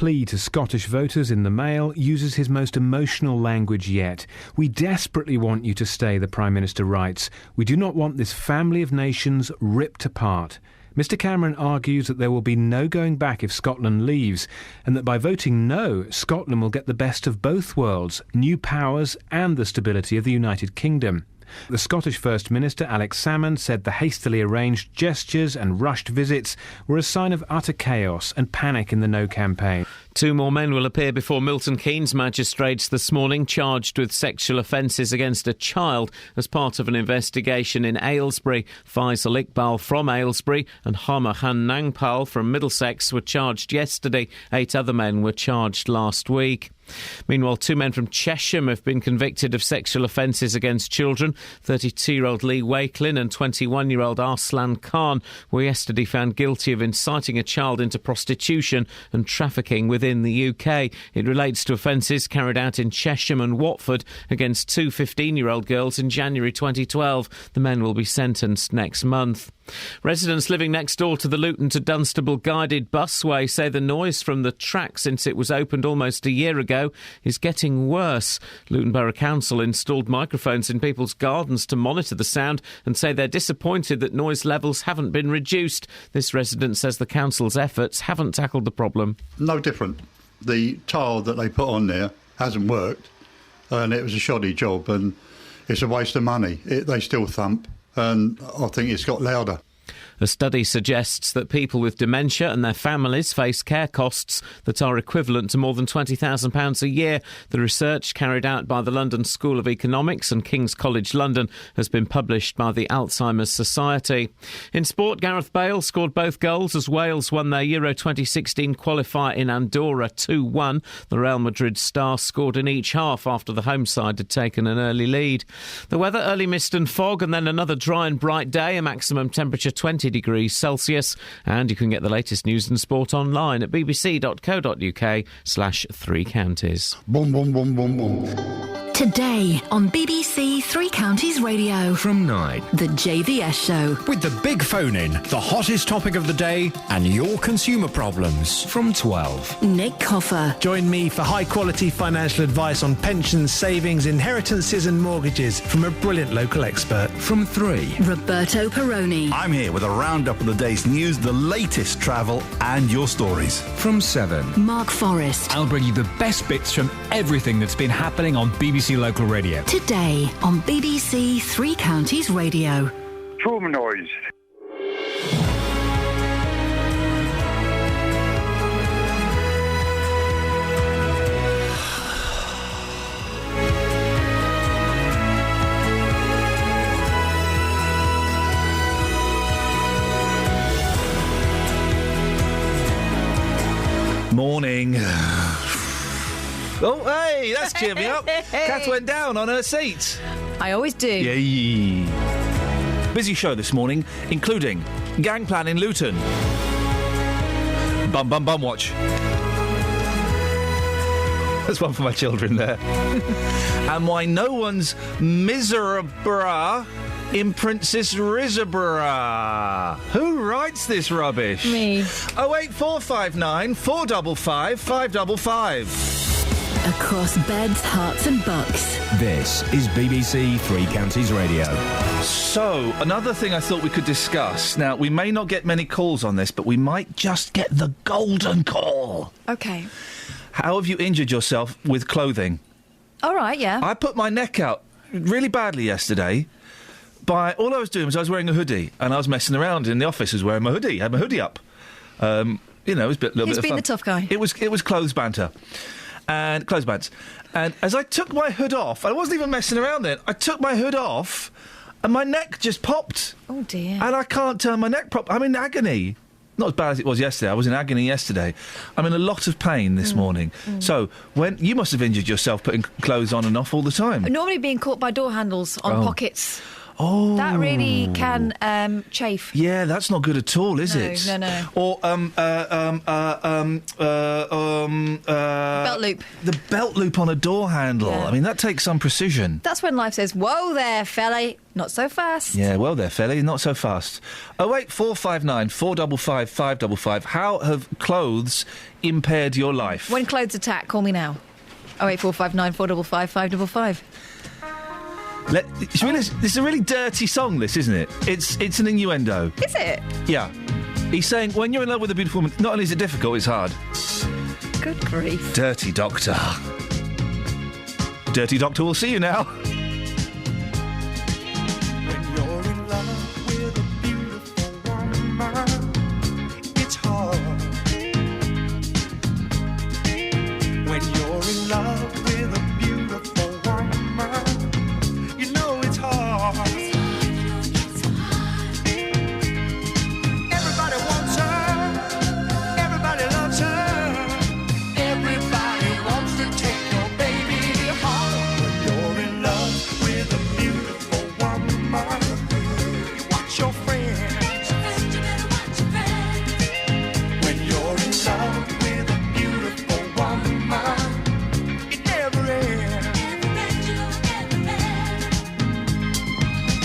plea to Scottish voters in the Mail uses his most emotional language yet. "We desperately want you to stay," the Prime Minister writes. "We do not want this family of nations ripped apart." Mr Cameron argues that there will be no going back if Scotland leaves, and that by voting no, Scotland will get the best of both worlds, new powers and the stability of the United Kingdom. The Scottish First Minister, Alex Salmond, said the hastily arranged gestures and rushed visits were a sign of utter chaos and panic in the No campaign. 2 more men will appear before Milton Keynes magistrates this morning, charged with sexual offences against a child as part of an investigation in Aylesbury. Faisal Iqbal from Aylesbury and Hamahan Nangpal from Middlesex were charged yesterday. 8 other men were charged last week. Meanwhile, 2 men from Chesham have been convicted of sexual offences against children. 32-year-old Lee Wakelin and 21-year-old Arslan Khan were yesterday found guilty of inciting a child into prostitution and trafficking within the UK. It relates to offences carried out in Chesham and Watford against 2 15-year-old girls in January 2012. The men will be sentenced next month. Residents living next door to the Luton to Dunstable guided busway say the noise from the track since it was opened almost a year ago is getting worse. Luton Borough Council installed microphones in people's gardens to monitor the sound and say they're disappointed that noise levels haven't been reduced. This resident says the council's efforts haven't tackled the problem. No different. The tile that they put on there hasn't worked, and it was a shoddy job, and it's a waste of money. They still thump, and I think it's got louder. A study suggests that people with dementia and their families face care costs that are equivalent to more than £20,000 a year. The research carried out by the London School of Economics and King's College London has been published by the Alzheimer's Society. In sport, Gareth Bale scored both goals as Wales won their Euro 2016 qualifier in Andorra 2-1. The Real Madrid star scored in each half after the home side had taken an early lead. The weather, early mist and fog, and then another dry and bright day, a maximum temperature 20 degrees Celsius, and you can get the latest news and sport online at bbc.co.uk/3 counties. Boom, boom, boom, boom, boom. Today on BBC Three Counties Radio. From 9. The JVS Show. With the big phone-in, the hottest topic of the day, and your consumer problems. From 12. Nick Coffer. Join me for high-quality financial advice on pensions, savings, inheritances and mortgages from a brilliant local expert. From 3. Roberto Perroni. I'm here with a roundup of the day's news, the latest travel and your stories. From 7. Mark Forrest. I'll bring you the best bits from everything that's been happening on BBC Local Radio. Today on BBC Three Counties Radio. Trauma noise. Morning. Oh, hey, that's cheered me up. Kath went down on her seat. I always do. Yay. Busy show this morning, including gang plan in Luton. Bum, bum, bum watch. There's one for my children there. And why no one's miserable in Princess Risabra. Who writes this rubbish? Me. 08459 455 555. Across beds, hearts and bucks. This is BBC Three Counties Radio. So, another thing I thought we could discuss. Now, we may not get many calls on this, but we might just get the golden call. Okay. How have you injured yourself with clothing? All right, yeah. I put my neck out really badly yesterday. All I was doing was I was wearing a hoodie, and I was messing around in the office. I was wearing my hoodie. I had my hoodie up. It was a little bit of fun. Who's been the tough guy? It was clothes banter. And clothes bands. And as I took my hood off, I wasn't even messing around then, I took my hood off, and my neck just popped. Oh, dear. And I can't turn my neck properly. I'm in agony. Not as bad as it was yesterday. I was in agony yesterday. I'm in a lot of pain this morning. So, you must have injured yourself putting clothes on and off all the time. Normally being caught by door handles on pockets. Oh. That really can chafe. Yeah, that's not good at all, is No, it? no. Or Belt loop. The belt loop on a door handle. Yeah. I mean, that takes some precision. That's when life says, "Whoa there, fella, not so fast." Yeah, well there, fella, not so fast. 08459 455 555. How have clothes impaired your life? When clothes attack, call me now. 08459 455 555. This is a really dirty song, this, isn't it? It's an innuendo. Is it? Yeah. He's saying, when you're in love with a beautiful woman, not only is it difficult, it's hard. Good grief. Dirty Doctor. Dirty Doctor will see you now. When you're in love with a beautiful woman, it's hard. When you're in love with a beautiful woman, you know it's hard. Everybody wants her. Everybody loves her. Everybody wants to take your baby home. When you're in love with a beautiful woman, you watch your friends. When you're in love with a beautiful woman, it never ends.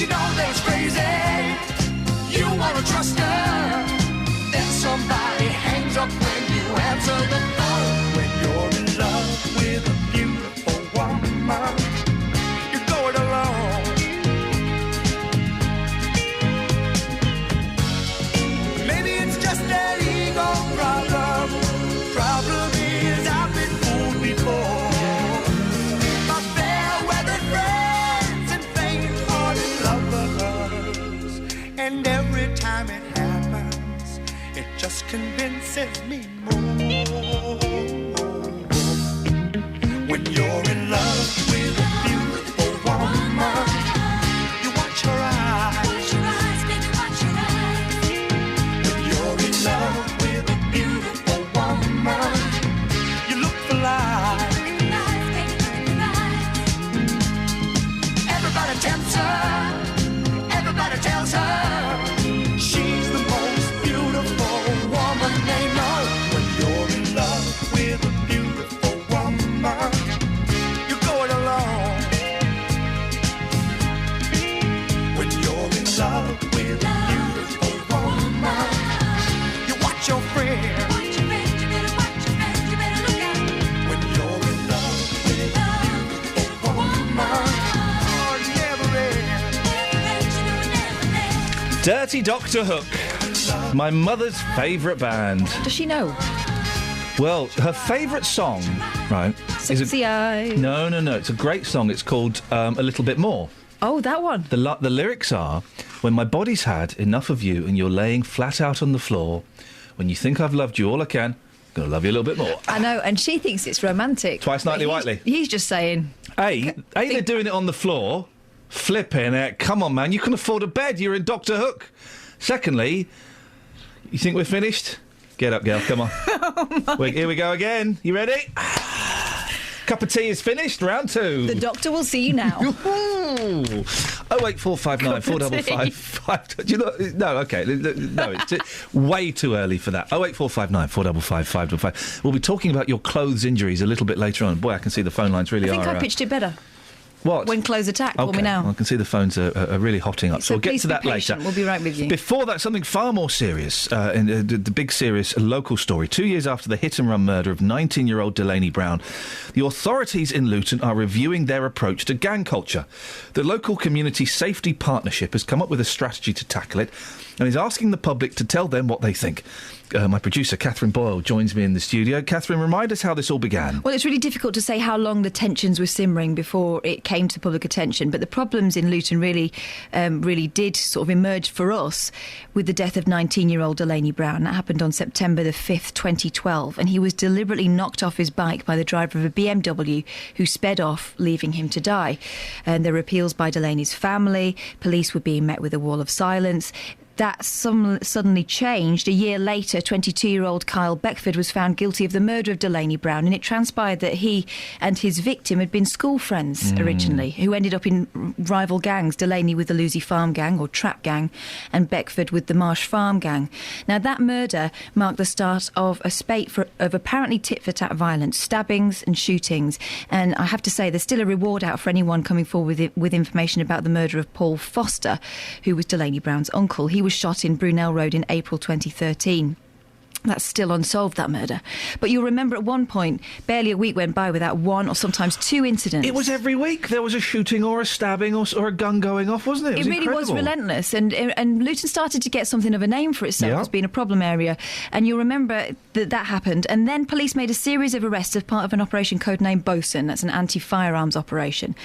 You know that it's crazy. You wanna trust her. Then somebody hangs up when you answer the phone. When you're in love with a beautiful woman, you go it alone. Maybe it's just an ego problem. Problem is I've been fooled before. My fair-weather friends and faint-hearted lovers, and every time it happens, it just convinces me more. When you're in love with a beautiful woman, you watch her eyes. When you're in love with a beautiful woman, you look for life. Everybody tempts her. Everybody tells her she's the most beautiful woman they know. When you're in love with a beautiful woman, you go it alone. When you're in love with a beautiful woman, you watch your friends. When you're in love with a beautiful woman, oh, it never ends. Dirty Doctor Hook. My mother's favourite band. Does she know? Well, her favourite song, right, is Sexy Eye. No. It's a great song. It's called A Little Bit More. Oh, that one. The lyrics are, when my body's had enough of you and you're laying flat out on the floor, when you think I've loved you all I can, I'm going to love you a little bit more. I know, and she thinks it's romantic. Twice nightly, whitely. He's just saying... They're doing it on the floor. Flipping it. Come on, man. You can afford a bed. You're in Doctor Hook. Secondly, you think we're finished? Get up, girl. Come on. Here we go again. You ready? Cup of tea is finished. Round two. The doctor will see you now. 08459 455 5. Do you know? No, okay. No, it's way too early for that. 08459 455 555. We'll be talking about your clothes injuries a little bit later on. Boy, I can see the phone lines really I think are. I pitched it better. What? When clothes attack, call okay. me now. Well, I can see the phones are really hotting up, so we'll get to that later. We'll be right with you. Before that, something far more serious, in the big serious local story. 2 years after the hit-and-run murder of 19-year-old Delaney Brown, the authorities in Luton are reviewing their approach to gang culture. The local community safety partnership has come up with a strategy to tackle it and is asking the public to tell them what they think. My producer, Catherine Boyle, joins me in the studio. Catherine, remind us how this all began. Well, it's really difficult to say how long the tensions were simmering before it came to public attention, but the problems in Luton really did sort of emerge for us with the death of 19-year-old Delaney Brown. That happened on September the 5th, 2012, and he was deliberately knocked off his bike by the driver of a BMW who sped off, leaving him to die. And there were appeals by Delaney's family. Police were being met with a wall of silence. that suddenly changed. A year later, 22-year-old Kyle Beckford was found guilty of the murder of Delaney Brown, and it transpired that he and his victim had been school friends originally, who ended up in rival gangs, Delaney with the Lucy Farm Gang, or Trap Gang, and Beckford with the Marsh Farm Gang. Now, that murder marked the start of a spate of apparently tit-for-tat violence, stabbings and shootings, and I have to say there's still a reward out for anyone coming forward with information about the murder of Paul Foster, who was Delaney Brown's uncle. He was shot in Brunel Road in April 2013. That's still unsolved, that murder. But you'll remember at one point, barely a week went by without one or sometimes two incidents. It was every week. There was a shooting or a stabbing or a gun going off, wasn't it? It really was relentless. And Luton started to get something of a name for itself as being a problem area. And you'll remember that happened. And then police made a series of arrests as part of an operation codenamed Bosun. That's an anti-firearms operation.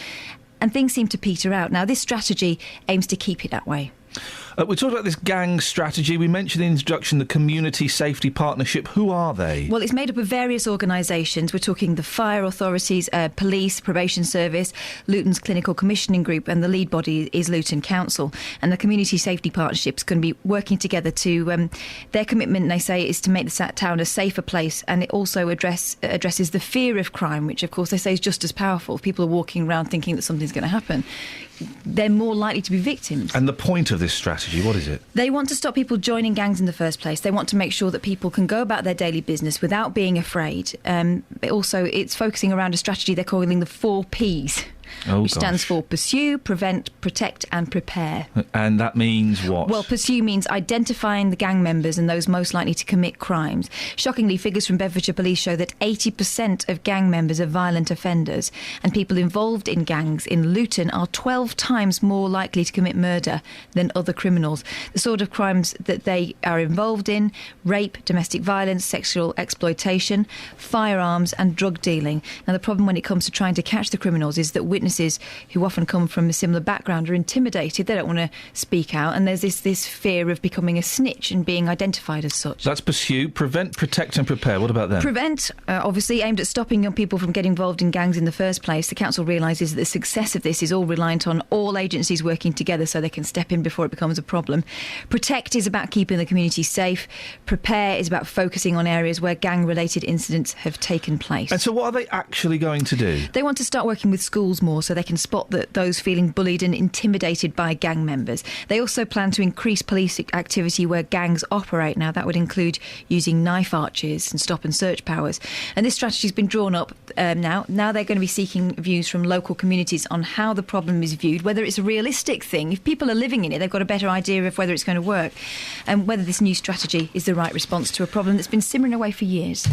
And things seemed to peter out. Now, this strategy aims to keep it that way. We talked about this gang strategy. We mentioned in the introduction the Community Safety Partnership. Who are they? Well, it's made up of various organisations. We're talking the fire authorities, police, probation service, Luton's Clinical Commissioning Group, and the lead body is Luton Council. And the Community Safety Partnership's going to be working together to... their commitment, they say, is to make the town a safer place, and it also addresses the fear of crime, which, of course, they say is just as powerful. If people are walking around thinking that something's going to happen, they're more likely to be victims. And the point of this strategy, what is it? They want to stop people joining gangs in the first place. They want to make sure that people can go about their daily business without being afraid. It's focusing around a strategy they're calling the 4 Ps. Which stands for pursue, prevent, protect and prepare. And that means what? Well, pursue means identifying the gang members and those most likely to commit crimes. Shockingly, figures from Bedfordshire Police show that 80% of gang members are violent offenders, and people involved in gangs in Luton are 12 times more likely to commit murder than other criminals. The sort of crimes that they are involved in: rape, domestic violence, sexual exploitation, firearms and drug dealing. Now, the problem when it comes to trying to catch the criminals is that witnesses who often come from a similar background are intimidated. They don't want to speak out, and there's this fear of becoming a snitch and being identified as such. That's pursue, prevent, protect and prepare. What about them? Prevent, obviously aimed at stopping young people from getting involved in gangs in the first place. The council realises that the success of this is all reliant on all agencies working together so they can step in before it becomes a problem. Protect is about keeping the community safe. Prepare is about focusing on areas where gang-related incidents have taken place. And so what are they actually going to do? They want to start working with schools more so they can spot those feeling bullied and intimidated by gang members. They also plan to increase police activity where gangs operate. Now, that would include using knife arches and stop and search powers. And this strategy has been drawn up now. Now they're going to be seeking views from local communities on how the problem is viewed, whether it's a realistic thing. If people are living in it, they've got a better idea of whether it's going to work, and whether this new strategy is the right response to a problem that's been simmering away for years.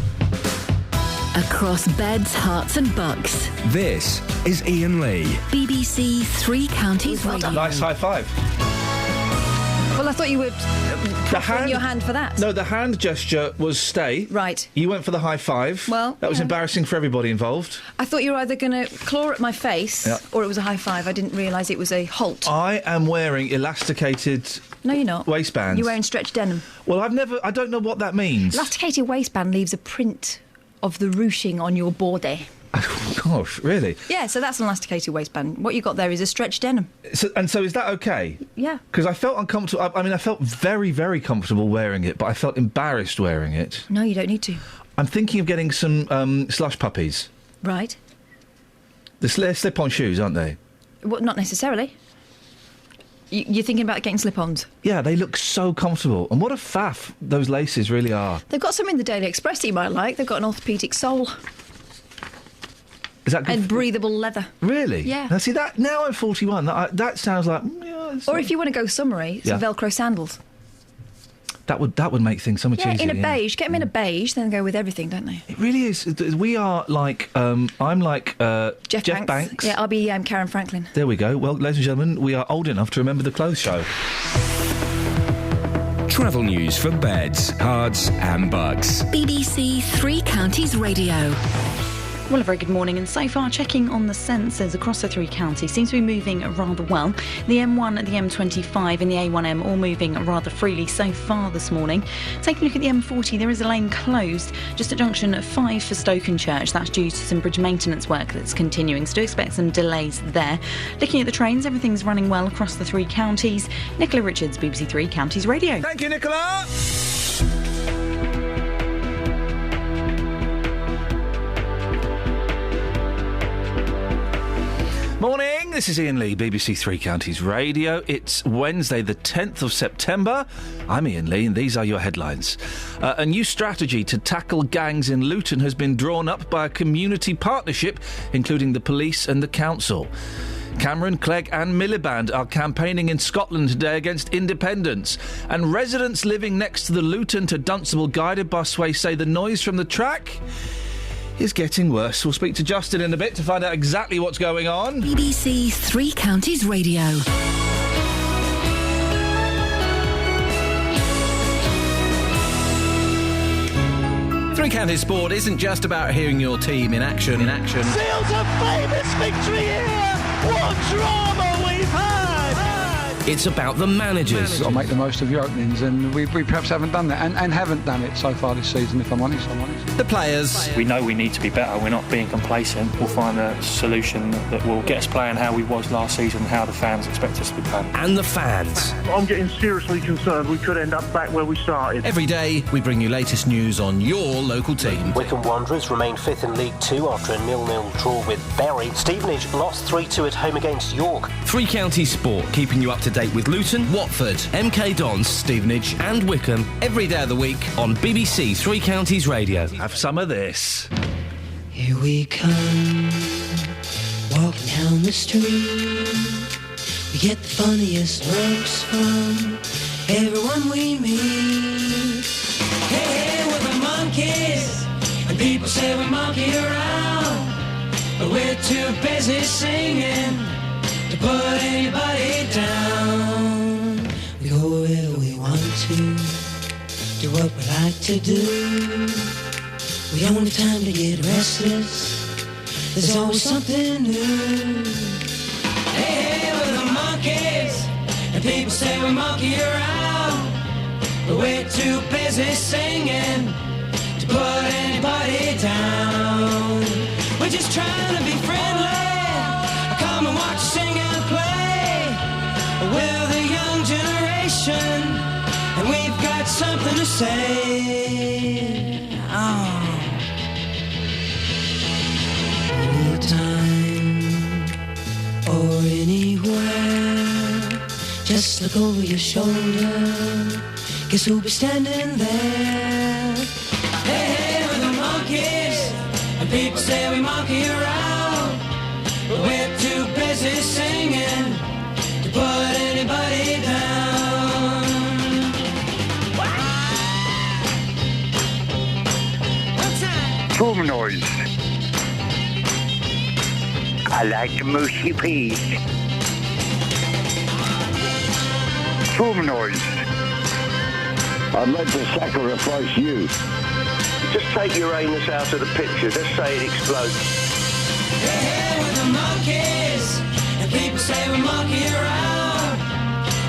Across beds, hearts and bucks. This is Iain Lee. BBC Three Counties Radio. Nice high five. Well, I thought you would put your hand for that. No, the hand gesture was stay. Right. You went for the high five. Well, that was embarrassing for everybody involved. I thought you were either going to claw at my face or it was a high five. I didn't realise it was a halt. I am wearing elasticated... No, you're not. Waistbands. You're wearing stretch denim. Well, I don't know what that means. Elasticated waistband leaves a print of the ruching on your body. Oh, gosh, really? Yeah, so that's an elasticated waistband. What you got there is a stretch denim. So is that okay? Yeah. Because I felt uncomfortable. I mean, I felt very, very comfortable wearing it, but I felt embarrassed wearing it. No, you don't need to. I'm thinking of getting some slush puppies. Right. They're slip-on shoes, aren't they? Well, not necessarily. You're thinking about getting slip-ons? Yeah, they look so comfortable. And what a faff those laces really are. They've got some in the Daily Express that you might like. They've got an orthopaedic sole. Is that good? And breathable leather. Really? Yeah. Now, see, now I'm 41. That sounds like... Or if you want to go summery, some Velcro sandals. That would make things so much easier. In a beige. Get them in a beige, then go with everything, don't they? It really is. We are like... I'm like Jeff Banks. Yeah, I'll be Karen Franklin. There we go. Well, ladies and gentlemen, we are old enough to remember the Clothes Show. Travel news for beds, cards and bugs. BBC Three Counties Radio. Well, a very good morning, and so far checking on the sensors across the three counties seems to be moving rather well. The M1, the M25 and the A1M all moving rather freely so far this morning. Taking a look at the M40, there is a lane closed just at junction 5 for Stokenchurch. That's due to some bridge maintenance work that's continuing, so do expect some delays there. Looking at the trains, everything's running well across the three counties. Nicola Richards, BBC Three Counties Radio. Thank you, Nicola. Morning, this is Iain Lee, BBC Three Counties Radio. It's Wednesday the 10th of September. I'm Iain Lee and these are your headlines. A new strategy to tackle gangs in Luton has been drawn up by a community partnership, including the police and the council. Cameron, Clegg and Miliband are campaigning in Scotland today against independence. And residents living next to the Luton to Dunstable guided busway say the noise from the track is getting worse. We'll speak to Justin in a bit to find out exactly what's going on. BBC Three Counties Radio. Three Counties Sport isn't just about hearing your team in action. Seals a famous victory here! What drama we've had! It's about the managers. You've got to make the most of your openings, and we perhaps haven't done that, and haven't done it so far this season, if I'm honest. The players. We know we need to be better. We're not being complacent. We'll find a solution that will get us playing how we was last season, how the fans expect us to be playing. And the fans. I'm getting seriously concerned we could end up back where we started. Every day, we bring you latest news on your local team. Wycombe Wanderers remain fifth in League Two after a 0-0 draw with Bury. Stevenage lost 3-2 at home against York. Three Counties Sport, keeping you up to date with Luton, Watford, MK Dons, Stevenage and Wycombe every day of the week on BBC Three Counties Radio. Have some of this. Here we come, walking down the street. We get the funniest looks from everyone we meet. Hey, we're the monkeys, and people say we monkey around, but we're too busy singing to put anybody down. We go wherever we want to, do what we like to do. We don't have time to get restless, there's always something new. Hey, we're the monkeys, and people say we monkey around, but we're too busy singing to put anybody down. We're just trying to be friendly, come and watch us sing and play. We're the young generation, and we've got something to say. Oh. Anytime or anywhere, just look over your shoulder, guess who'll be standing there? Hey, we're the monkeys, and people say we monkey around, but we're too busy singing to put anybody down. Trauma noise. I like the mushy peas. Trauma noise. I'd like to sacrifice you. Just take Uranus out of the picture. Just say it explodes. Hey, we're the monkeys, and people say we monkey around,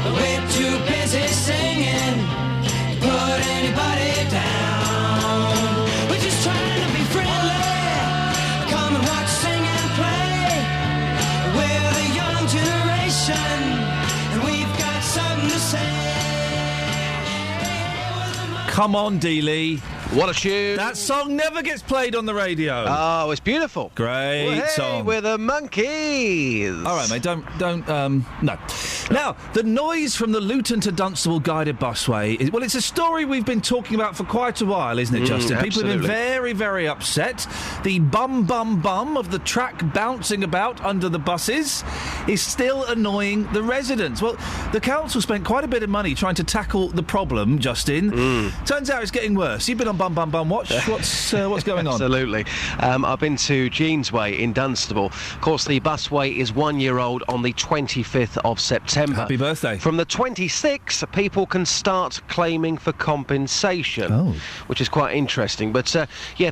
but we're too busy singing to put anybody down. We're just trying to be friendly, come and watch, sing and play. We're the young generation, and we've got something to say. Come on, Dealey. What a tune. That song never gets played on the radio. Oh, it's beautiful. Great well, hey, song. We're the monkeys. All right, mate, don't, no. Now, the noise from the Luton to Dunstable guided busway, well, it's a story we've been talking about for quite a while, isn't it, Justin? People have been very, very upset. The bum of the track bouncing about under the buses is still annoying the residents. Well, the council spent quite a bit of money trying to tackle the problem, Justin. Turns out it's getting worse. You've been on Bum Bum Bum Watch. What's going on? Absolutely. I've been to Jean's Way in Dunstable. Of course, the busway is 1 year old on the 25th of September. Happy birthday. From the 26th, people can start claiming for compensation, which is quite interesting. But,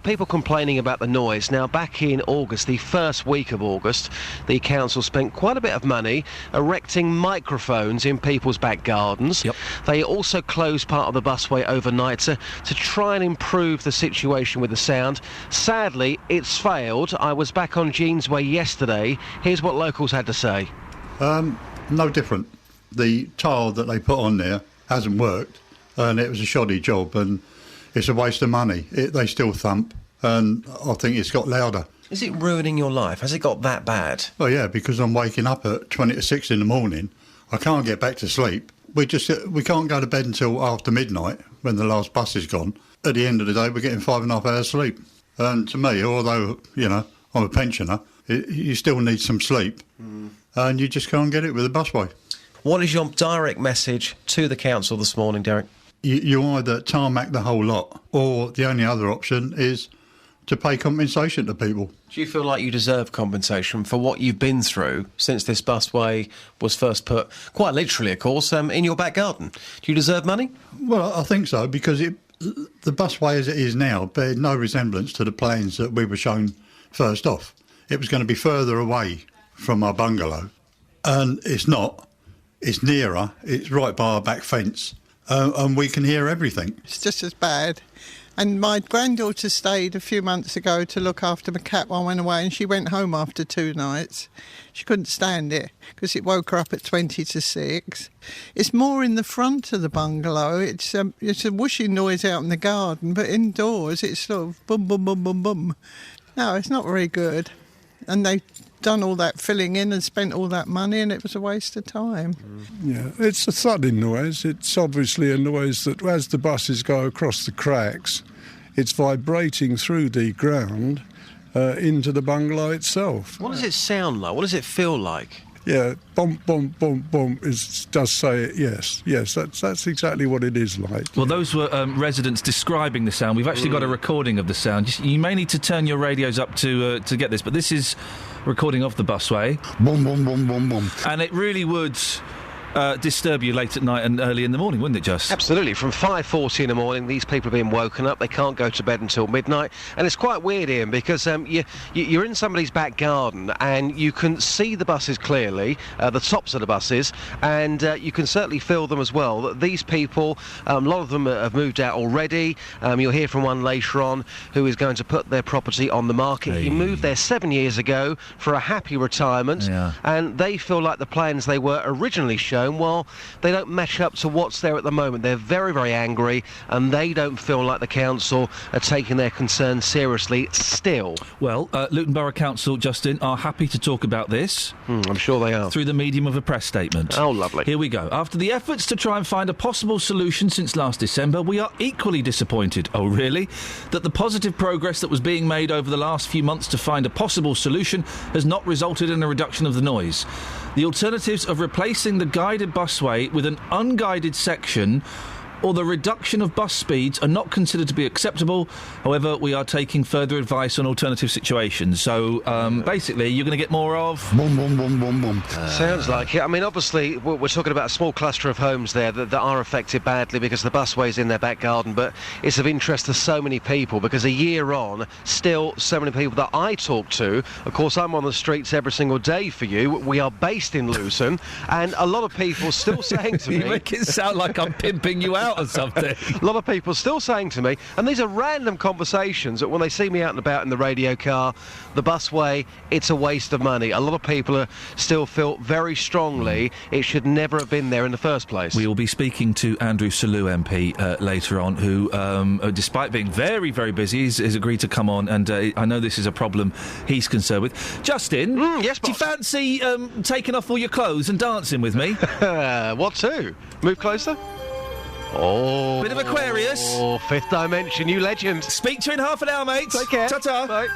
people complaining about the noise. Now, back in August, the first week of August, the council spent quite a bit of money erecting microphones in people's back gardens. They also closed part of the busway overnight to try and improve the situation with the sound. Sadly, it's failed. I was back on Jean's Way yesterday. Here's what locals had to say. No different. The tile that they put on there hasn't worked, and it was a shoddy job, and it's a waste of money. They still thump, and I think it's got louder. Is it ruining your life? Has it got that bad? Well, yeah, because I'm waking up at 20 to 6 in the morning. I can't get back to sleep. We can't go to bed until after midnight when the last bus is gone. At the end of the day, we're getting 5.5 hours sleep. And to me, although, I'm a pensioner, you still need some sleep, and you just can't get it with the busway. What is your direct message to the council this morning, Derek? You either tarmac the whole lot, or the only other option is to pay compensation to people. Do you feel like you deserve compensation for what you've been through since this busway was first put, quite literally, of course, in your back garden? Do you deserve money? Well, I think so, because the busway as it is now bears no resemblance to the plans that we were shown first off. It was going to be further away from our bungalow, and it's not. It's nearer. It's right by our back fence, and we can hear everything. It's just as bad. And my granddaughter stayed a few months ago to look after my cat while I went away, and she went home after 2 nights. She couldn't stand it because it woke her up at 20 to 6. It's more in the front of the bungalow. It's a whooshing noise out in the garden, but indoors it's sort of boom, boom, boom, boom, boom. No, it's not very good. And they've done all that filling in and spent all that money, and it was a waste of time. Yeah, it's a thudding noise. It's obviously a noise that as the buses go across the cracks, it's vibrating through the ground into the bungalow itself. What does it sound like? What does it feel like? Yeah, bump, bump, bump, bump does say it, yes. Yes, that's exactly what it is like. Well, those were residents describing the sound. We've actually got a recording of the sound. You may need to turn your radios up to get this, but this is a recording of the busway. Boom, boom, boom, boom, boom. And it really would disturb you late at night and early in the morning, wouldn't it, Just? Absolutely. From 5:40 in the morning, these people are being woken up. They can't go to bed until midnight. And it's quite weird, Ian, because you're in somebody's back garden and you can see the buses clearly, the tops of the buses, and you can certainly feel them as well. That these people, a lot of them have moved out already. You'll hear from one later on who is going to put their property on the market. He moved there 7 years ago for a happy retirement, and they feel like the plans they were originally shown, well, they don't match up to what's there at the moment. They're very, very angry, and they don't feel like the council are taking their concerns seriously still. Well, Luton Borough Council, Justin, are happy to talk about this. I'm sure they are. Through the medium of a press statement. Oh, lovely. Here we go. After the efforts to try and find a possible solution since last December, we are equally disappointed, oh really, that the positive progress that was being made over the last few months to find a possible solution has not resulted in a reduction of the noise. The alternatives of replacing the guided busway with an unguided section or the reduction of bus speeds are not considered to be acceptable. However, we are taking further advice on alternative situations. So, basically, you're going to get more of... Boom, boom, boom, boom, boom. Sounds like it. I mean, obviously, we're talking about a small cluster of homes there that are affected badly because the busway's in their back garden, but it's of interest to so many people because a year on, still so many people that I talk to, of course, I'm on the streets every single day for you. We are based in Luton, and a lot of people still saying to me... You make it sound like I'm pimping you out or something. A lot of people still saying to me, and these are random conversations, that when they see me out and about in the radio car, the busway, it's a waste of money. A lot of people still feel very strongly it should never have been there in the first place. We will be speaking to Andrew Selous MP later on, who, despite being very, very busy, has agreed to come on, and I know this is a problem he's concerned with. Justin, yes, do you fancy taking off all your clothes and dancing with me? What to? Move closer? Oh. Bit of Aquarius. Oh, Fifth Dimension, you legend. Speak to you in half an hour, mate. Take care. Ta-ta. Bye.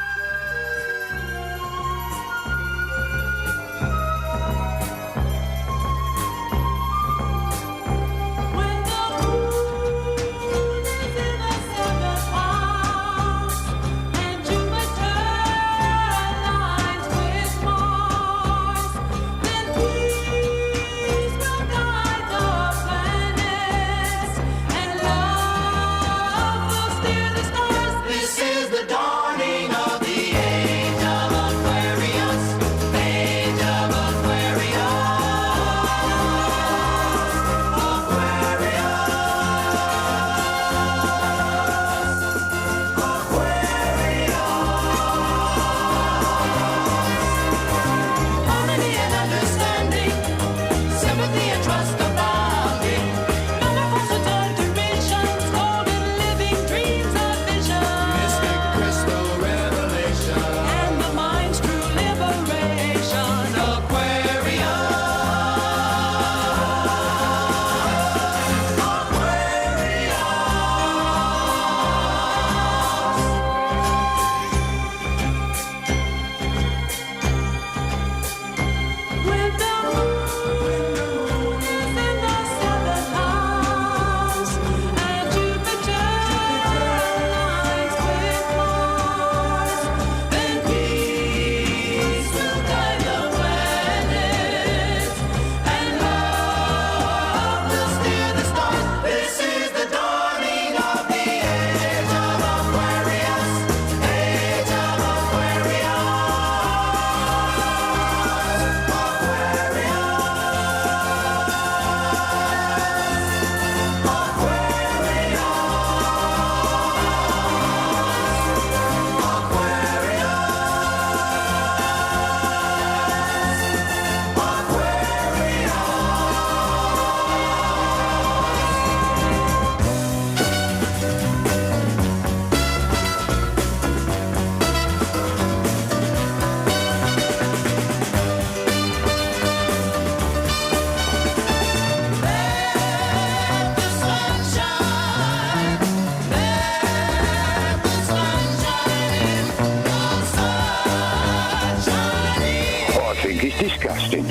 think it's disgusting.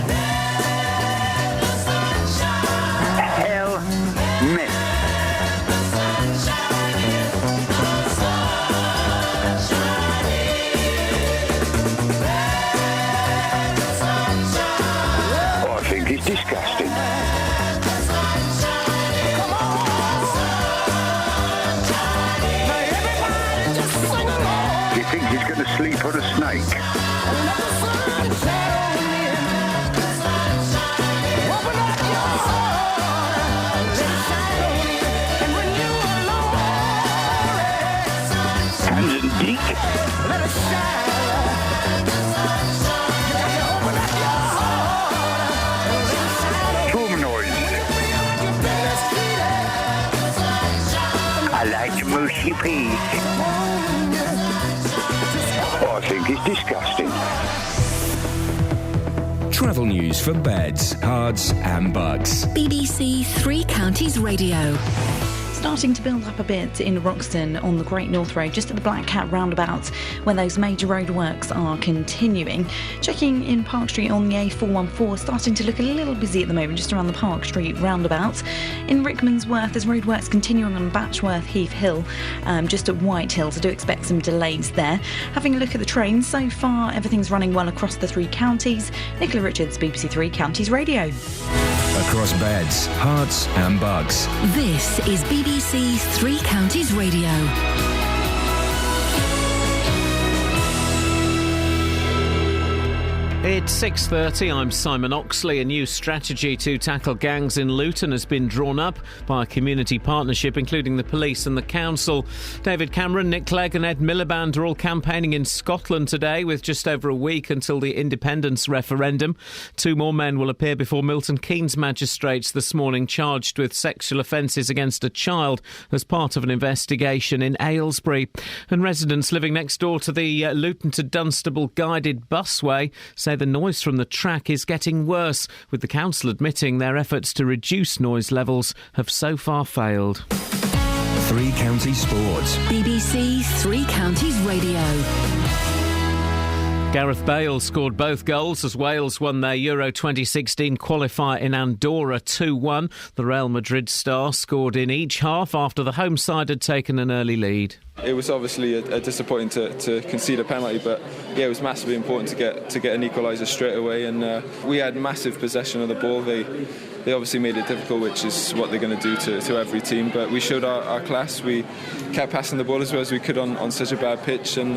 Hell mess. I think it's disgusting. Do you think he's going to sleep on a snake? Hands and deep. Trauma noise. I like the mushy peas. I think it's disgusting. Travel news for beds, cards and bugs. BBC Three Counties Radio. Starting to build up a bit in Roxton on the Great North Road, just at the Black Cat roundabout, where those major roadworks are continuing. Checking in Park Street on the A414, starting to look a little busy at the moment, just around the Park Street roundabout. In Rickmansworth, there's roadworks continuing on Batchworth Heath Hill, just at White Hill, so do expect some delays there. Having a look at the trains, so far everything's running well across the three counties. Nicola Richards, BBC Three Counties Radio. Across beds, hearts and bugs. This is BBC Three Counties Radio. It's 6:30. I'm Simon Oxley. A new strategy to tackle gangs in Luton has been drawn up by a community partnership, including the police and the council. David Cameron, Nick Clegg and Ed Miliband are all campaigning in Scotland today, with just over a week until the independence referendum. Two more men will appear before Milton Keynes magistrates this morning, charged with sexual offences against a child as part of an investigation in Aylesbury. And residents living next door to the Luton to Dunstable guided busway say the noise from the track is getting worse, with the council admitting their efforts to reduce noise levels have so far failed. Three Counties Sports. BBC Three Counties Radio. Gareth Bale scored both goals as Wales won their Euro 2016 qualifier in Andorra 2-1. The Real Madrid star scored in each half after the home side had taken an early lead. It was obviously a disappointing to concede a penalty, but yeah, it was massively important to get an equaliser straight away, and we had massive possession of the ball. They obviously made it difficult, which is what they're going to do to every team, but we showed our class. We kept passing the ball as well as we could on such a bad pitch, and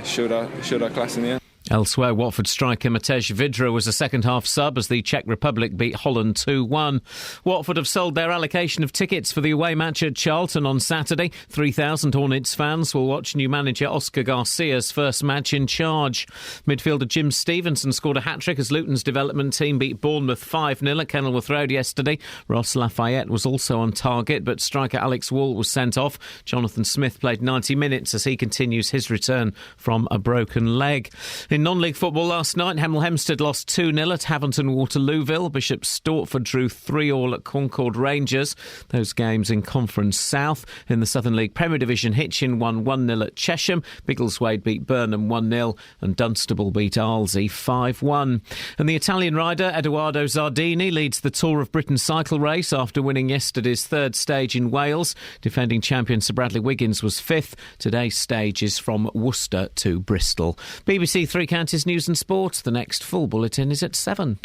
showed our class in the end. Elsewhere, Watford striker Matej Vydra was a second-half sub as the Czech Republic beat Holland 2-1. Watford have sold their allocation of tickets for the away match at Charlton on Saturday. 3,000 Hornets fans will watch new manager Oscar Garcia's first match in charge. Midfielder Jim Stevenson scored a hat-trick as Luton's development team beat Bournemouth 5-0 at Kenilworth Road yesterday. Ross Lafayette was also on target, but striker Alex Wall was sent off. Jonathan Smith played 90 minutes as he continues his return from a broken leg. In non-league football last night, Hemel Hempstead lost 2-0 at Haverton Waterlooville. Bishop Stortford drew 3-3 at Concord Rangers. Those games in Conference South. In the Southern League Premier Division, Hitchin won 1-0 at Chesham. Biggleswade beat Burnham 1-0 and Dunstable beat Arlesey 5-1. And the Italian rider Edoardo Zardini leads the Tour of Britain cycle race after winning yesterday's third stage in Wales. Defending champion Sir Bradley Wiggins was fifth. Today's stage is from Worcester to Bristol. BBC Three Counties News and Sport. The next full bulletin is at 7.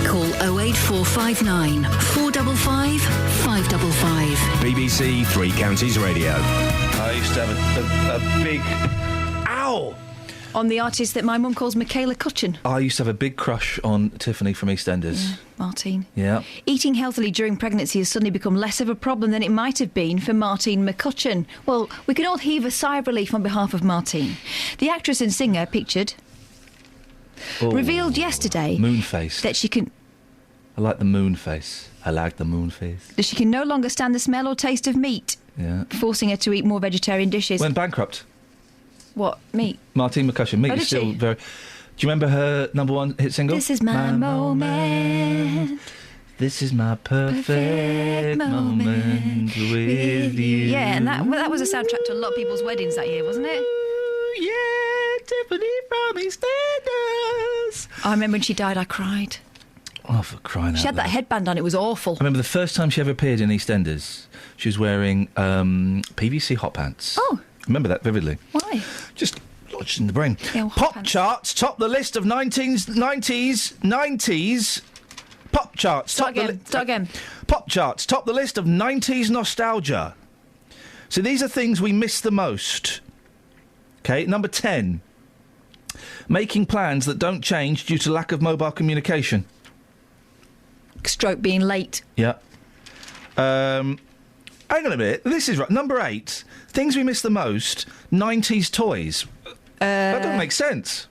Call 08459 455 555. BBC Three Counties Radio. I used to have a big... Ow! On the artist that my mum calls Michaela Cutchin. I used to have a big crush on Tiffany from EastEnders. Yeah, Martine. Yeah. Eating healthily during pregnancy has suddenly become less of a problem than it might have been for Martine McCutcheon. Well, we can all heave a sigh of relief on behalf of Martine. The actress and singer, pictured, revealed yesterday... Moon-faced. ...that she can... I like the moon face. I like the moon face. That she can no longer stand the smell or taste of meat. Yeah. Forcing her to eat more vegetarian dishes. Went bankrupt. What? Meat? Martine McCutcheon. Meat is still very... Do you remember her #1 hit single? This is my moment. This is my perfect moment with you. Yeah, and that was a soundtrack to a lot of people's weddings that year, wasn't it? Yeah, Tiffany from EastEnders. I remember when she died, I cried. Oh, for crying out She had that loud. headband on, it was awful. I remember the first time she ever appeared in EastEnders, she was wearing PVC hot pants. Oh. I remember that vividly. Why? Just lodged in the brain. Yeah, well, Pop charts top the list of 90s. Pop charts Start again. Pop charts top the list of 90s nostalgia. So these are things we miss the most. Okay, number 10. Making plans that don't change due to lack of mobile communication. Stroke being late. Yeah. Hang on a minute. This is right. Number 8. Things we miss the most. 90s toys. That doesn't make sense.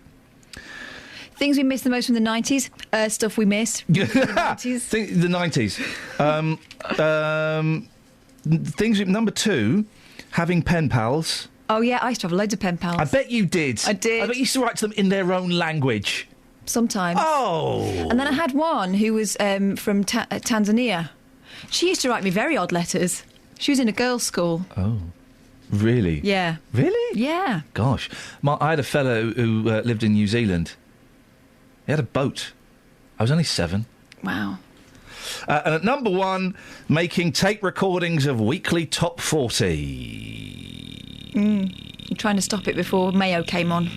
Things we miss the most from the 90s. Stuff we miss from the 90s. The 90s. Number 2. Having pen pals. Oh, yeah, I used to have loads of pen pals. I bet you did. I did. I bet you used to write to them in their own language. Sometimes. Oh! And then I had one who was from Tanzania. She used to write me very odd letters. She was in a girls' school. Oh. Really? Yeah. Really? Yeah. Gosh. I had a fellow who lived in New Zealand. He had a boat. I was only 7. Wow. And at number 1, making tape recordings of weekly top 40. I'm trying to stop it before Mayo came on.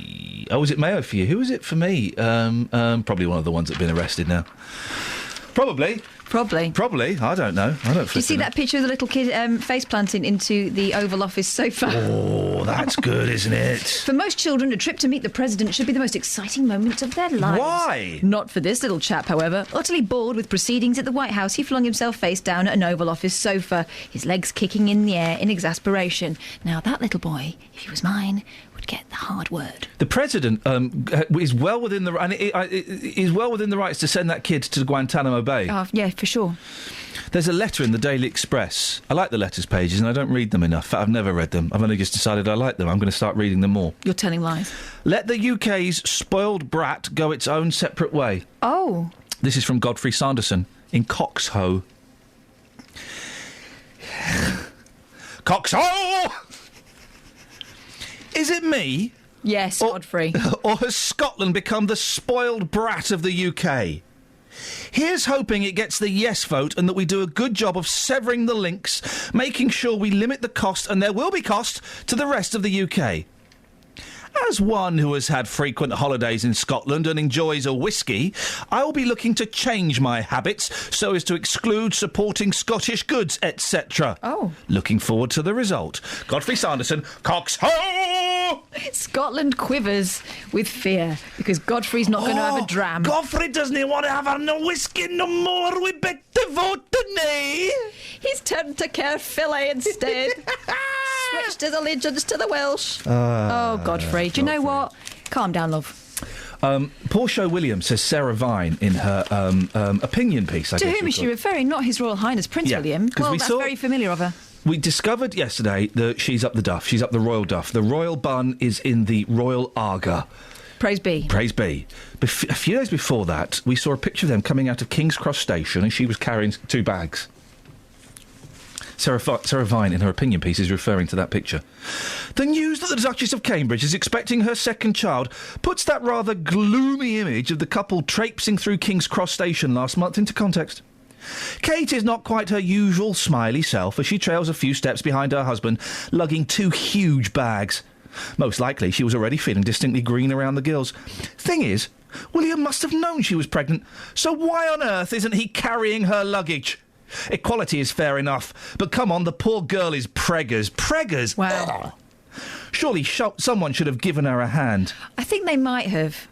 Oh, was it Mayo for you? Who was it for me? Probably one of the ones that have been arrested now. Probably. I don't know. Do you see that picture of the little kid face planting into the Oval Office sofa? Oh, that's good, isn't it? For most children, a trip to meet the president should be the most exciting moment of their lives. Why? Not for this little chap, however. Utterly bored with proceedings at the White House, he flung himself face down at an Oval Office sofa, his legs kicking in the air in exasperation. Now, that little boy, if he was mine, would get the hard word. The president is well within the rights to send that kid to Guantanamo Bay. Oh, yeah, for sure. There's a letter in the Daily Express. I like the letters pages, and I don't read them enough. I've never read them. I've only just decided I like them. I'm going to start reading them more. You're telling lies. Let the UK's spoiled brat go its own separate way. Oh. This is from Godfrey Sanderson in Coxhoe. Coxhoe! Is it me? Yes, Godfrey. Or has Scotland become the spoiled brat of the UK? Here's hoping it gets the yes vote and that we do a good job of severing the links, making sure we limit the cost, and there will be cost, to the rest of the UK. As one who has had frequent holidays in Scotland and enjoys a whisky, I will be looking to change my habits so as to exclude supporting Scottish goods, etc. Oh. Looking forward to the result. Godfrey Sanderson, Coxhoe! Scotland quivers with fear because Godfrey's not going to have a dram. Godfrey doesn't want to have no whisky no more. We better vote today. He's turned to Caerphilly instead. Switched his allegiance to the Welsh. Oh, Godfrey. Do you know what? Calm down, love. Portia Williams, says Sarah Vine in her opinion piece. To whom is she referring? Not His Royal Highness Prince William. Well, that's very familiar of her. We discovered yesterday that she's up the duff. She's up the royal duff. The royal bun is in the royal Arga. Praise be. Praise be. A few days before that, we saw a picture of them coming out of King's Cross Station, and she was carrying 2 bags. Sarah Vine, in her opinion piece, is referring to that picture. The news that the Duchess of Cambridge is expecting her second child puts that rather gloomy image of the couple traipsing through King's Cross Station last month into context. Kate is not quite her usual smiley self as she trails a few steps behind her husband, lugging 2 huge bags. Most likely she was already feeling distinctly green around the gills. Thing is, William must have known she was pregnant, so why on earth isn't he carrying her luggage? Equality is fair enough, but come on, the poor girl is preggers. Preggers? Wow. Surely someone should have given her a hand. I think they might have.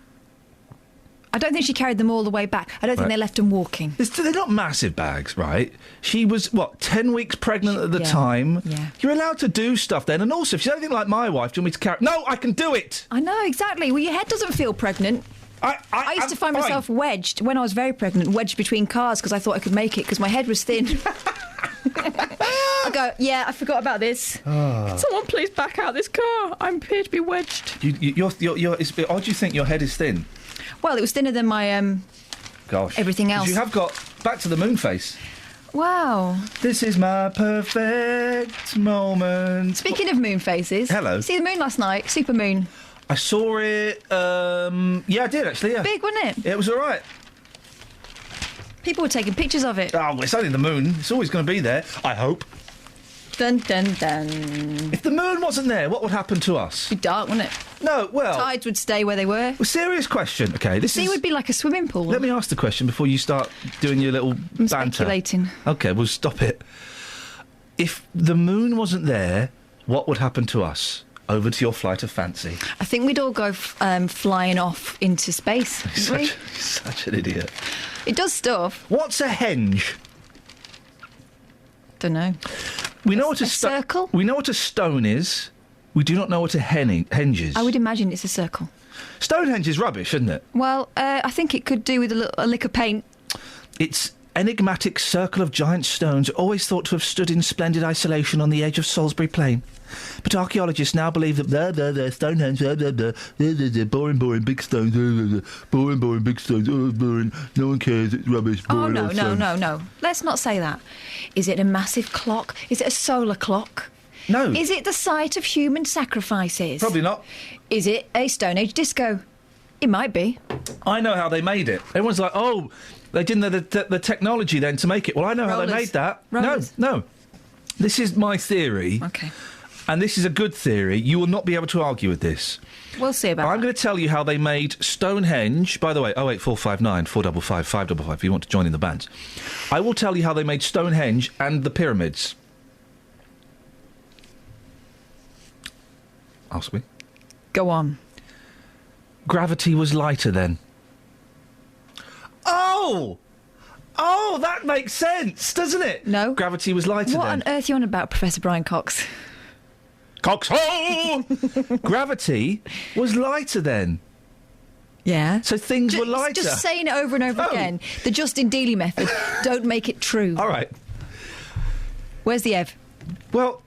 I don't think she carried them all the way back. I don't think they left them walking. They're not massive bags, right? She was, 10 weeks pregnant at the time? Yeah. You're allowed to do stuff then. And also, if she's anything like my wife, do you want me to carry... No, I can do it! I know, exactly. Well, your head doesn't feel pregnant. I used to find myself wedged, when I was very pregnant, wedged between cars because I thought I could make it because my head was thin. I go, yeah, I forgot about this. Can someone please back out this car? I'm appear to be wedged. It's a bit odd you think your head is thin. Well, it was thinner than my Gosh. everything else. You have got back to the moon face. Wow. This is my perfect moment. Speaking of moon faces. Hello. See the moon last night? Super moon. I saw it. Yeah, I did actually. Yeah, Big, wasn't it? It was all right. People were taking pictures of it. Oh, it's only the moon. It's always going to be there. I hope. Dun dun dun. If the moon wasn't there, what would happen to us? It'd be dark, wouldn't it? No, well... Tides would stay where they were. Well, serious question. OK, this Sea would be like a swimming pool. Let me ask the question before you start doing your little I'm banter. speculating. OK, well, stop it. If the moon wasn't there, what would happen to us? Over to your flight of fancy. I think we'd all go flying off into space. Such an idiot. It does stuff. What's a henge? Don't know. We know what a circle. We know what a stone is. We do not know what a henge is. I would imagine it's a circle. Stonehenge is rubbish, isn't it? Well, I think it could do with a lick of paint. It's enigmatic circle of giant stones, always thought to have stood in splendid isolation on the edge of Salisbury Plain. But archaeologists now believe that Stonehenge, boring, big stones, boring, big stones, boring, no one cares, it's rubbish, boring. Oh, no. Let's not say that. Is it a massive clock? Is it a solar clock? No. Is it the site of human sacrifices? Probably not. Is it a Stone Age disco? It might be. I know how they made it. Everyone's like, oh, they didn't know the technology then to make it. Well, I know how they made that. Rollers. No. This is my theory. Okay. And this is a good theory. You will not be able to argue with this. We'll see about I'm going to tell you how they made Stonehenge. By the way, 08459 455 555 if you want to join in the band. I will tell you how they made Stonehenge and the pyramids. Ask me. Go on. Gravity was lighter then. Oh, that makes sense, doesn't it? No. Gravity was lighter What then. on earth are you on about, Professor Brian Cox? Coxhole! Gravity was lighter then. Yeah. So things were lighter. Just saying it over and over again. The Justin Dealey method. Don't make it true. All right. Where's the Ev? Well,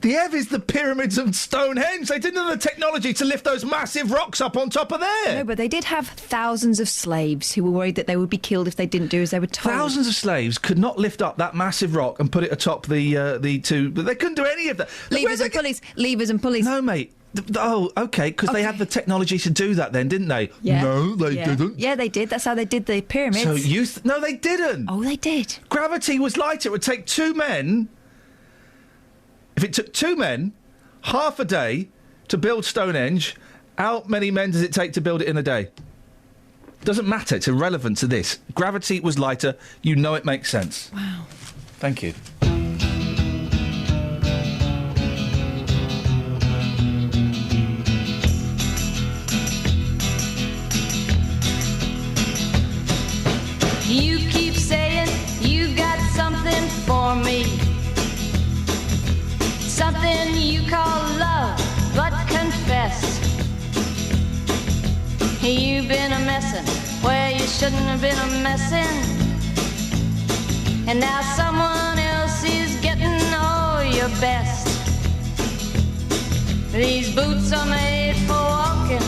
the Ev is the pyramids of Stonehenge. They didn't have the technology to lift those massive rocks up on top of there. No, but they did have thousands of slaves who were worried that they would be killed if they didn't do as they were told. Thousands of slaves could not lift up that massive rock and put it atop the two. But they couldn't do any of that. Levers and pulleys. No, mate. OK, because they had the technology to do that then, didn't they? Yeah. No, they didn't. Yeah, they did. That's how they did the pyramids. So no, they didn't. Oh, they did. Gravity was lighter. It would take two men. If it took two men, half a day to build Stonehenge, how many men does it take to build it in a day? Doesn't matter. It's irrelevant to this. Gravity was lighter. You know it makes sense. Wow. Thank you. You keep saying you got something for me, something you call love, but confess you've been a messin' where you shouldn't have been a messin', and now someone else is getting all your best. These boots are made for walking,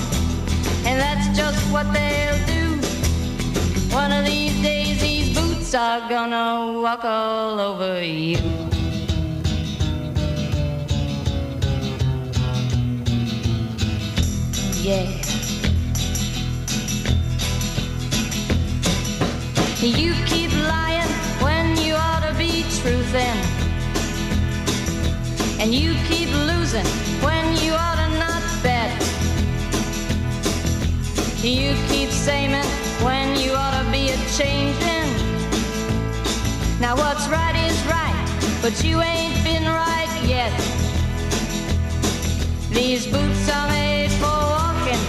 and that's just what they'll do. One of these days these boots are gonna walk all over you. Yeah. You keep lying when you ought to be truthin', and you keep losing when you ought to not bet. You keep saying when you ought to be a-changin'. Now what's right is right, but you ain't been right yet. These boots are made for walking,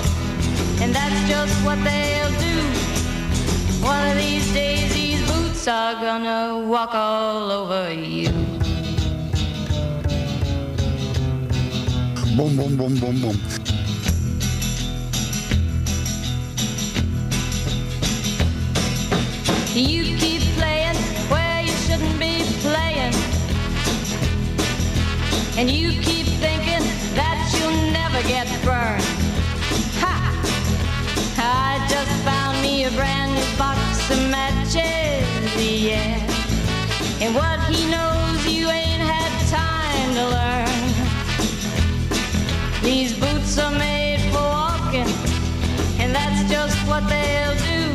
and that's just what they'll do. One of these days these boots are gonna walk all over you. Boom, boom, boom, boom, boom. You keep playing where you shouldn't be playing, and you keep thinking that you'll never get burned. Ha! I just found me a brand new box of matches, yeah. And what he knows you ain't had time to learn. These boots are made for and that's just what they'll do.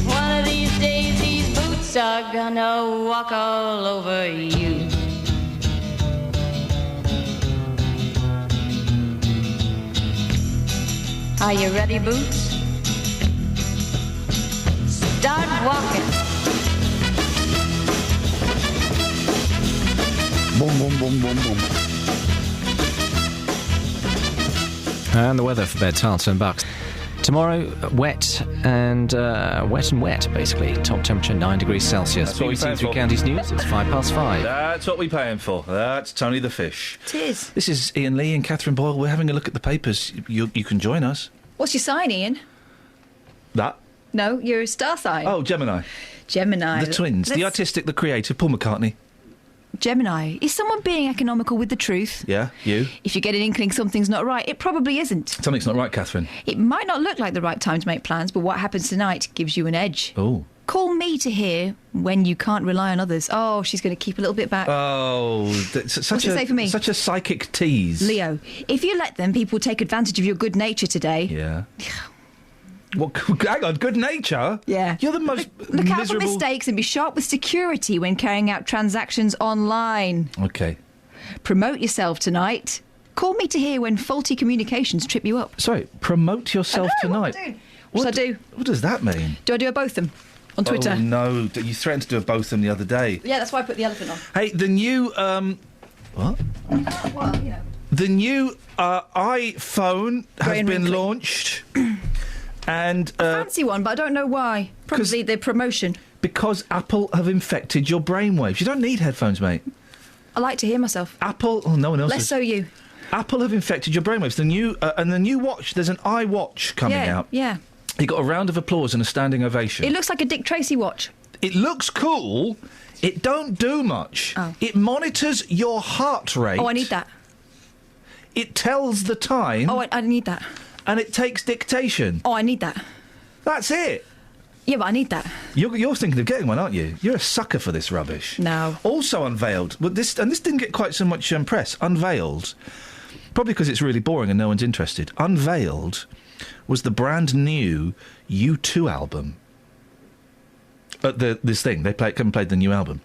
One of these days these boots are gonna walk all over you. Are you ready, Boots? Start walking. Boom, boom, boom, boom, boom. And the weather for Beds, Herts and Bucks. Tomorrow, wet, basically. Top temperature 9 degrees Celsius. That's what we BBC paying Three for. Counties News, it's 5:05. That's what we're paying for. That's Tony the Fish. It is. This is Iain Lee and Catherine Boyle. We're having a look at the papers. You can join us. What's your sign, Ian? That? No, you're a star sign. Oh, Gemini. Gemini. The twins. The artistic, the creative, Paul McCartney. Gemini. Is someone being economical with the truth? Yeah, you. If you get an inkling something's not right, it probably isn't. Something's not right, Catherine. It might not look like the right time to make plans, but what happens tonight gives you an edge. Oh. Call me to hear when you can't rely on others. Oh, she's going to keep a little bit back. Oh, such What's it say for me? Such a psychic tease. Leo, if you let them, people take advantage of your good nature today. Yeah. What? Hang on, good nature? Yeah. You're the most Look out for miserable... mistakes and be sharp with security when carrying out transactions online. OK. Promote yourself tonight. Call me to hear when faulty communications trip you up. Sorry, promote yourself tonight. What do I do? What does that mean? Do I do a Botham on Twitter? Oh, no. You threatened to do a Botham the other day. Yeah, that's why I put the elephant on. Hey, the new, What? Well, you know. The new iPhone has been launched. And Fancy one, but I don't know why. Probably the promotion. Because Apple have infected your brainwaves. You don't need headphones, mate. I like to hear myself. Apple... Oh, no one else Less is. so you. Apple have infected your brainwaves. The new... and the new watch, there's an iWatch coming out. Yeah. He got a round of applause and a standing ovation. It looks like a Dick Tracy watch. It looks cool. It don't do much. Oh. It monitors your heart rate. Oh, I need that. It tells the time. Oh, I need that. And it takes dictation. Oh, I need that. That's it. Yeah, but I need that. You're thinking of getting one, aren't you? You're a sucker for this rubbish. No. Also unveiled, well, this didn't get quite so much press. Unveiled, probably because it's really boring and no one's interested. Unveiled was the brand new U2 album. This thing they come and played the new album,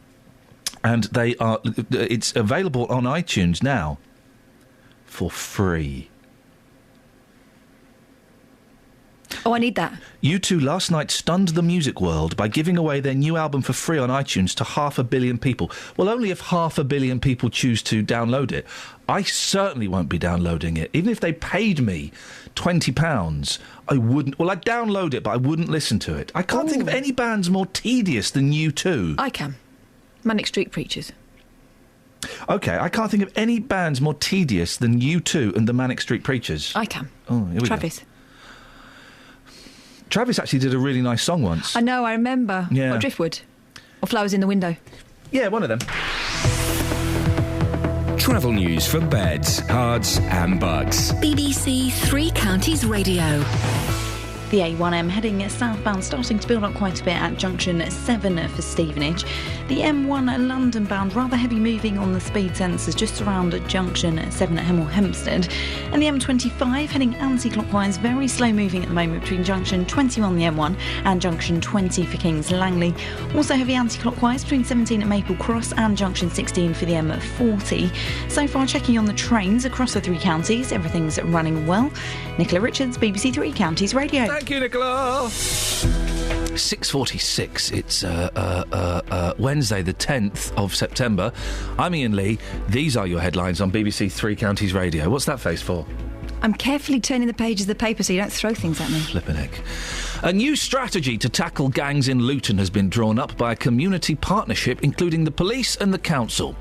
and it's available on iTunes now for free. Oh, I need that. U2 last night stunned the music world by giving away their new album for free on iTunes to 500 million people. Well, only if 500 million people choose to download it. I certainly won't be downloading it. Even if they paid me £20, I wouldn't... Well, I'd download it, but I wouldn't listen to it. I can't think of any bands more tedious than U2. I can. Manic Street Preachers. OK, I can't think of any bands more tedious than U2 and the Manic Street Preachers. I can. Oh, here we Travis. go. Travis actually did a really nice song once. I know, I remember. Yeah. What, Driftwood? Or Flowers in the Window? Yeah, one of them. Travel news for beds, cards and bugs. BBC Three Counties Radio. The A1M heading southbound, starting to build up quite a bit at junction 7 for Stevenage. The M1 London bound, rather heavy moving on the speed sensors just around junction 7 at Hemel Hempstead. And the M25 heading anti-clockwise, very slow moving at the moment between junction 21 the M1 and junction 20 for Kings Langley. Also heavy anti-clockwise between 17 at Maple Cross and junction 16 for the M40. So far, checking on the trains across the three counties, everything's running well. Nicola Richards, BBC Three Counties Radio. Thank you, Nicola. 6:46. It's Wednesday, the 10th of September. I'm Iain Lee. These are your headlines on BBC Three Counties Radio. What's that face for? I'm carefully turning the pages of the paper so you don't throw things at me. Flippin' heck. A new strategy to tackle gangs in Luton has been drawn up by a community partnership including the police and the council.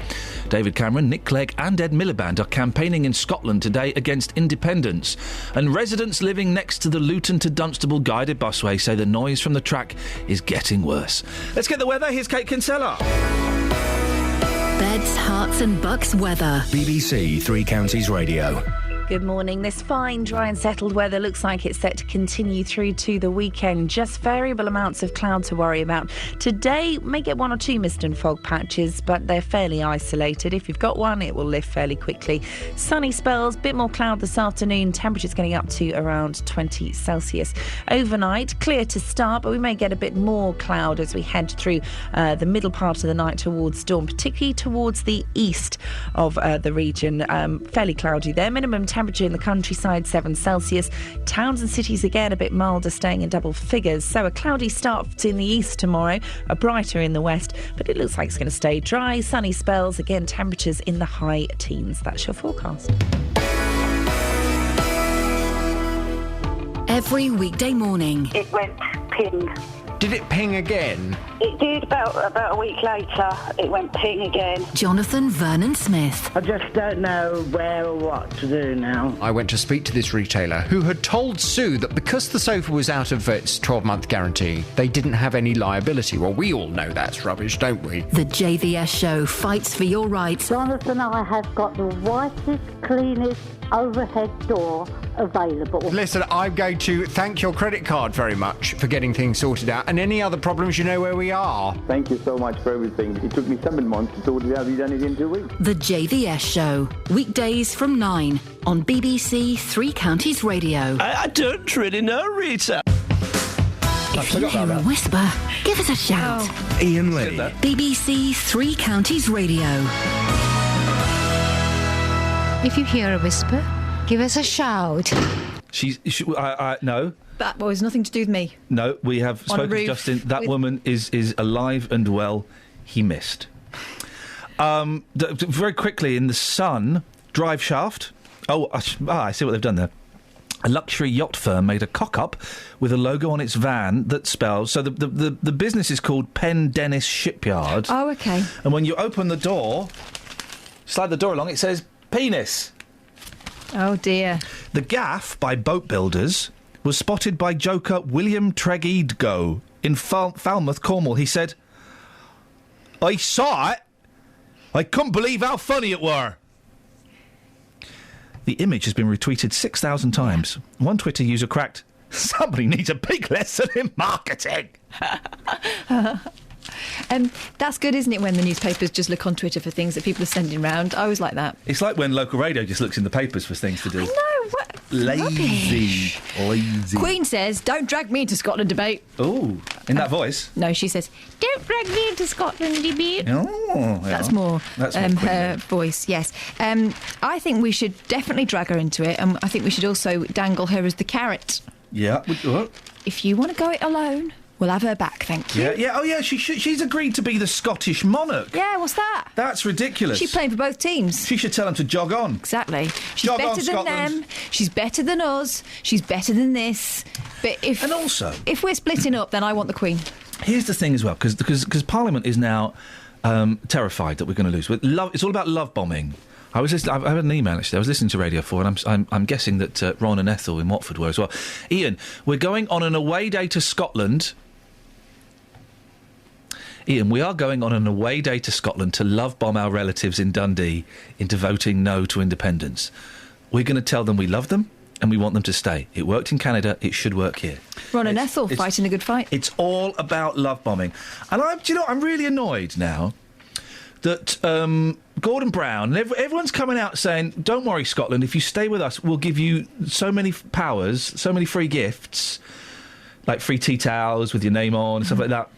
David Cameron, Nick Clegg and Ed Miliband are campaigning in Scotland today against independence. And residents living next to the Luton to Dunstable guided busway say the noise from the track is getting worse. Let's get the weather. Here's Kate Kinsella. Beds, Herts and Bucks weather. BBC Three Counties Radio. Good morning. This fine, dry and settled weather looks like it's set to continue through to the weekend. Just variable amounts of cloud to worry about. Today, may get one or two mist and fog patches, but they're fairly isolated. If you've got one, it will lift fairly quickly. Sunny spells, bit more cloud this afternoon. Temperatures getting up to around 20 Celsius. Overnight, clear to start, but we may get a bit more cloud as we head through the middle part of the night towards dawn, particularly towards the east of the region. Fairly cloudy there. Minimum temperature in the countryside 7 Celsius. Towns and cities again a bit milder, staying in double figures. So a cloudy start in the east tomorrow, a brighter in the west, but it looks like it's going to stay dry. Sunny spells, again temperatures in the high teens. That's your forecast. Every weekday morning. It went ping. Did it ping again? It did about a week later. It went ping again. Jonathan Vernon Smith. I just don't know where or what to do now. I went to speak to this retailer who had told Sue that because the sofa was out of its 12-month guarantee, they didn't have any liability. Well, we all know that's rubbish, don't we? The JVS show fights for your rights. Jonathan and I have got the whitest, cleanest overhead door available. Listen, I'm going to thank your credit card very much for getting things sorted out, and any other problems, you know where we are. Thank you so much for everything. It took me 7 months to sort it out. You've done it in 2 weeks. The JVS show, weekdays from 9 on BBC Three Counties Radio. I don't really know, Rita. If you hear a whisper, give us a shout. Oh. Iain Lee. BBC Three Counties Radio. If you hear a whisper, give us a shout. No. That was nothing to do with me. No, we have spoken to Justin. That woman is alive and well. He missed. Very quickly, in the Sun, drive shaft. I see what they've done there. A luxury yacht firm made a cock-up with a logo on its van that spells... So the business is called Penn Dennis Shipyard. Oh, OK. And when you open the door, slide the door along, it says penis. Oh, dear. The gaff by boat builders was spotted by joker William Tregeedgo in Falmouth, Cornwall. He said, "I saw it. I couldn't believe how funny it were." The image has been retweeted 6,000 times. One Twitter user cracked, "Somebody needs a big lesson in marketing." That's good, isn't it, when the newspapers just look on Twitter for things that people are sending round? I always like that. It's like when local radio just looks in the papers for things to do. I know, what? Lazy. Queen says, "Don't drag me into Scotland debate." Oh, in that voice? No, she says, "Don't drag me into Scotland debate." Oh, That's more her voice, yes. I think we should definitely drag her into it, and I think we should also dangle her as the carrot. Yeah. If you want to go it alone, we'll have her back, thank you. Yeah. Oh, yeah. She's agreed to be the Scottish monarch. Yeah, what's that? That's ridiculous. She's playing for both teams. She should tell them to jog on. Exactly. She's jog better on, than Scotland. them. She's better than us. She's better than this. But if we're splitting up, then I want the Queen. Here's the thing as well, because Parliament is now terrified that we're going to lose. It's all about love bombing. I had an email actually. I was listening to Radio 4, and I'm guessing that Ron and Ethel in Watford were as well. Iain, we're going on an away day to Scotland. Iain, we are going on an away day to Scotland to love bomb our relatives in Dundee into voting no to independence. We're going to tell them we love them and we want them to stay. It worked in Canada, it should work here. Ron and Ethel fighting a good fight. It's all about love bombing. And I'm really annoyed now that Gordon Brown, everyone's coming out saying, "Don't worry, Scotland, if you stay with us, we'll give you so many powers, so many free gifts, like free tea towels with your name on and stuff like that,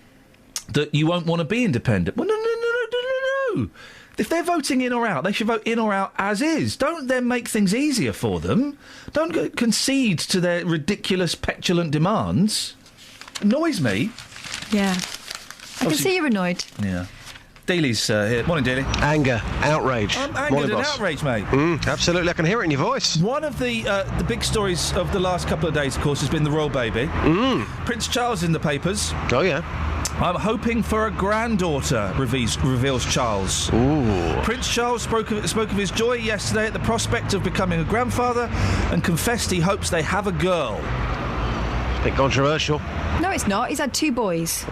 that you won't want to be independent." Well, no. If they're voting in or out, they should vote in or out as is. Don't then make things easier for them. Don't concede to their ridiculous, petulant demands. Annoys me. Yeah. I can see you're annoyed. Yeah. Dealey's here. Morning, Dealey. Anger, outrage. I'm angered Morning, and boss. outraged, mate. Absolutely, I can hear it in your voice. One of the big stories of the last couple of days, of course, has been the royal baby. Prince Charles in the papers. Oh, yeah. I'm hoping for a granddaughter, reveals Charles. Ooh. Prince Charles spoke of his joy yesterday at the prospect of becoming a grandfather and confessed he hopes they have a girl. A bit controversial. No, it's not. He's had 2 boys.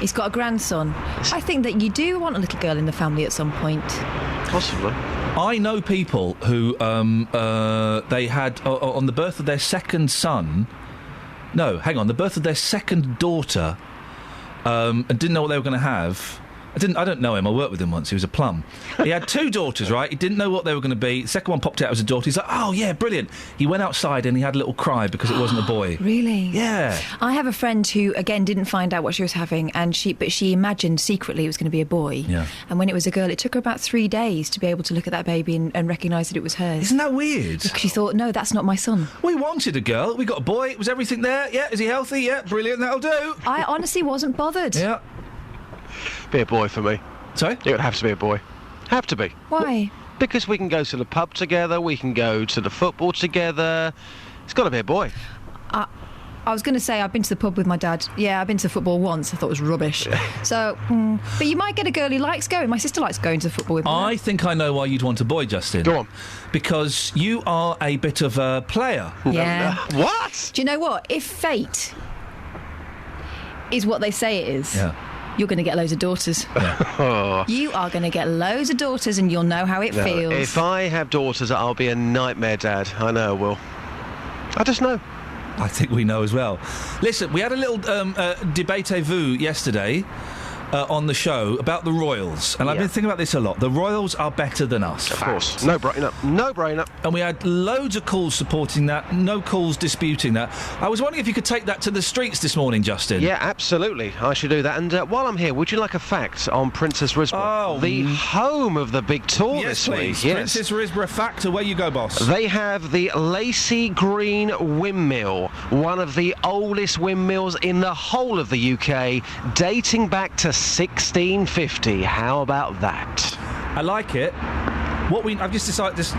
He's got a grandson. I think that you do want a little girl in the family at some point. Possibly. I know people who they had on the birth of their second son. No, hang on, the birth of their second daughter, and didn't know what they were going to have. I don't know him. I worked with him once. He was a plum. He had two daughters, right? He didn't know what they were going to be. The second one popped out as a daughter. He's like, oh, yeah, brilliant. He went outside and he had a little cry because it wasn't a boy. Really? Yeah. I have a friend who, again, didn't find out what she was having, but she imagined secretly it was going to be a boy. Yeah. And when it was a girl, it took her about 3 days to be able to look at that baby and recognise that it was hers. Isn't that weird? Because she thought, no, that's not my son. We wanted a girl. We got a boy. Was everything there? Yeah. Is he healthy? Yeah. Brilliant. That'll do. I honestly wasn't bothered. Yeah. Be a boy for me. Sorry? It would have to be a boy. Have to be. Why? Because we can go to the pub together, we can go to the football together. It's got to be a boy. I was going to say I've been to the pub with my dad. Yeah, I've been to the football once. I thought it was rubbish. So, but you might get a girl who likes going. My sister likes going to the football with me. I think I know why you'd want a boy, Justin. Go on. Because you are a bit of a player. Yeah. What? Do you know what? If fate is what they say it is... Yeah. You're going to get loads of daughters. Yeah. You are going to get loads of daughters and you'll know how it feels. If I have daughters, I'll be a nightmare dad. I know I will. I just know. I think we know as well. Listen, we had a little debate-a-vu yesterday on the show about the Royals, and I've been thinking about this a lot. The Royals are better than us. Of course. No brainer. No brainer. And we had loads of calls supporting that, no calls disputing that. I was wondering if you could take that to the streets this morning, Justin. Yeah, absolutely. I should do that. And while I'm here, would you like a fact on Princess Risborough? The home of the big tour this week. Yes, Princess Risborough fact. Away you go, boss. They have the Lacey Green Windmill, one of the oldest windmills in the whole of the UK, dating back to 1650. How about that? I like it. I've just decided this.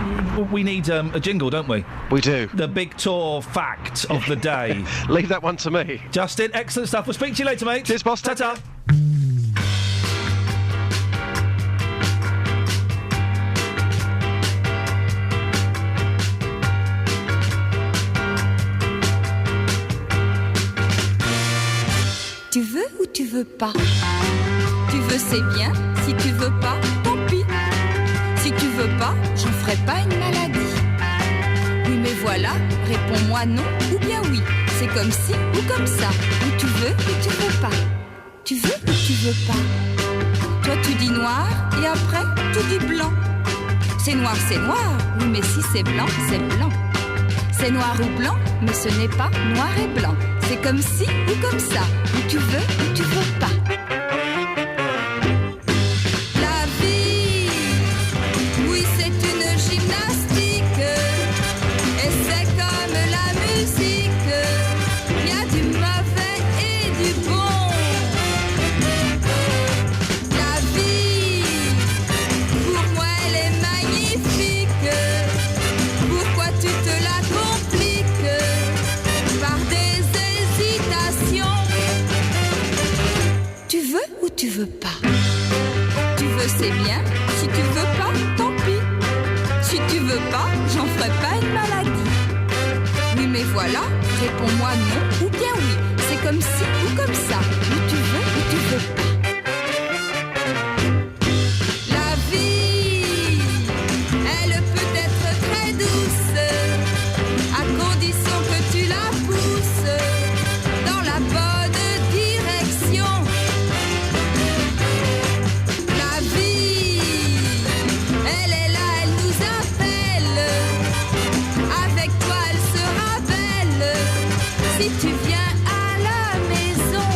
We need a jingle, don't we? We do. The big tour fact of the day. Leave that one to me. Justin, excellent stuff. We'll speak to you later, mate. Cheers, boss. Ta-ta. Tu veux ou tu veux pas? Tu veux, c'est bien. Si tu veux pas, tant pis. Si tu veux pas, j'en ferai pas une maladie. Oui, mais voilà, réponds-moi non ou bien oui. C'est comme ci ou comme ça. Ou tu veux ou tu veux pas. Tu veux ou tu veux pas. Toi, tu dis noir et après, tu dis blanc. C'est noir, oui, mais si c'est blanc, c'est blanc. C'est noir ou blanc, mais ce n'est pas noir et blanc. C'est comme ci ou comme ça, ou tu veux ou tu veux pas. La vie, oui, c'est une gymnastique. Et c'est comme la musique. Il y a du mauvais et du bon. La vie, pour moi, elle est magnifique. Pourquoi tu te la compliques par des hésitations? Tu veux ou tu veux pas? Tu veux, c'est bien. Si tu veux pas, tant pis. Si tu veux pas, j'en ferai pas une maladie. Oui, mais voilà, réponds-moi non ou bien oui. C'est comme ci ou comme ça. Ou tu veux ou tu veux pas. La vie, elle peut être très douce, à condition que tu la pousses dans la bonne direction. La vie, elle est là, elle nous appelle. Avec toi, elle sera belle. Si tu viens à la maison,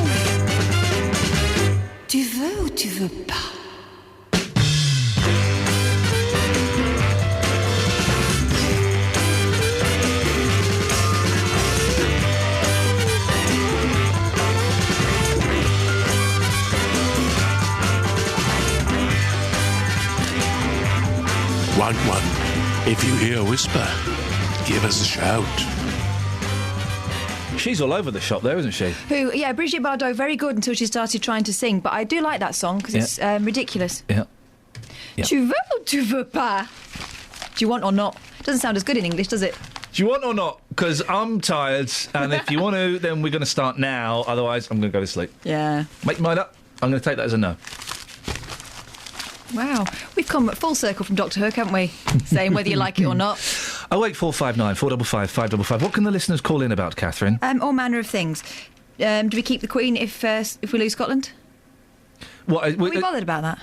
tu veux ou tu veux pas? One. If you hear a whisper, give us a shout. She's all over the shop there, isn't she? Who? Yeah, Brigitte Bardot, very good until she started trying to sing. But I do like that song because it's ridiculous. Yeah. Tu veux ou tu veux pas? Do you want or not? Doesn't sound as good in English, does it? Do you want or not? Because I'm tired, and if you want to, then we're going to start now. Otherwise, I'm going to go to sleep. Yeah. Make your mind up. I'm going to take that as a no. Wow, we've come full circle from Doctor Hook, haven't we? Saying whether you like it or not. 08459 455 555. What can the listeners call in about, Catherine? All manner of things. Do we keep the Queen if we lose Scotland? What? Are we bothered about that?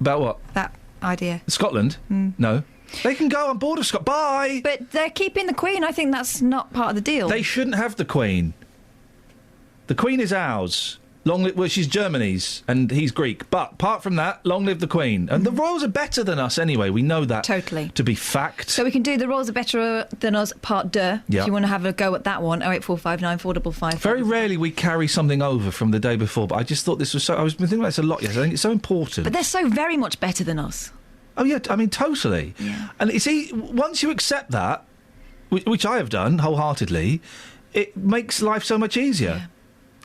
About what? That idea. Scotland? No. They can go on board of Scotland. Bye! But they're keeping the Queen. I think that's not part of the deal. They shouldn't have the Queen. The Queen is ours. Well, she's Germany's, and he's Greek. But apart from that, long live the Queen. And the royals are better than us anyway. We know that. Totally. To be fact. So we can do the royals are better than us, part 2. Yep. If you want to have a go at that one, 08459 455. Very rarely we carry something over from the day before, but I just thought this was so... I was thinking about this a lot yesterday. I think it's so important. But they're so very much better than us. Oh, yeah, I mean, totally. Yeah. And you see, once you accept that, which I have done wholeheartedly, it makes life so much easier. Yeah.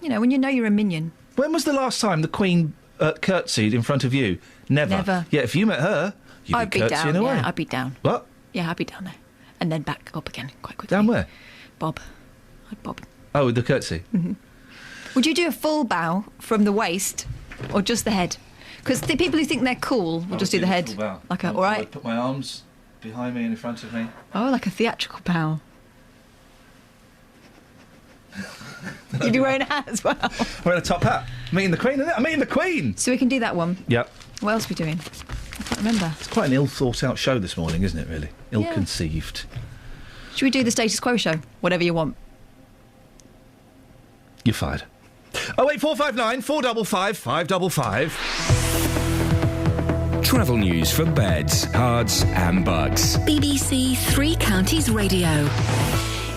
You know, when you know you're a minion. When was the last time the Queen curtsied in front of you? Never. Yeah, if you met her, you'd be curtsying away. Yeah, I'd be down. What? Yeah, I'd be down there. And then back up again quite quickly. Down where? Bob. I'd bob. Oh, with the curtsy? Mm-hmm. Would you do a full bow from the waist or just the head? Because the people who think they're cool will just do the head. Like all right. I'd put my arms behind me and in front of me. Oh, like a theatrical bow. You'd be wearing a hat as well. Wearing a top hat. Meeting the Queen, isn't it? I'm meeting the Queen! So we can do that one. Yep. What else are we doing? I can't remember. It's quite an ill-thought-out show this morning, isn't it, really? Ill-conceived. Should we do the status quo show? Whatever you want. You're fired. 08459 455 555. Travel news for beds, cards and bugs. BBC Three Counties Radio.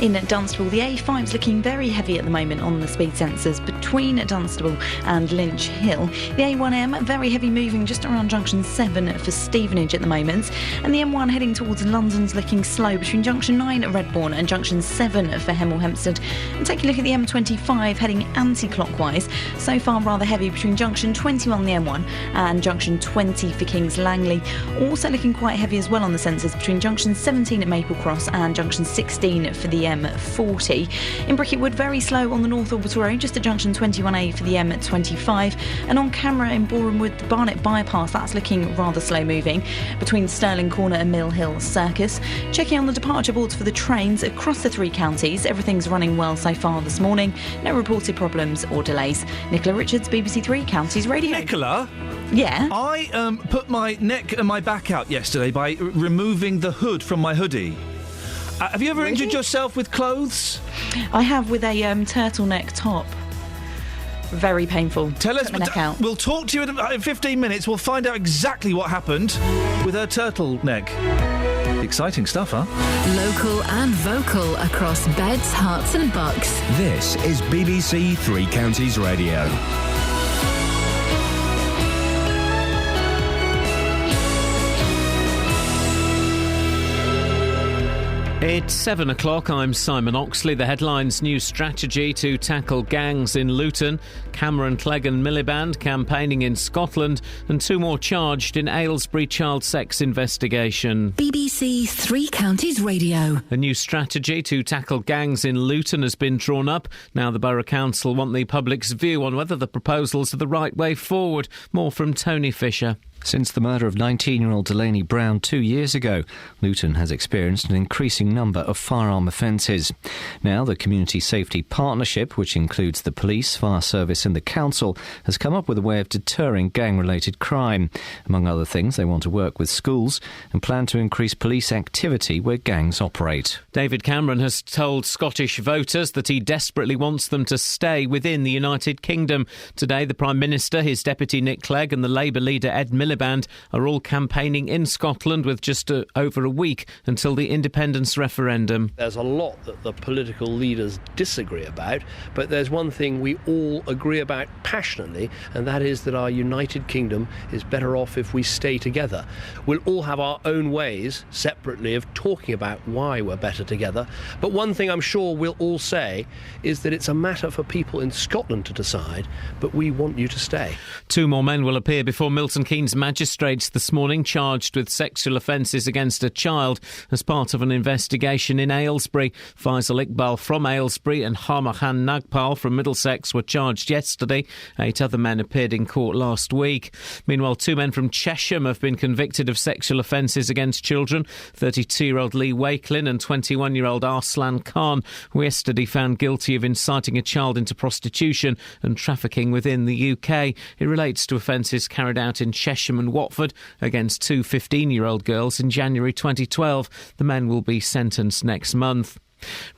In Dunstable, the A5's looking very heavy at the moment on the speed sensors between Dunstable and Lynch Hill. The A1M, very heavy moving just around junction 7 for Stevenage at the moment. And the M1 heading towards London's looking slow between junction 9 at Redbourne and junction 7 for Hemel Hempstead. And take a look at the M25 heading anti-clockwise. So far rather heavy between junction 21 the M1 and junction 20 for Kings Langley. Also looking quite heavy as well on the sensors between junction 17 at Maple Cross and junction 16 for the M40. In Bricketwood, very slow on the North Orbital Road, just at junction 21A for the M25. And on camera in Borehamwood, the Barnet bypass, that's looking rather slow moving between Stirling Corner and Mill Hill Circus. Checking on the departure boards for the trains across the 3 counties, everything's running well so far this morning. No reported problems or delays. Nicola Richards, BBC Three Counties Radio. Nicola? Yeah? I put my neck and my back out yesterday by removing the hood from my hoodie. Have you ever injured yourself with clothes? I have, with a turtleneck top. Very painful. Tell us. My neck out. We'll talk to you in 15 minutes. We'll find out exactly what happened with her turtleneck. Exciting stuff, huh? Local and vocal across beds, hearts and bucks. This is BBC Three Counties Radio. It's 7 o'clock. I'm Simon Oxley. The headlines: new strategy to tackle gangs in Luton, Cameron Clegg and Miliband campaigning in Scotland, and 2 more charged in Aylesbury child sex investigation. BBC Three Counties Radio. A new strategy to tackle gangs in Luton has been drawn up. Now the Borough Council want the public's view on whether the proposals are the right way forward. More from Tony Fisher. Since the murder of 19-year-old Delaney Brown 2 years ago, Luton has experienced an increasing number of firearm offences. Now, the Community Safety Partnership, which includes the police, fire service and the council, has come up with a way of deterring gang-related crime. Among other things, they want to work with schools and plan to increase police activity where gangs operate. David Cameron has told Scottish voters that he desperately wants them to stay within the United Kingdom. Today, the Prime Minister, his deputy Nick Clegg and the Labour leader Ed Miliband are all campaigning in Scotland with just over a week until the independence referendum. There's a lot that the political leaders disagree about, but there's one thing we all agree about passionately, and that is that our United Kingdom is better off if we stay together. We'll all have our own ways, separately, of talking about why we're better together, but one thing I'm sure we'll all say is that it's a matter for people in Scotland to decide, but we want you to stay. 2 more men will appear before Milton Keynes magistrates this morning charged with sexual offences against a child as part of an investigation in Aylesbury. Faisal Iqbal from Aylesbury and Harmahan Nagpal from Middlesex were charged yesterday. 8 other men appeared in court last week. Meanwhile, 2 men from Chesham have been convicted of sexual offences against children. 32-year-old Lee Wakelin and 21-year-old Arslan Khan were yesterday found guilty of inciting a child into prostitution and trafficking within the UK. It relates to offences carried out in Chesham and Watford against 2 15-year-old girls in January 2012. The men will be sentenced next month.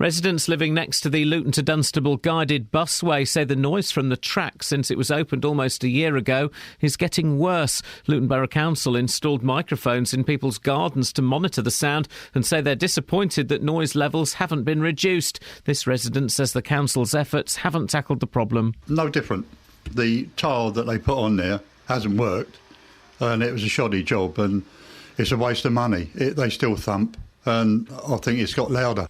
Residents living next to the Luton to Dunstable guided busway say the noise from the track since it was opened almost a year ago is getting worse. Luton Borough Council installed microphones in people's gardens to monitor the sound and say they're disappointed that noise levels haven't been reduced. This resident says the council's efforts haven't tackled the problem. No different. The tile that they put on there hasn't worked, and it was a shoddy job, and it's a waste of money. They still thump, and I think it's got louder.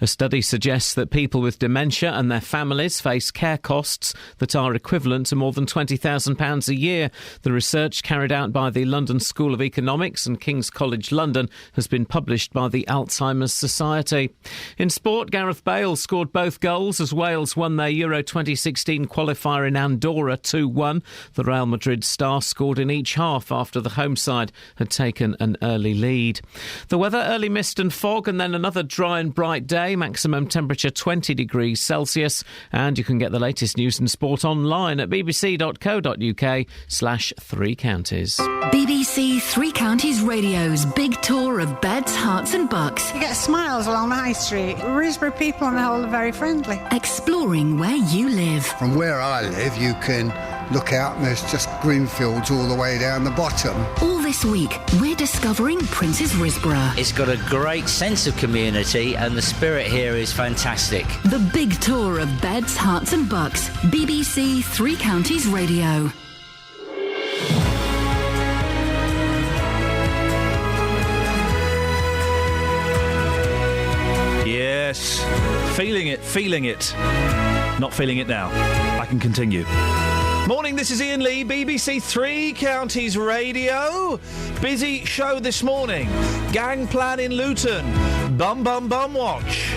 A study suggests that people with dementia and their families face care costs that are equivalent to more than £20,000 a year. The research carried out by the London School of Economics and King's College London has been published by the Alzheimer's Society. In sport, Gareth Bale scored both goals as Wales won their Euro 2016 qualifier in Andorra 2-1. The Real Madrid star scored in each half after the home side had taken an early lead. The weather, early mist and fog and then another dry and bright day. Maximum temperature 20 degrees Celsius. And you can get the latest news and sport online at bbc.co.uk/Three Counties. BBC Three Counties Radio's big tour of beds, hearts and bucks. You get smiles along the high street. Risborough people on the whole are very friendly. Exploring where you live. From where I live, you can look out and there's just green fields all the way down the bottom. All this week, we're discovering Prince's Risborough. It's got a great sense of community and the spirit here is fantastic. The big tour of beds, hearts and bucks. BBC Three Counties Radio. Yes, feeling it. Not feeling it now. I can continue. Morning, this is Iain Lee, BBC Three Counties Radio. Busy show this morning. Gang plan in Luton. Bum watch.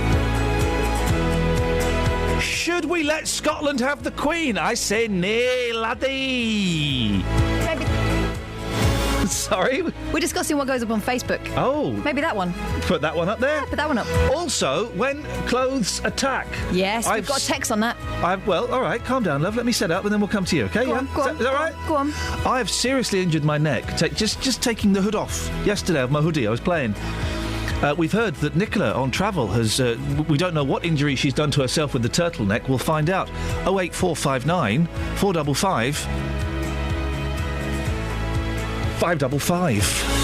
Should we let Scotland have the Queen? I say nay, laddie. Sorry? We're discussing what goes up on Facebook. Oh. Maybe that one. Put that one up there? Yeah, put that one up. Also, when clothes attack. Yes, we've got a text on that. Well, all right, calm down, love. Let me set up and then we'll come to you, okay? Go on. Is that all right? Go on. I have seriously injured my neck. Just taking the hood off yesterday of my hoodie. I was playing. We've heard that Nicola on travel has... we don't know what injury she's done to herself with the turtleneck. We'll find out. 08459 455 555.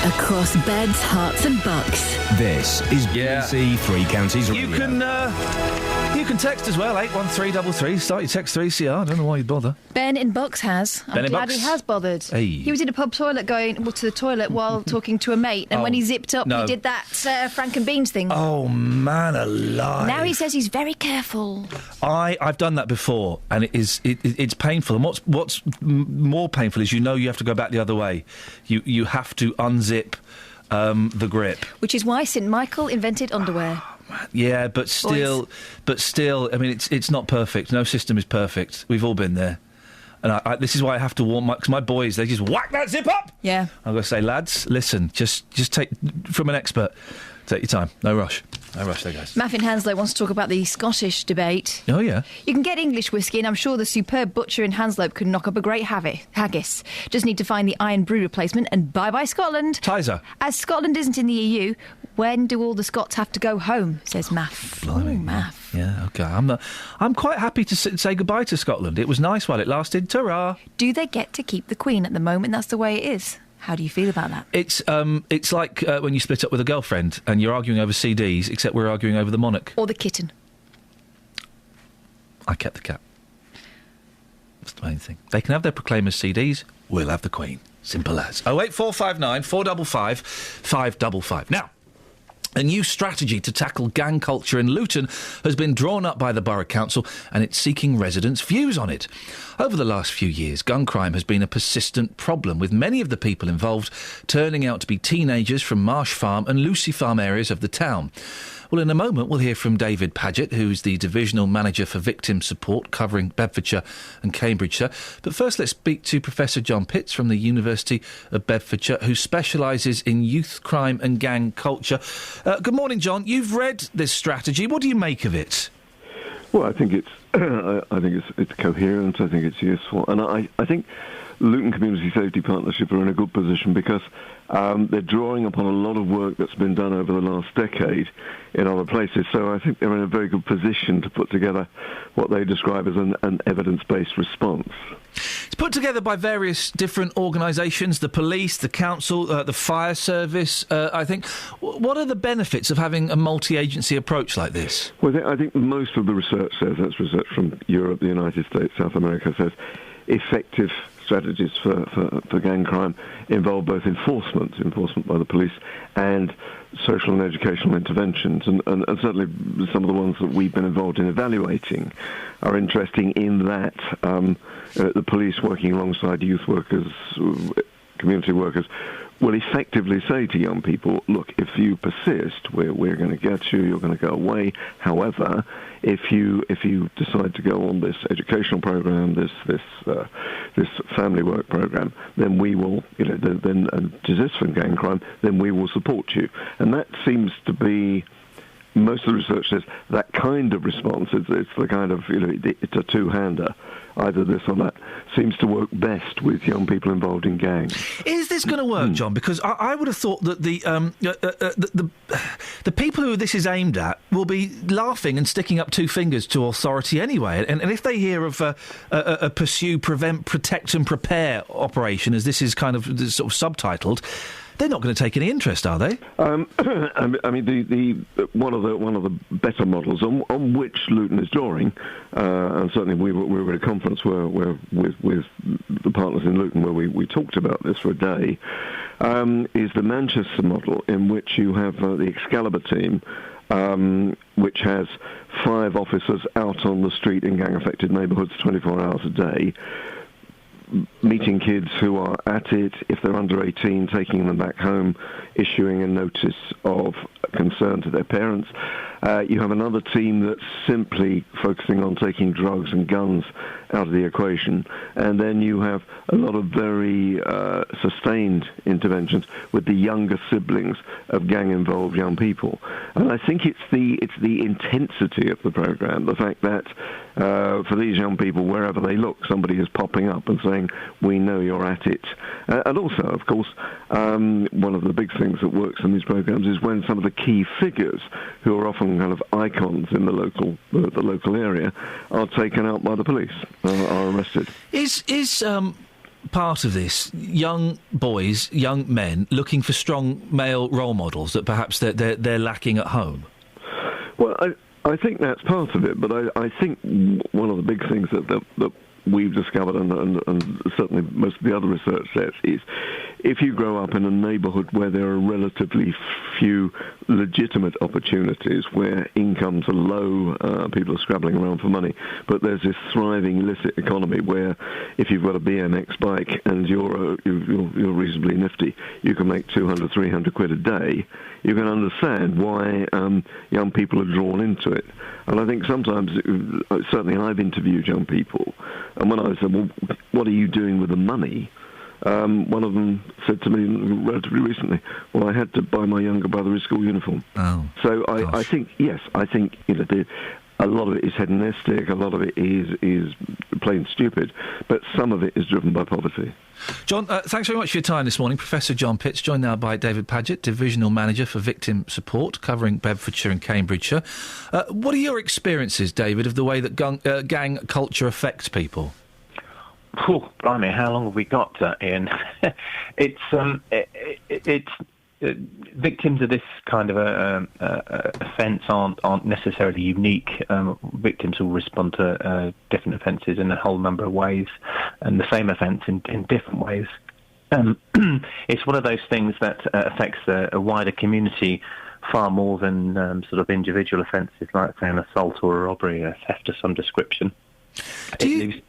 Across beds, hearts and bucks. This is BBC Three Counties Radio. You can text as well, 81333. Start your text 3CR. I don't know why you'd bother. Ben in Bucks has. I'm glad he has bothered. Hey. He was in a pub toilet going to the toilet while talking to a mate, and when he zipped up, he did that Frank and Beans thing. Oh, man alive. Now he says he's very careful. I've done that before, and it's painful. And what's more painful is you have to go back the other way. You have to unzip the grip. Which is why St Michael invented underwear. Yeah, but still, I mean, it's not perfect. No system is perfect. We've all been there. And this is why I have to warn my boys. They just whack that zip up. Yeah. I'm going to say, lads, listen, just take, from an expert, take your time. No rush. No rush there, guys. Maffin Hanslow wants to talk about the Scottish debate. Oh, yeah. You can get English whiskey, and I'm sure the superb butcher in Hanslope could knock up a great haggis. Just need to find the iron brew replacement, and bye-bye Scotland. Tizer. As Scotland isn't in the EU, when do all the Scots have to go home, says Maff. Blimey. Maff. Yeah, OK. I'm quite happy to say goodbye to Scotland. It was nice while it lasted. Ta-ra. Do they get to keep the Queen at the moment? That's the way it is. How do you feel about that? It's like when you split up with a girlfriend and you're arguing over CDs, except we're arguing over the monarch. Or the kitten. I kept the cat. That's the main thing. They can have their Proclaimers CDs, we'll have the Queen. Simple as. 08459 455 555. Now, A new strategy to tackle gang culture in Luton has been drawn up by the Borough Council, and it's seeking residents' views on it. Over the last few years, gun crime has been a persistent problem, with many of the people involved turning out to be teenagers from Marsh Farm and Lucy Farm areas of the town. Well, in a moment, we'll hear from David Paget, who's the Divisional Manager for Victim Support, covering Bedfordshire and Cambridgeshire. But first, let's speak to Professor John Pitts from the University of Bedfordshire, who specialises in youth crime and gang culture. Good morning, John. You've read this strategy. What do you make of it? Well, I think it's it's coherent. I think it's useful, and I think Luton Community Safety Partnership are in a good position because they're drawing upon a lot of work that's been done over the last decade in other places. So I think they're in a very good position to put together what they describe as an evidence-based response. It's put together by various different organisations, the police, the council, the fire service, I think. What are the benefits of having a multi-agency approach like this? Well, I think most of the research says, that's research from Europe, the United States, South America, says effective strategies for gang crime involve both enforcement by the police, and social and educational interventions. And certainly some of the ones that we've been involved in evaluating are interesting in that the police working alongside youth workers, community workers, will effectively say to young people, look, if you persist, we're going to get you, you're going to go away. However, if you decide to go on this educational program, this family work program, then we will, then desist from gang crime, then we will support you. And that seems to be, most of the research says that kind of response, it's the kind of, it's a two-hander, either this or that, seems to work best with young people involved in gangs. Is this going to work, John? Because I would have thought that the people who this is aimed at will be laughing and sticking up two fingers to authority anyway. And if they hear of a pursue, prevent, protect and prepare operation, as this is kind of sort of subtitled, they're not going to take any interest, are they? I mean, the one of the better models on which Luton is drawing, and certainly we were at a conference where with the partners in Luton where we talked about this for a day, is the Manchester model, in which you have the Excalibur team, which has 5 officers out on the street in gang-affected neighbourhoods 24 hours a day, meeting kids who are at it, if they're under 18, taking them back home, issuing a notice of concern to their parents. You have another team that's simply focusing on taking drugs and guns out of the equation. And then you have a lot of very sustained interventions with the younger siblings of gang-involved young people. And I think it's the intensity of the program, the fact that for these young people, wherever they look, somebody is popping up and saying, we know you're at it. And also, of course, one of the big things that works in these programs is when some of the key figures, who are often kind of icons in the local area, are taken out by the police, are arrested. Is part of this young boys, young men looking for strong male role models that perhaps they're lacking at home? Well, I think that's part of it, but I think one of the big things that we've discovered, and certainly most of the other research says, is if you grow up in a neighbourhood where there are relatively few legitimate opportunities, where incomes are low, people are scrabbling around for money, but there's this thriving illicit economy where if you've got a BMX bike and you're reasonably nifty, you can make 200, 300 quid a day, you can understand why young people are drawn into it. And I think sometimes, certainly I've interviewed young people, and when I said, well, what are you doing with the money? One of them said to me relatively recently, well, I had to buy my younger brother his school uniform. Oh, so I think, yes, I think a lot of it is hedonistic, a lot of it is plain stupid, but some of it is driven by poverty. John, thanks very much for your time this morning. Professor John Pitts, joined now by David Paget, Divisional Manager for Victim Support, covering Bedfordshire and Cambridgeshire. What are your experiences, David, of the way that gang culture affects people? Oh, blimey, how long have we got, Ian? It's victims of this kind of offence aren't necessarily unique. Victims will respond to different offences in a whole number of ways, and the same offence in different ways. It's one of those things that affects a wider community far more than sort of individual offences like, say, an assault or a robbery, a theft of some description. It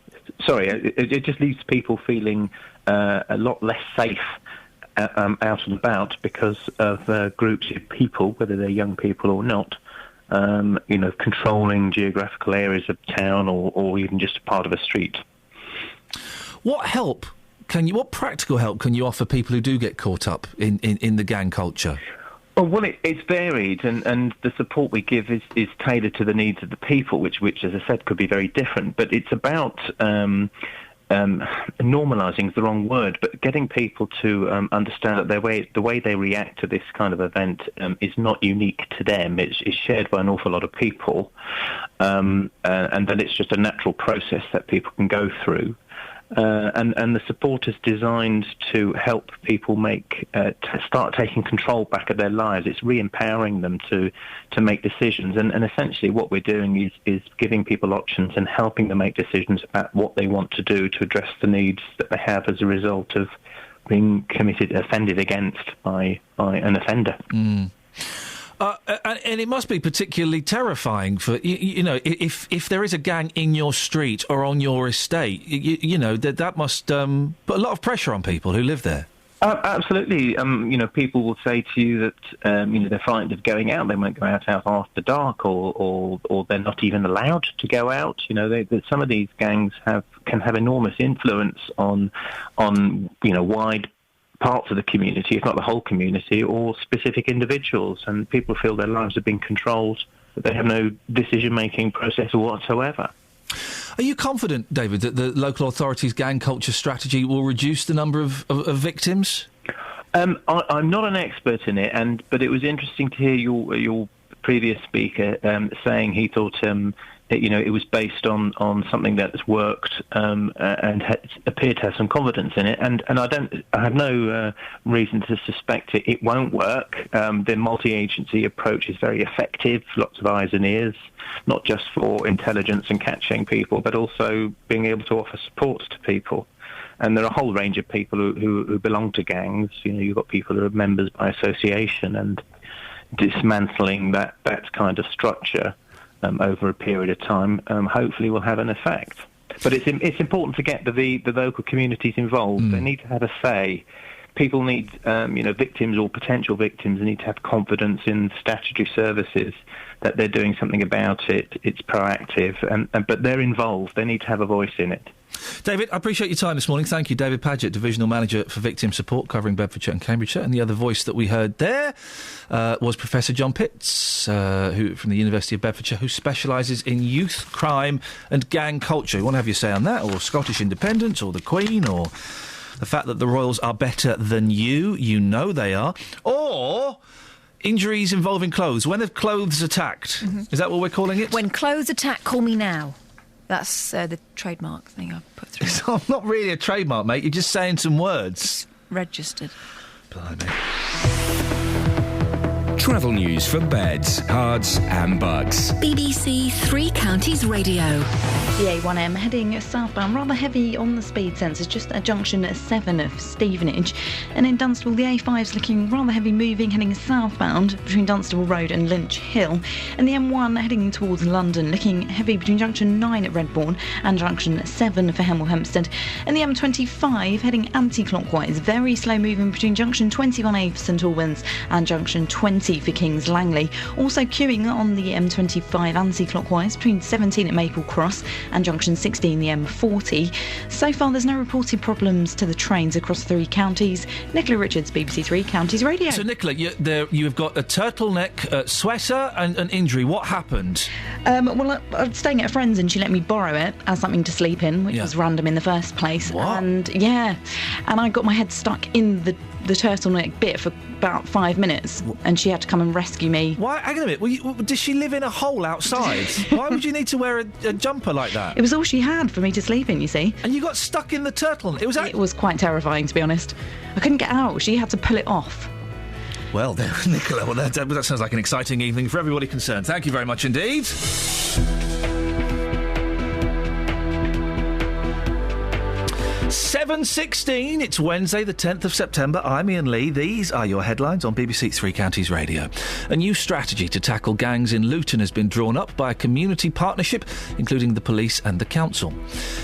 just leaves people feeling a lot less safe out and about because of groups of people, whether they're young people or not, controlling geographical areas of town or even just a part of a street. What practical help can you offer people who do get caught up in the gang culture? Well, it's varied, and the support we give is tailored to the needs of the people, which, as I said, could be very different. But it's about normalising is the wrong word, but getting people to understand that the way they react to this kind of event is not unique to them. It's shared by an awful lot of people, and that it's just a natural process that people can go through. And the support is designed to help people start taking control back of their lives. It's re-empowering them to make decisions. And essentially what we're doing is giving people options and helping them make decisions about what they want to do to address the needs that they have as a result of being offended against by an offender. Mm. And it must be particularly terrifying for if there is a gang in your street or on your estate, that must put a lot of pressure on people who live there. Absolutely. People will say to you that they're frightened of going out. They won't go out after dark, or they're not even allowed to go out. Some of these gangs can have enormous influence on wide parts of the community, if not the whole community, or specific individuals, and people feel their lives have been controlled, that they have no decision-making process whatsoever. Are you confident, David, that the local authorities' gang culture strategy will reduce the number of victims? I'm not an expert in it, but it was interesting to hear your previous speaker saying he thought it was based on something that's worked and appeared to have some confidence in it. And I have no reason to suspect it won't work. The multi-agency approach is very effective. Lots of eyes and ears, not just for intelligence and catching people, but also being able to offer support to people. And there are a whole range of people who belong to gangs. You've got people who are members by association, and dismantling that kind of structure over a period of time, hopefully will have an effect. But it's important to get the local communities involved. They need to have a say. People need, victims or potential victims need to have confidence in statutory services that they're doing something about it. It's proactive, but they're involved. They need to have a voice in it. David, I appreciate your time this morning. Thank you. David Paget, Divisional Manager for Victim Support, covering Bedfordshire and Cambridgeshire. And the other voice that we heard there was Professor John Pitts, who from the University of Bedfordshire, who specialises in youth crime and gang culture. You want to have your say on that, or Scottish independence, or the Queen, or the fact that the Royals are better than you. You know they are. Or injuries involving clothes. When have clothes attacked? Mm-hmm. Is that what we're calling it? When clothes attack, call me now. That's the trademark thing I've put through. It's not really a trademark, mate. You're just saying some words. It's registered. Blimey. Travel news for beds, cards and bugs. BBC Three Counties Radio. The A1M heading southbound, rather heavy on the speed sensors, just at junction 7 of Stevenage. And in Dunstable, the A5's looking rather heavy moving, heading southbound between Dunstable Road and Lynch Hill. And the M1 heading towards London, looking heavy between junction 9 at Redbourne and junction 7 for Hemel Hempstead. And the M25 heading anti-clockwise, very slow moving between junction 21A for St Albans and junction 20 for Kings Langley. Also queuing on the M25 anti-clockwise between 17 at Maple Cross and junction 16 the M40. So far there's no reported problems to the trains across 3 counties. Nicola Richards, BBC Three Counties Radio. So Nicola, you've got a turtleneck sweater and an injury. What happened? Well, I was staying at a friend's and she let me borrow it as something to sleep in, which was random in the first place. What? And I got my head stuck in the turtleneck bit for about 5 minutes, and she had to come and rescue me. Why? Hang on a minute. Does she live in a hole outside? Why would you need to wear a jumper like that? It was all she had for me to sleep in, you see. And you got stuck in the turtleneck? It was quite terrifying, to be honest. I couldn't get out. She had to pull it off. Well, Nicola, that sounds like an exciting evening for everybody concerned. Thank you very much indeed. 7:16, it's Wednesday the 10th of September. I'm Iain Lee. These are your headlines on BBC Three Counties Radio. A new strategy to tackle gangs in Luton has been drawn up by a community partnership, including the police and the council.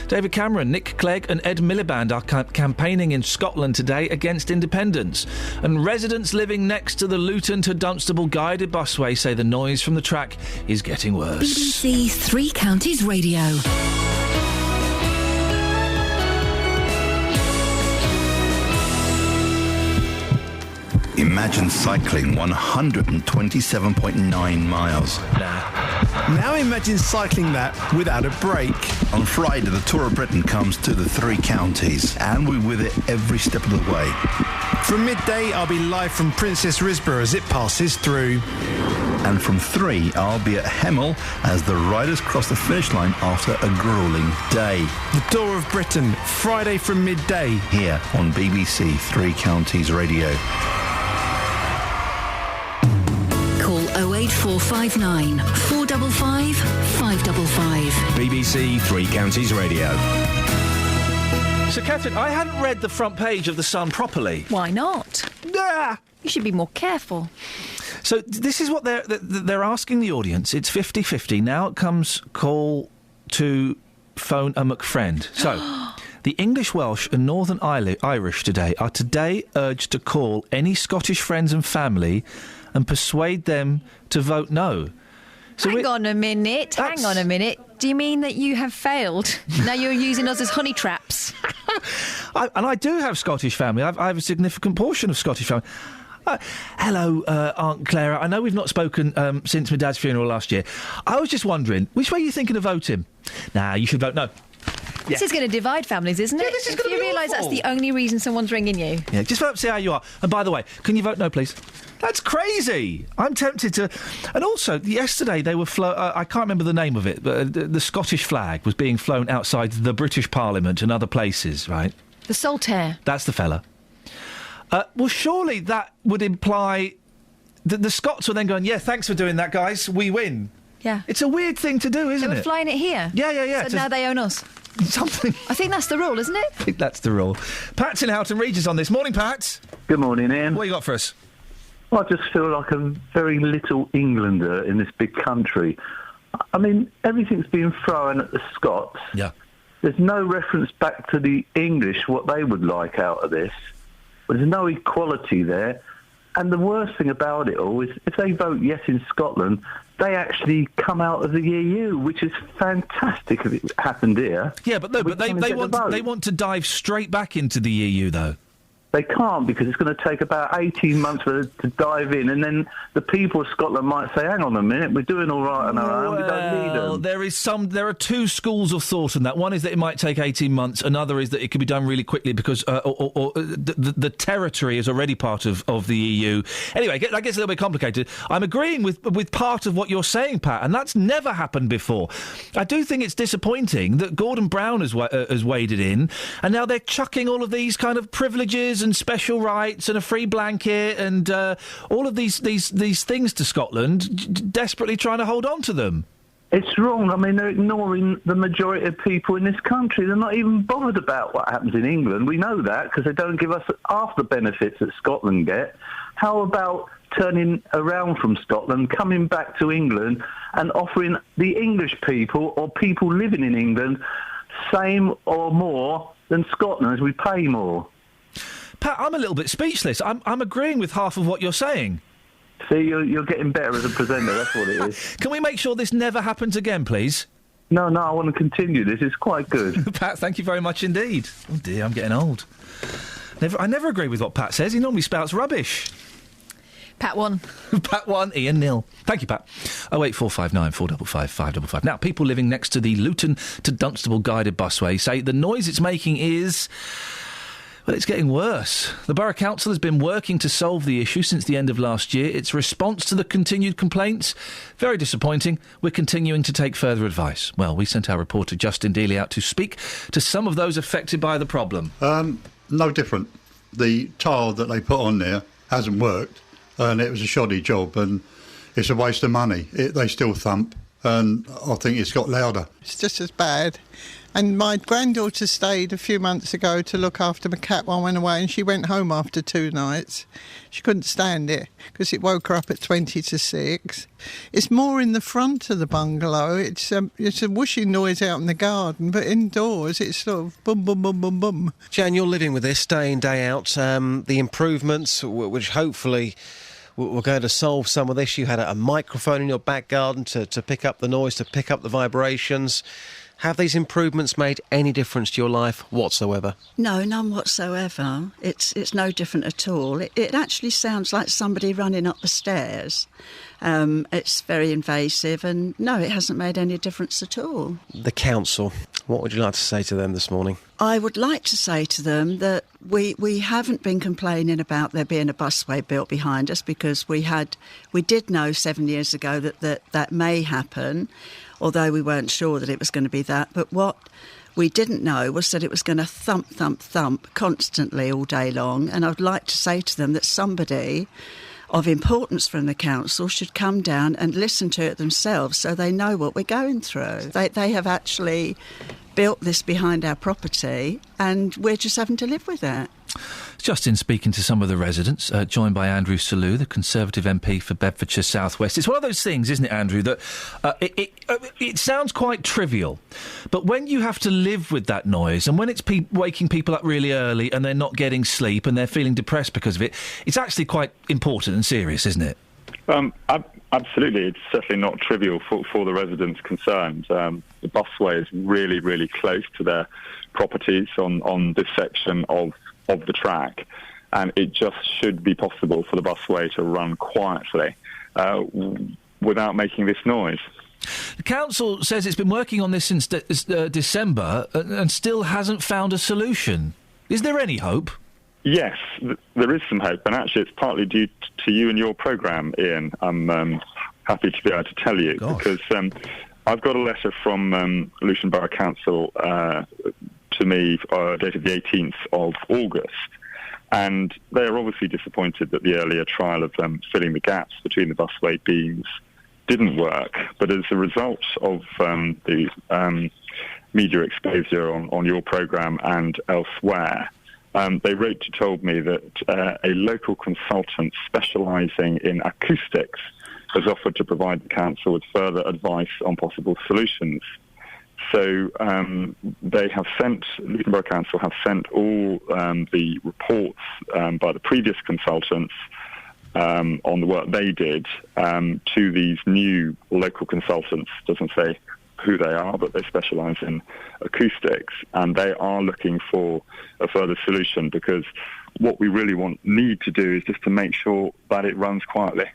David Cameron, Nick Clegg and Ed Miliband are campaigning in Scotland today against independence. And residents living next to the Luton to Dunstable guided busway say the noise from the track is getting worse. BBC Three Counties Radio. Imagine cycling 127.9 miles. Now imagine cycling that without a break. On Friday, the Tour of Britain comes to the Three Counties, and we're with it every step of the way. From midday, I'll be live from Princess Risborough as it passes through. And from 3, I'll be at Hemel as the riders cross the finish line after a gruelling day. The Tour of Britain, Friday from midday. Here on BBC Three Counties Radio. Call 08459 455 555. BBC Three Counties Radio. So, Catherine, I hadn't read the front page of The Sun properly. Why not? You should be more careful. So this is what they're asking the audience. It's 50-50. Now it comes call to phone a McFriend. So the English, Welsh and Northern Irish today are urged to call any Scottish friends and family and persuade them to vote no. So Hang on a minute. Do you mean that you have failed? Now you're using us as honey traps? And I do have Scottish family. I have a significant portion of Scottish family. Hello, Aunt Clara. I know we've not spoken since my dad's funeral last year. I was just wondering, which way are you thinking of voting? Nah, you should vote no. This is going to divide families, isn't it? Yeah, this is going to be You realise that's the only reason someone's ringing you. Yeah, just vote, see how you are. And by the way, can you vote no, please? That's crazy. I'm tempted to... And also, yesterday they were I can't remember the name of it, but the Scottish flag was being flown outside the British Parliament and other places, right? The Saltaire. That's the fella. Well, surely that would imply that the Scots were then going, yeah, thanks for doing that, guys, we win. Yeah. It's a weird thing to do, isn't it? They were flying it here. Yeah. So now they own us. Something. I think that's the rule, isn't it? I think that's the rule. Pat's in Houghton Regis on this. Morning, Pat. Good morning, Ian. What you got for us? Well, I just feel like a very little Englander in this big country. I mean, everything's being thrown at the Scots. Yeah. There's no reference back to the English, what they would like out of this. There's no equality there. And the worst thing about it all is if they vote yes in Scotland, they actually come out of the EU, which is fantastic if it happened here. Yeah, but they want to dive straight back into the EU, though. They can't, because it's going to take about 18 months for them to dive in, and then the people of Scotland might say, hang on a minute, we're doing all right on our own, we don't need them. There are two schools of thought in that. One is that it might take 18 months, another is that it could be done really quickly because the territory is already part of the EU. Anyway, that gets a little bit complicated. I'm agreeing with part of what you're saying, Pat, and that's never happened before. I do think it's disappointing that Gordon Brown has waded in, and now they're chucking all of these kind of privileges and special rights and a free blanket and all of these things to Scotland, desperately trying to hold on to them. It's wrong. I mean, they're ignoring the majority of people in this country. They're not even bothered about what happens in England. We know that because they don't give us half the benefits that Scotland get. How about turning around from Scotland, coming back to England and offering the English people or people living in England same or more than Scotland as we pay more? Pat, I'm a little bit speechless. I'm agreeing with half of what you're saying. See, you're getting better as a presenter, that's what it is. Can we make sure this never happens again, please? No, I want to continue this. It's quite good. Pat, thank you very much indeed. Oh dear, I'm getting old. I never agree with what Pat says. He normally spouts rubbish. Pat 1. Pat 1, Iain 0. Thank you, Pat. 08459 455 555. Now, people living next to the Luton to Dunstable guided busway say the noise it's making is... Well, it's getting worse. The Borough Council has been working to solve the issue since the end of last year. Its response to the continued complaints? Very disappointing. We're continuing to take further advice. Well, we sent our reporter Justin Dealey out to speak to some of those affected by the problem. No different. The tile that they put on there hasn't worked, and it was a shoddy job, and it's a waste of money. They still thump. and I think it's got louder. It's just as bad. And my granddaughter stayed a few months ago to look after my cat while I went away, and she went home after 2 nights. She couldn't stand it because it woke her up at 20 to 6. It's more in the front of the bungalow. It's a whooshing noise out in the garden, but indoors it's sort of boom, boom, boom, boom, boom. Jan, you're living with this day in, day out. The improvements, which hopefully we're going to solve some of this. You had a microphone in your back garden to pick up the noise, to pick up the vibrations. Have these improvements made any difference to your life whatsoever? No, none whatsoever. It's no different at all. It actually sounds like somebody running up the stairs. It's very invasive, and no, it hasn't made any difference at all. The council, what would you like to say to them this morning? I would like to say to them that we haven't been complaining about there being a busway built behind us, because we did know 7 years ago that may happen, although we weren't sure that it was going to be that. But what we didn't know was that it was going to thump, thump, thump constantly all day long. And I would like to say to them that somebody of importance from the council should come down and listen to it themselves so they know what we're going through. They have actually built this behind our property, and we're just having to live with it. Justin speaking to some of the residents, joined by Andrew Selous, the Conservative MP for Bedfordshire South West. It's one of those things, isn't it, Andrew, that it sounds quite trivial, but when you have to live with that noise, and when it's waking people up really early and they're not getting sleep and they're feeling depressed because of it, it's actually quite important and serious, isn't it? Absolutely. It's certainly not trivial for the residents concerned. The busway is really, really close to their properties on this section of the track, and it just should be possible for the busway to run quietly without making this noise. The council says it's been working on this since December and still hasn't found a solution. Is there any hope? Yes, there is some hope, and actually it's partly due to you and your programme, Iain. I'm happy to be able to tell you, because I've got a letter from Luton Borough Council to me dated the 18th of August, and they are obviously disappointed that the earlier trial of filling the gaps between the busway beams didn't work, but as a result of the media exposure on your programme and elsewhere, they wrote to told me that a local consultant specialising in acoustics has offered to provide the council with further advice on possible solutions. So they have sent, Luton Borough Council have sent all the reports by the previous consultants on the work they did to these new local consultants. Doesn't say who they are, but they specialise in acoustics, and they are looking for a further solution, because what we really need to do is just to make sure that it runs quietly.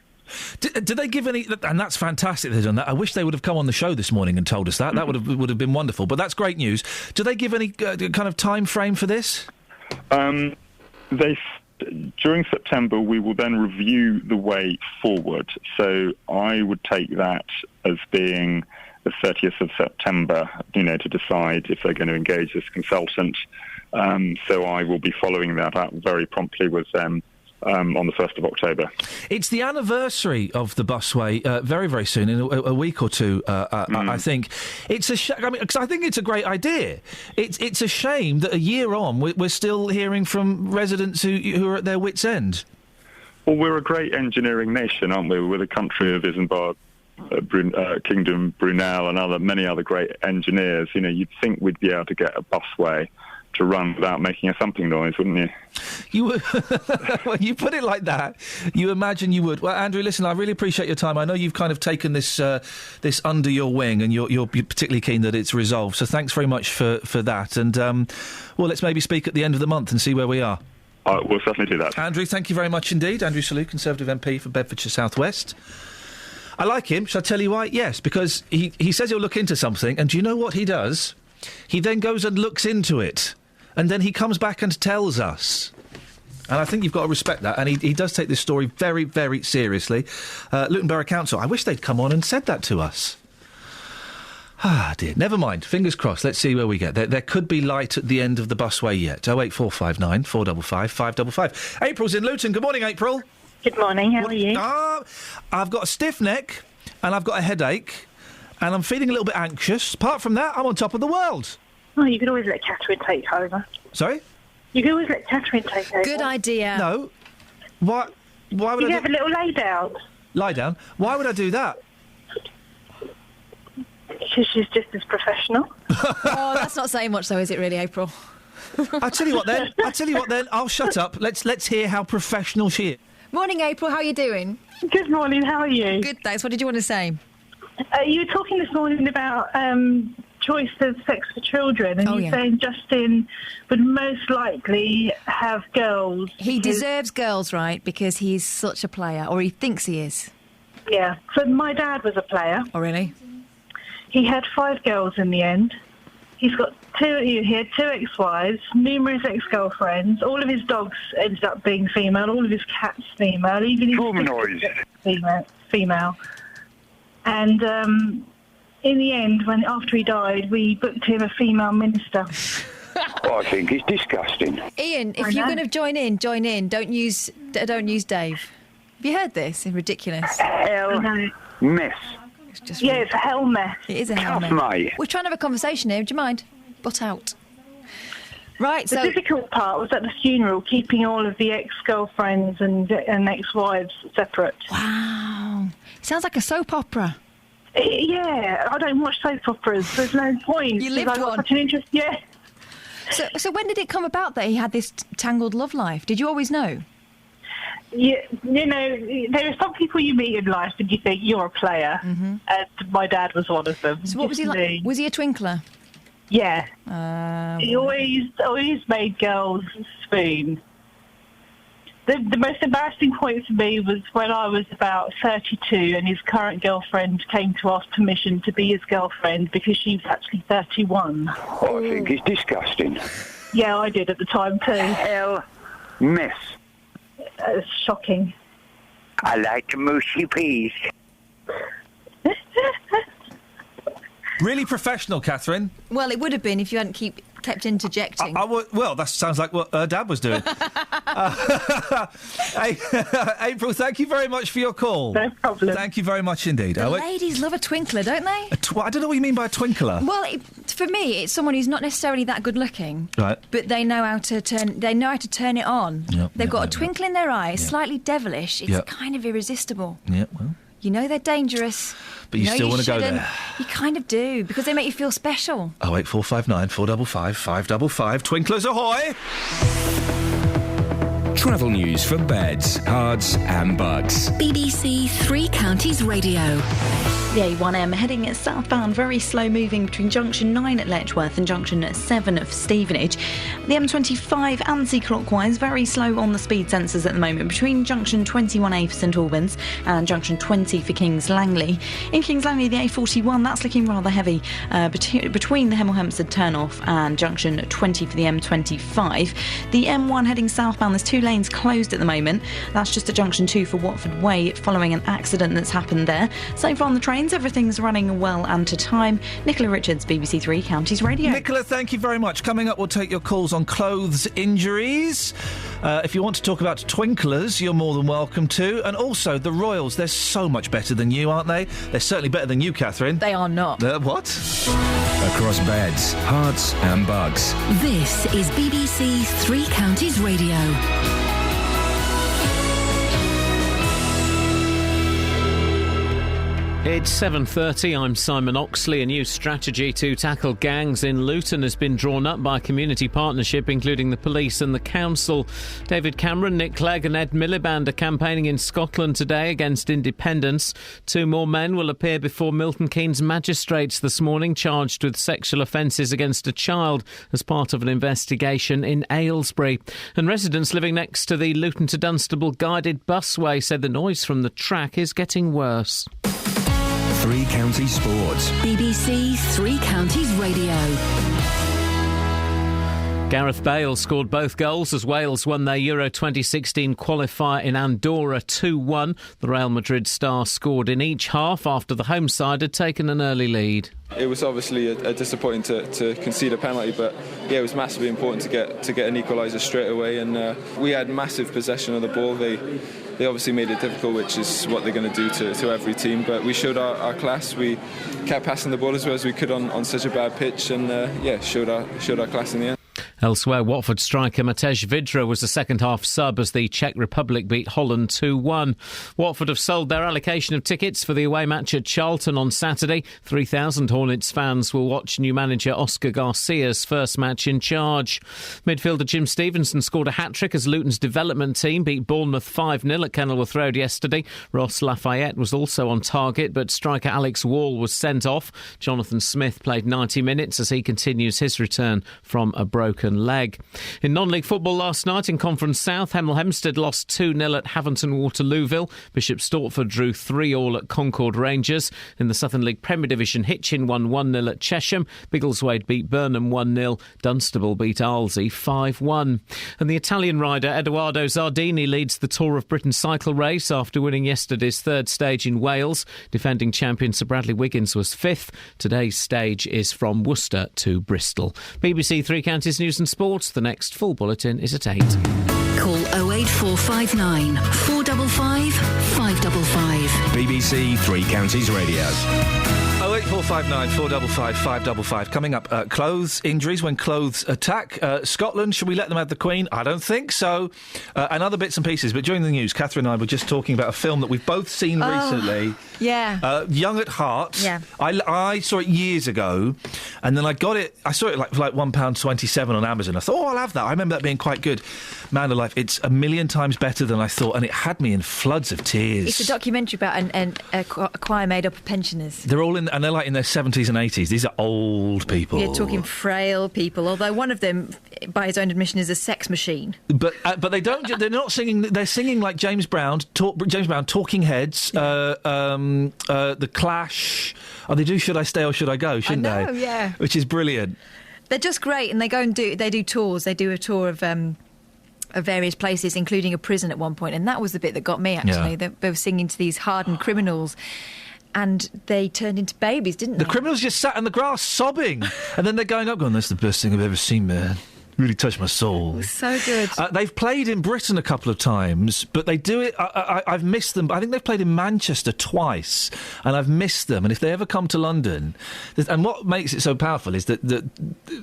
Do they give any... And that's fantastic they've done that. I wish they would have come on the show this morning and told us that. That would have been wonderful. But that's great news. Do they give any kind of time frame for this? During September, we will then review the way forward. So I would take that as being the 30th of September, to decide if they're going to engage this consultant. So I will be following that up very promptly with them on the 1st of October. It's the anniversary of the busway very, very soon, in a week or two, I think. It's a because I think it's a great idea. It's a shame that a year on we're still hearing from residents who are at their wits' end. Well, we're a great engineering nation, aren't we? We're the country of Isambard, Kingdom, Brunel, and many other great engineers. You'd think we'd be able to get a busway to run without making a thumping noise, wouldn't you? When you put it like that, you imagine you would. Well, Andrew, listen, I really appreciate your time. I know you've kind of taken this under your wing, and you're particularly keen that it's resolved. So thanks very much for that. And well, let's maybe speak at the end of the month and see where we are. We'll certainly do that. Andrew, thank you very much indeed. Andrew Selous, Conservative MP for Bedfordshire South West. I like him. Shall I tell you why? Yes, because he says he'll look into something, and do you know what he does? He then goes and looks into it, and then he comes back and tells us. And I think you've got to respect that, and he does take this story very, very seriously. Luton Borough Council, I wish they'd come on and said that to us. Ah, dear. Never mind. Fingers crossed. Let's see where we get. There could be light at the end of the busway yet. 08459 455 555. April's in Luton. Good morning, April. Good morning, how are you? I've got a stiff neck and I've got a headache, and I'm feeling a little bit anxious. Apart from that, I'm on top of the world. Oh, you could always let Catherine take over. Sorry? You could always let Catherine take over. Good idea. No. Why would you I have a little lay down? Lie down? Why would I do that? Because she's just as professional. Oh, that's not saying much, though, is it really, April? I'll tell you what then. I'll shut up. Let's hear how professional she is. Morning, April. How are you doing? Good morning. How are you? Good, thanks. What did you want to say? You were talking this morning about choice of sex for children, and you're saying Justin would most likely have girls. He deserves girls, right? Because he's such a player, or he thinks he is. Yeah. So my dad was a player. Oh, really? He had 5 girls in the end. He had 2 ex-wives, numerous ex-girlfriends. All of his dogs ended up being female. All of his cats female. Even his female. And in the end, after he died, we booked him a female minister. I think it's disgusting. Ian, if you're going to join in. Don't use Dave. Have you heard this? It's ridiculous. Hell mess. It's a hell mess. It is a hell mess. Mate. We're trying to have a conversation here. Do you mind? Butt out. Right, the difficult part was at the funeral, keeping all of the ex-girlfriends and ex-wives separate. Wow. Sounds like a soap opera. Yeah, I don't watch soap operas. There's no point. You lived one. Such an interest. Yeah. So when did it come about that he had this tangled love life? Did you always know? Yeah, there are some people you meet in life and you think you're a player, and my dad was one of them. So what was he like? Was he a twinkler? Yeah. He always made girls swoon. The most embarrassing point for me was when I was about 32 and his current girlfriend came to ask permission to be his girlfriend because she was actually 31. I think it's disgusting. Yeah, I did at the time too. Hell mess. It's shocking. I like the mushy peas. Really professional, Catherine. Well, it would have been if you hadn't kept interjecting. Well, that sounds like what Dad was doing. April, thank you very much for your call. No problem. Thank you very much indeed. The ladies love a twinkler, don't they? I don't know what you mean by a twinkler. Well, for me, it's someone who's not necessarily that good looking, right? But they know how to turn. They know how to turn it on. They've got a twinkle in their eye, slightly devilish. It's kind of irresistible. Yeah, well. You know they're dangerous. But you still want to go there. You kind of do, because they make you feel special. 08459 455 555. Twinklers ahoy! Travel news for beds, cards and bugs. BBC Three Counties Radio. The A1M heading southbound, very slow moving between junction 9 at Letchworth and junction 7 of Stevenage. The M25 anti-clockwise, very slow on the speed sensors at the moment between junction 21A for St Albans and junction 20 for Kings Langley. In Kings Langley, the A41, that's looking rather heavy between the Hemel Hempstead turn-off and junction 20 for the M25. The M1 heading southbound, there's 2 lanes closed at the moment. That's just at junction 2 for Watford Way following an accident that's happened there. So far on the trains, everything's running well and to time. Nicola Richards, BBC Three Counties Radio. Nicola, thank you very much. Coming up, we'll take your calls on clothes injuries. If you want to talk about twinklers, you're more than welcome to. And also, the Royals, they're so much better than you, aren't they? They're certainly better than you, Catherine. They are not. What? Across beds, hearts and bugs. This is BBC Three Counties Radio. It's 7:30. I'm Simon Oxley. A new strategy to tackle gangs in Luton has been drawn up by a community partnership, including the police and the council. David Cameron, Nick Clegg and Ed Miliband are campaigning in Scotland today against independence. 2 more men will appear before Milton Keynes magistrates this morning, charged with sexual offences against a child as part of an investigation in Aylesbury. And residents living next to the Luton to Dunstable guided busway said the noise from the track is getting worse. Three Counties Sports. BBC Three Counties Radio. Gareth Bale scored both goals as Wales won their Euro 2016 qualifier in Andorra 2-1. The Real Madrid star scored in each half after the home side had taken an early lead. It was obviously a disappointing to concede a penalty, but yeah, it was massively important to get an equaliser straight away. And we had massive possession of the ball. they obviously made it difficult, which is what they're going to do to every team. But we showed our class. We kept passing the ball as well as we could on such a bad pitch, and showed our class in the end. Elsewhere, Watford striker Matej Vydra was the second-half sub as the Czech Republic beat Holland 2-1. Watford have sold their allocation of tickets for the away match at Charlton on Saturday. 3,000 Hornets fans will watch new manager Oscar Garcia's first match in charge. Midfielder Jim Stevenson scored a hat-trick as Luton's development team beat Bournemouth 5-0 at Kenilworth Road yesterday. Ross Lafayette was also on target, but striker Alex Wall was sent off. Jonathan Smith played 90 minutes as he continues his return from a broken leg. In non-league football last night in Conference South, Hemel Hempstead lost 2-0 at Haverton Waterlooville. Bishop Stortford drew 3-3 at Concord Rangers. In the Southern League Premier Division, Hitchin won 1-0 at Chesham. Biggleswade beat Burnham 1-0. Dunstable beat Arlesey 5-1. And the Italian rider Edoardo Zardini leads the Tour of Britain cycle race after winning yesterday's third stage in Wales. Defending champion Sir Bradley Wiggins was fifth. Today's stage is from Worcester to Bristol. BBC Three Counties News and Sports. The next full bulletin is at 8. Call 08459 455 555. BBC Three Counties Radio. 08459 455 555. Coming up, clothes injuries when clothes attack. Scotland, should we let them have the Queen? I don't think so. And other bits and pieces. But during the news, Catherine and I were just talking about a film that we've both seen recently. Yeah. Young at Heart. Yeah. I saw it years ago, and then I saw it for like £1.27 on Amazon. I thought, I'll have that. I remember that being quite good. Man alive, it's a million times better than I thought, and it had me in floods of tears. It's a documentary about a choir made up of pensioners. They're all in, and they're like in their 70s and 80s. These are old people. You're talking frail people, although one of them, by his own admission, is a sex machine. But they don't. They're not singing. They're singing like James Brown, Talking Heads, The Clash. Oh, they do Should I Stay or Should I Go? Shouldn't they? Yeah. Which is brilliant. They're just great, and they do tours. They do a tour of various places, including a prison at one point, and that was the bit that got me, actually. Yeah. They were singing to these hardened criminals, and they turned into babies, didn't they? The criminals just sat in the grass sobbing, and then they're going up going, that's the best thing I've ever seen, man. Really touched my soul. It was so good. They've played in Britain a couple of times, but they do it... I've missed them. I think they've played in Manchester twice, and I've missed them. And if they ever come to London... And what makes it so powerful is that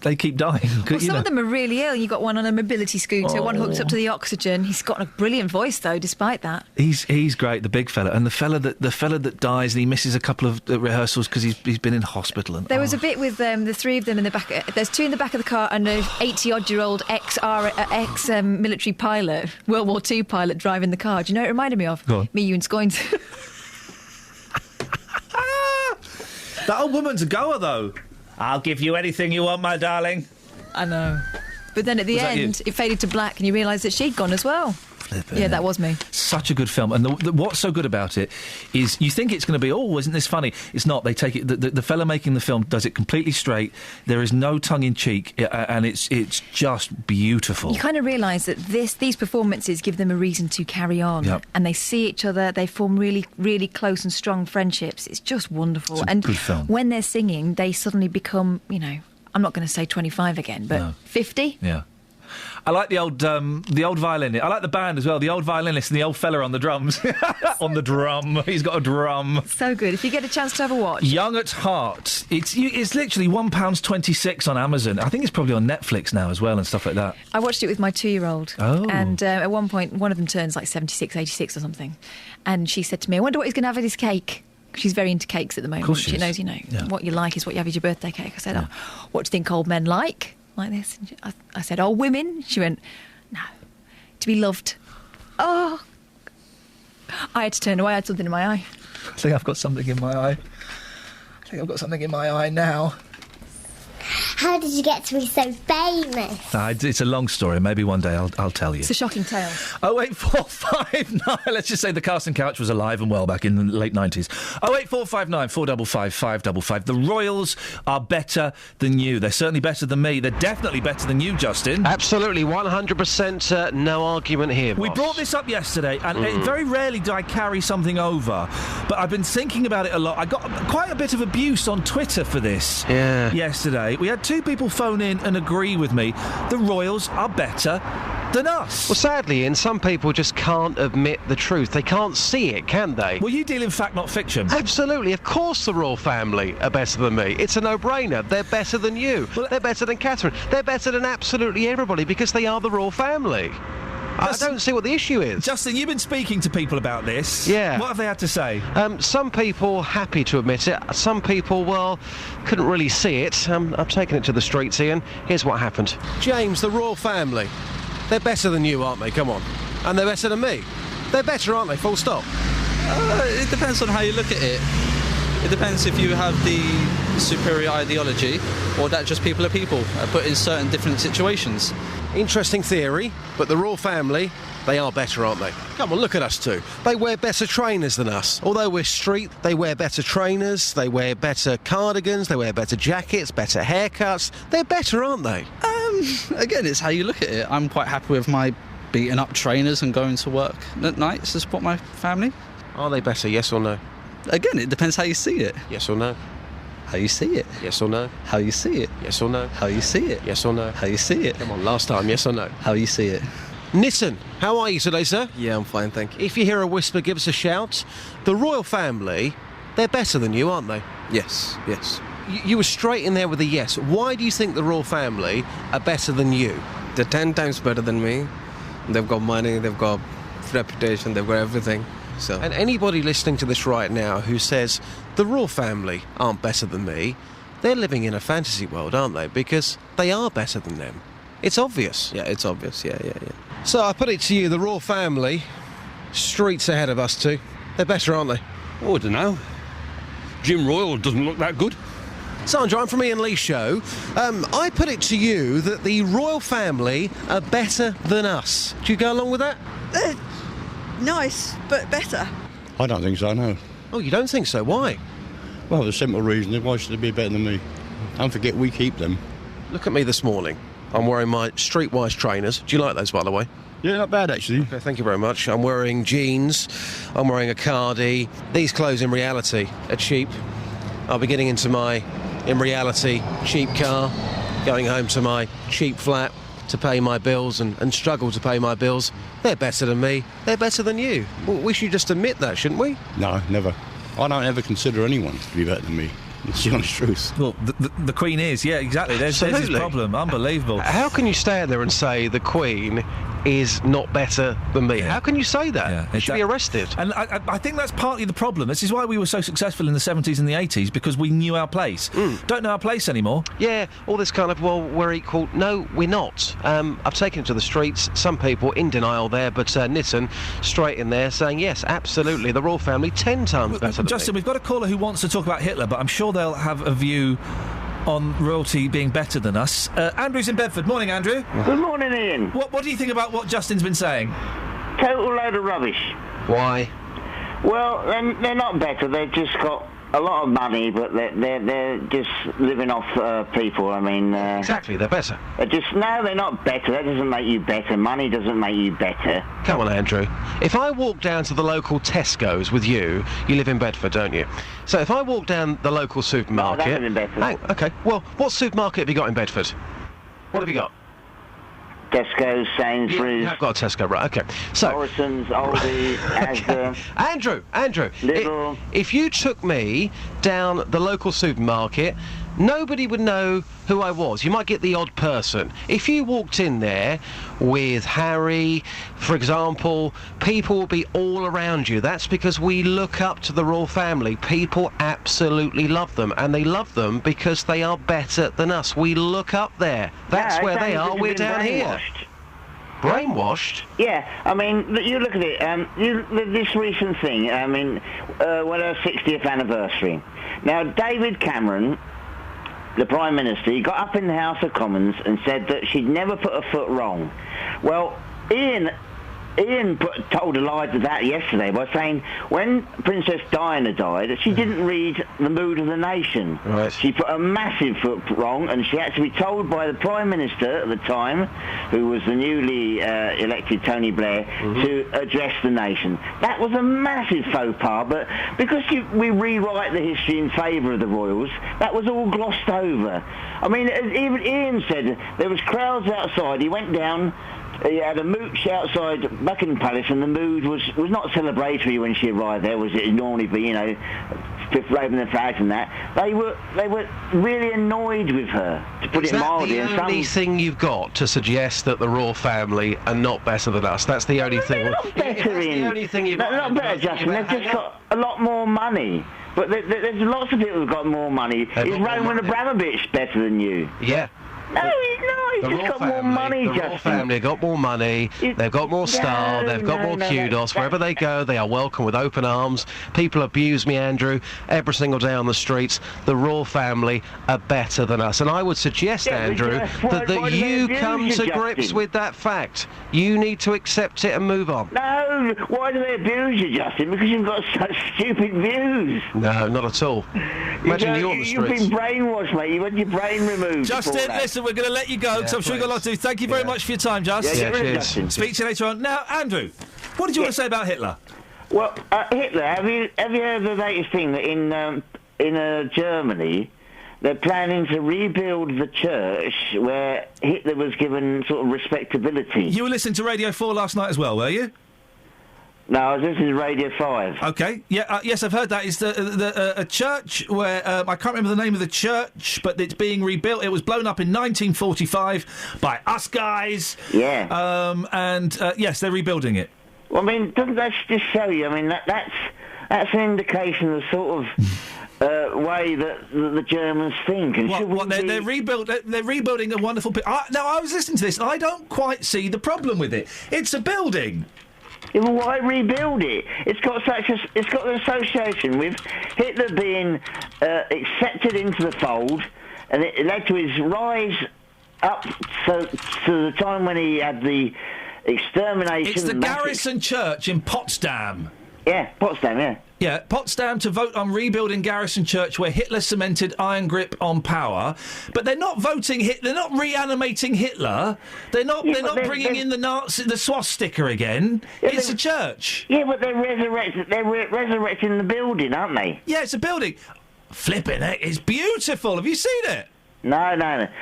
they keep dying. Well, some of them are really ill. You've got one on a mobility scooter, one hooked up to the oxygen. He's got a brilliant voice, though, despite that. He's great, the big fella. And the fella that dies and he misses a couple of rehearsals because he's been in hospital. And, there was a bit with the three of them in the back... There's two in the back of the car and an 80-odd-year-old ex-military pilot, World War II pilot, driving the car. Do you know what it reminded me of? Go on. Me, you and Scoins. That old woman's a goer, though. I'll give you anything you want, my darling. I know. But then at the end, it faded to black and you realised that she'd gone as well. Yeah, that was me. Such a good film. And what's so good about it is you think it's going to be, isn't this funny? It's not. They take it... The fella making the film does it completely straight. There is no tongue-in-cheek, and it's just beautiful. You kind of realise that these performances give them a reason to carry on. Yep. And they see each other. They form really, really close and strong friendships. It's just wonderful. It's a good film. When they're singing, they suddenly become, I'm not going to say 25 again, but 50? Yeah. I like the old violinist. I like the band as well. The old violinist and the old fella on the drums. On the drum. He's got a drum. So good. If you get a chance to have a watch. Young at Heart. It's literally £1.26 on Amazon. I think it's probably on Netflix now as well and stuff like that. I watched it with my 2-year-old. Oh. And at one point, one of them turns like 76, 86 or something. And she said to me, I wonder what he's going to have with his cake. She's very into cakes at the moment. Of course she knows, what you like is what you have with your birthday cake. I said, what do you think old men like this? And I said, women? She went, no, to be loved. Oh. I had to turn away. I had something in my eye. I think I've got something in my eye now. How did you get to be so famous? It's a long story. Maybe one day I'll tell you. It's a shocking tale. 08459. Let's just say the casting couch was alive and well back in the late 90s. 08459 455 555. The Royals are better than you. They're certainly better than me. They're definitely better than you, Justin. Absolutely, 100% no argument here, boss. We brought this up yesterday, and very rarely do I carry something over, but I've been thinking about it a lot. I got quite a bit of abuse on Twitter for this yesterday. We had two people phone in and agree with me. The Royals are better than us. Well, sadly, Ian, some people just can't admit the truth. They can't see it, can they? Well, you deal in fact, not fiction. Absolutely. Of course the royal family are better than me. It's a no-brainer. They're better than you. They're better than Catherine. They're better than absolutely everybody because they are the royal family. I don't see what the issue is. Justin, you've been speaking to people about this. Yeah. What have they had to say? Some people happy to admit it. Some people, well, couldn't really see it. I've taken it to the streets, Ian. Here's what happened. James, the royal family, they're better than you, aren't they? Come on. And they're better than me. They're better, aren't they? Full stop. It depends on how you look at it. It depends if you have the superior ideology or that just people are people, put in certain different situations. Interesting theory, but the royal family, they are better, aren't they? Come on, look at us two. They wear better trainers than us. Although we're street, they wear better trainers, they wear better cardigans, they wear better jackets, better haircuts. They're better, aren't they? Again, it's how you look at it. I'm quite happy with my beating up trainers and going to work at night to support my family. Are they better, yes or no? Again, it depends how you see it. Yes or no? How you see it. Yes or no? How you see it. Yes or no? How you see it. Yes or no? How you see it. Come on, last time, yes or no? How you see it. Nitin, how are you today, sir? Yeah, I'm fine, thank you. If you hear a whisper, give us a shout. The royal family, they're better than you, aren't they? Yes. You were straight in there with a yes. Why do you think the royal family are better than you? They're 10 times better than me. They've got money, they've got reputation, they've got everything. So. And anybody listening to this right now who says the royal family aren't better than me, they're living in a fantasy world, aren't they? Because they are better than them. It's obvious. Yeah, it's obvious. Yeah. So I put it to you, the royal family, streets ahead of us two. They're better, aren't they? Oh, I don't know. Jim Royal doesn't look that good. Sandra, I'm from Iain Lee's show. I put it to you that the royal family are better than us. Do you go along with that? Nice, but better. I don't think so, no. Oh, you don't think so? Why? Well, the simple reason is why should they be better than me? Don't forget we keep them. Look at me this morning. I'm wearing my Streetwise trainers. Do you like those, by the way? Yeah, not bad, actually. Okay, thank you very much. I'm wearing jeans. I'm wearing a cardi. These clothes, in reality, are cheap. I'll be getting into my, in reality, cheap car, going home to my cheap flat to pay my bills and struggle to pay my bills. They're better than me. They're better than you. Well, we should just admit that, shouldn't we? No, never. I don't ever consider anyone to be better than me. It's the honest truth. Well, the Queen is, yeah, exactly. There's his problem. Unbelievable. How can you stand there and say the Queen is not better than me? How can you say that? Yeah, You should be arrested. And I think that's partly the problem. This is why we were so successful in the 70s and the 80s, because we knew our place. Don't know our place anymore. Yeah, all this kind of, well, we're equal. No, we're not. I've taken it to the streets. Some people in denial there, but Nitin straight in there saying, yes, absolutely, the royal family 10 times better than Justin, me. we've got a caller who wants to talk about Hitler, but I'm sure they'll have a view on royalty being better than us. Andrew's in Bedford. Morning, Andrew. Good morning, Ian. What do you think about what Justin's been saying? Total load of rubbish. Why? Well, they're not better. They've just got a lot of money, but they're just living off people. I mean, exactly, they're better. They're not better. That doesn't make you better. Money doesn't make you better. Come on, Andrew. If I walk down to the local Tesco's with you live in Bedford, don't you? So if I walk down the local supermarket... No, I don't live in Bedford. Okay, well, what supermarket have you got in Bedford? What have you got? Tesco's, Sainsbury's... I've got a Tesco, right, okay. So, Morrison's, Aldi, Asda... Andrew, Lidl. If you took me down the local supermarket, nobody would know who I was. You might get the odd person. If you walked in there with Harry, for example, people will be all around you. That's because we look up to the royal family. People absolutely love them, and they love them because they are better than us. We look up there. That's where they are. We're down here. Brainwashed? Yeah, I mean, you look at it, this recent thing, I mean, when our 60th anniversary. Now, David Cameron, the Prime Minister, he got up in the House of Commons and said that she'd never put a foot wrong. Well, Iain Iain told a lie to that yesterday by saying when Princess Diana died, she didn't read The Mood of the Nation. Right. She put a massive foot wrong, and she had to be told by the Prime Minister at the time, who was the newly elected Tony Blair, to address the nation. That was a massive faux pas, but because we rewrite the history in favour of the royals, that was all glossed over. I mean, even Iain said there was crowds outside. He went down. He had a mooch outside Buckingham Palace, and the mood was not celebratory when she arrived there. Was it normally be, you know, waving the flags and that? They were really annoyed with her, to put it mildly. Is that the only thing you've got to suggest that the royal family are not better than us? That's the only thing. They're not better the only thing you've got. Not better, Justin. They've just got a lot more money. But there's lots of people who've got more money. Is Roman Abramovich better than you? Yeah. No, he's just got more money, Justin. The royal family have got more money, they've got more style, they've got more kudos. Wherever they go, they are welcome with open arms. People abuse me, Andrew, every single day on the streets. The royal family are better than us. And I would suggest, Andrew, that you come to grips with that fact. You need to accept it and move on. No, why do they abuse you, Justin? Because you've got such stupid views. No, not at all. Imagine you on the streets. You've been brainwashed, mate. You had your brain removed. Justin, listen, we're going to let you go because I'm sure you've got a lot to do. Thank you very much for your time, Just. Yeah, cheers. Speak to you later on. Now, Andrew, what did you want to say about Hitler? Well, Hitler, have you heard the latest thing that in Germany they're planning to rebuild the church where Hitler was given sort of respectability? You were listening to Radio 4 last night as well, were you? No, I was listening to Radio 5. Okay, yeah, yes, I've heard that. It's a church where, I can't remember the name of the church, but it's being rebuilt. It was blown up in 1945 by us guys. Yeah. Yes, they're rebuilding it. Well, I mean, doesn't that just show you, I mean, that's an indication of the sort of way that the Germans think. And they're rebuilding a wonderful... Now, I was listening to this, and I don't quite see the problem with it. It's a building. Yeah, well, why rebuild it? It's got an association with Hitler being accepted into the fold, and it led to his rise up to the time when he had the extermination. It's the Garrison Church in Potsdam. Yeah, Potsdam, yeah. Yeah, Potsdam to vote on rebuilding Garrison Church where Hitler cemented iron grip on power. But they're not voting they're not reanimating Hitler. They're not bringing in the swastika again. Yeah, it's a church. Yeah, but they're resurrecting the building, aren't they? Yeah, it's a building. Flipping heck, it's beautiful. Have you seen it? No.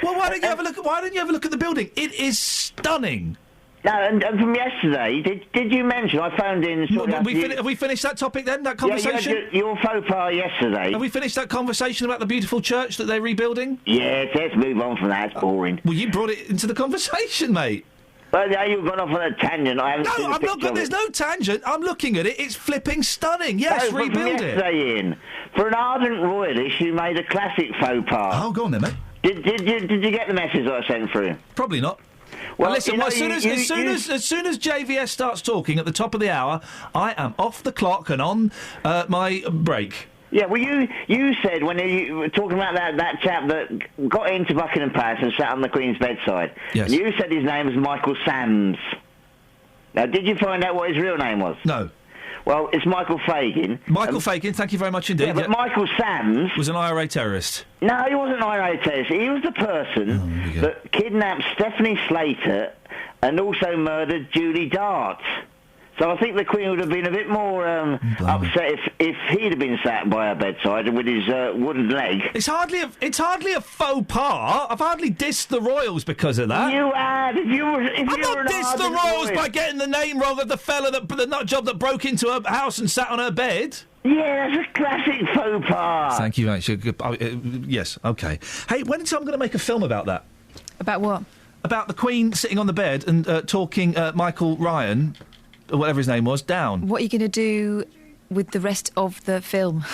Well, why don't you have a look at the building? It is stunning. No, and from yesterday, did you mention, I phoned in... Have we finished that topic then, that conversation? Yeah, your faux pas yesterday. Have we finished that conversation about the beautiful church that they're rebuilding? Yes, let's move on from that, it's boring. Well, you brought it into the conversation, mate. Well, now you've gone off on a tangent. I haven't seen the picture of it. There's no tangent. I'm looking at it. It's flipping stunning. Yes, rebuild it. Iain, for an ardent royalist, you made a classic faux pas. Oh, go on then, mate. Did you get the message that I sent through? Probably not. Well, listen, as soon as JVS starts talking at the top of the hour, I am off the clock and on my break. Yeah, well, you said when you were talking about that chap that got into Buckingham Palace and sat on the Queen's bedside, yes. You said his name was Michael Sams. Now, did you find out what his real name was? No. Well, it's Michael Fagin. Michael Fagin, thank you very much indeed. Yeah, but Michael Sams... was an IRA terrorist. No, he wasn't an IRA terrorist. He was the person that kidnapped Stephanie Slater and also murdered Julie Dart. So I think the Queen would have been a bit more upset if he'd have been sat by her bedside with his wooden leg. It's hardly a faux pas. I've hardly dissed the royals because of that. You had. I've not dissed the royals by getting the name wrong of the fella the nut job that broke into her house and sat on her bed. Yeah, that's a classic faux pas. Thank you, mate. Yes, okay. Hey, when I'm going to make a film about that. About what? About the Queen sitting on the bed and talking Michael Ryan, or whatever his name was, down. What are you going to do with the rest of the film?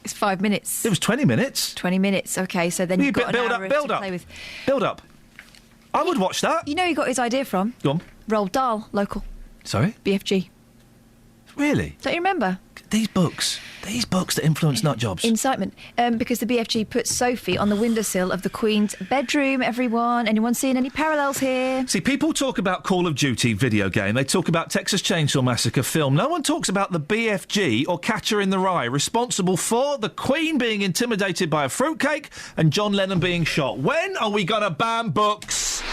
It's 5 minutes. It was 20 minutes. 20 minutes, OK, so then you've got an hour to play with. Build up. I would watch that. You know he got his idea from? Go on. Roald Dahl, local. Sorry? BFG. Really? Don't you remember? These books that influence nut jobs. Incitement. Because the BFG put Sophie on the windowsill of the Queen's bedroom, everyone. Anyone seeing any parallels here? See, people talk about Call of Duty video game. They talk about Texas Chainsaw Massacre film. No one talks about the BFG or Catcher in the Rye, responsible for the Queen being intimidated by a fruitcake and John Lennon being shot. When are we going to ban books?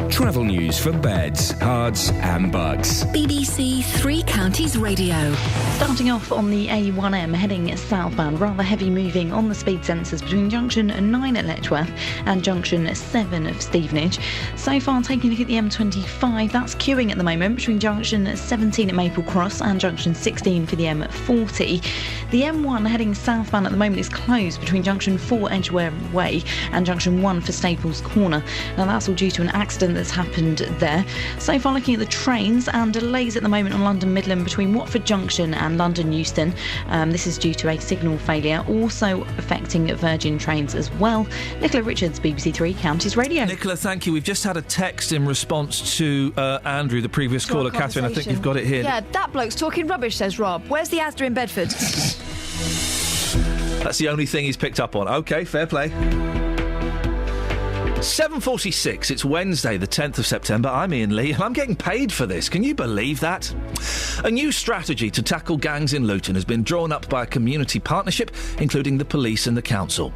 Travel news for beds, cards and bugs. BBC Three Counties Radio. Starting off on the A1M heading southbound, rather heavy moving on the speed sensors between junction 9 at Letchworth and junction 7 of Stevenage. So far, taking a look at the M25, that's queuing at the moment between junction 17 at Maple Cross and junction 16 for the M40. The M1 heading southbound at the moment is closed between junction 4 Edgware Way and junction 1 for Staples Corner. Now that's all due to an accident that's happened there. So far, looking at the trains and delays at the moment on London Midland between Watford Junction and London Euston. This is due to a signal failure, also affecting Virgin trains as well. Nicola Richards, BBC Three Counties Radio. Nicola, thank you. We've just had a text in response to Andrew, the previous caller. Catherine, I think you've got it here. Yeah, that bloke's talking rubbish, says Rob. Where's the Asda in Bedford? That's the only thing he's picked up on. OK, fair play. 7:46, it's Wednesday the 10th of September. I'm Iain Lee and I'm getting paid for this. Can you believe that? A new strategy to tackle gangs in Luton has been drawn up by a community partnership, including the police and the council.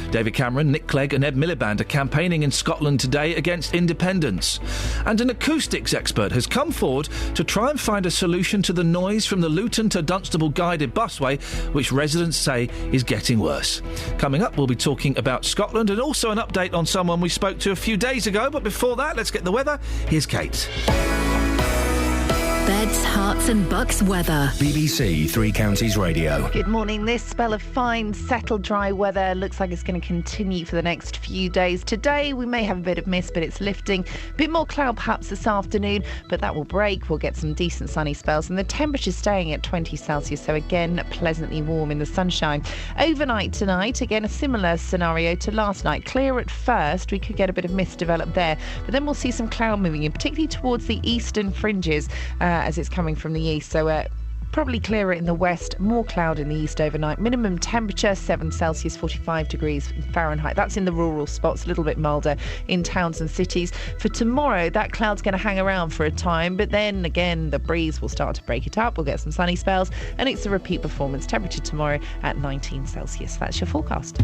David Cameron, Nick Clegg and Ed Miliband are campaigning in Scotland today against independence. And an acoustics expert has come forward to try and find a solution to the noise from the Luton to Dunstable guided busway, which residents say is getting worse. Coming up, we'll be talking about Scotland and also an update on someone we spoke to a few days ago. But before that, let's get the weather. Here's Kate. Beds, Herts and Bucks weather. BBC Three Counties Radio. Good morning. This spell of fine, settled, dry weather looks like it's going to continue for the next few days. Today, we may have a bit of mist, but it's lifting. A bit more cloud perhaps this afternoon, but that will break. We'll get some decent sunny spells, and the temperature's staying at 20 Celsius, so again, pleasantly warm in the sunshine. Overnight tonight, again, a similar scenario to last night. Clear at first. We could get a bit of mist develop there, but then we'll see some cloud moving in, particularly towards the eastern fringes, as it's coming from the east, so probably clearer in the west, more cloud in the east overnight. Minimum temperature 7 Celsius, 45 degrees Fahrenheit. That's in the rural spots, a little bit milder in towns and cities. For tomorrow, that cloud's going to hang around for a time, but then again the breeze will start to break it up. We'll get some sunny spells, and it's a repeat performance. Temperature tomorrow at 19 Celsius. That's your forecast.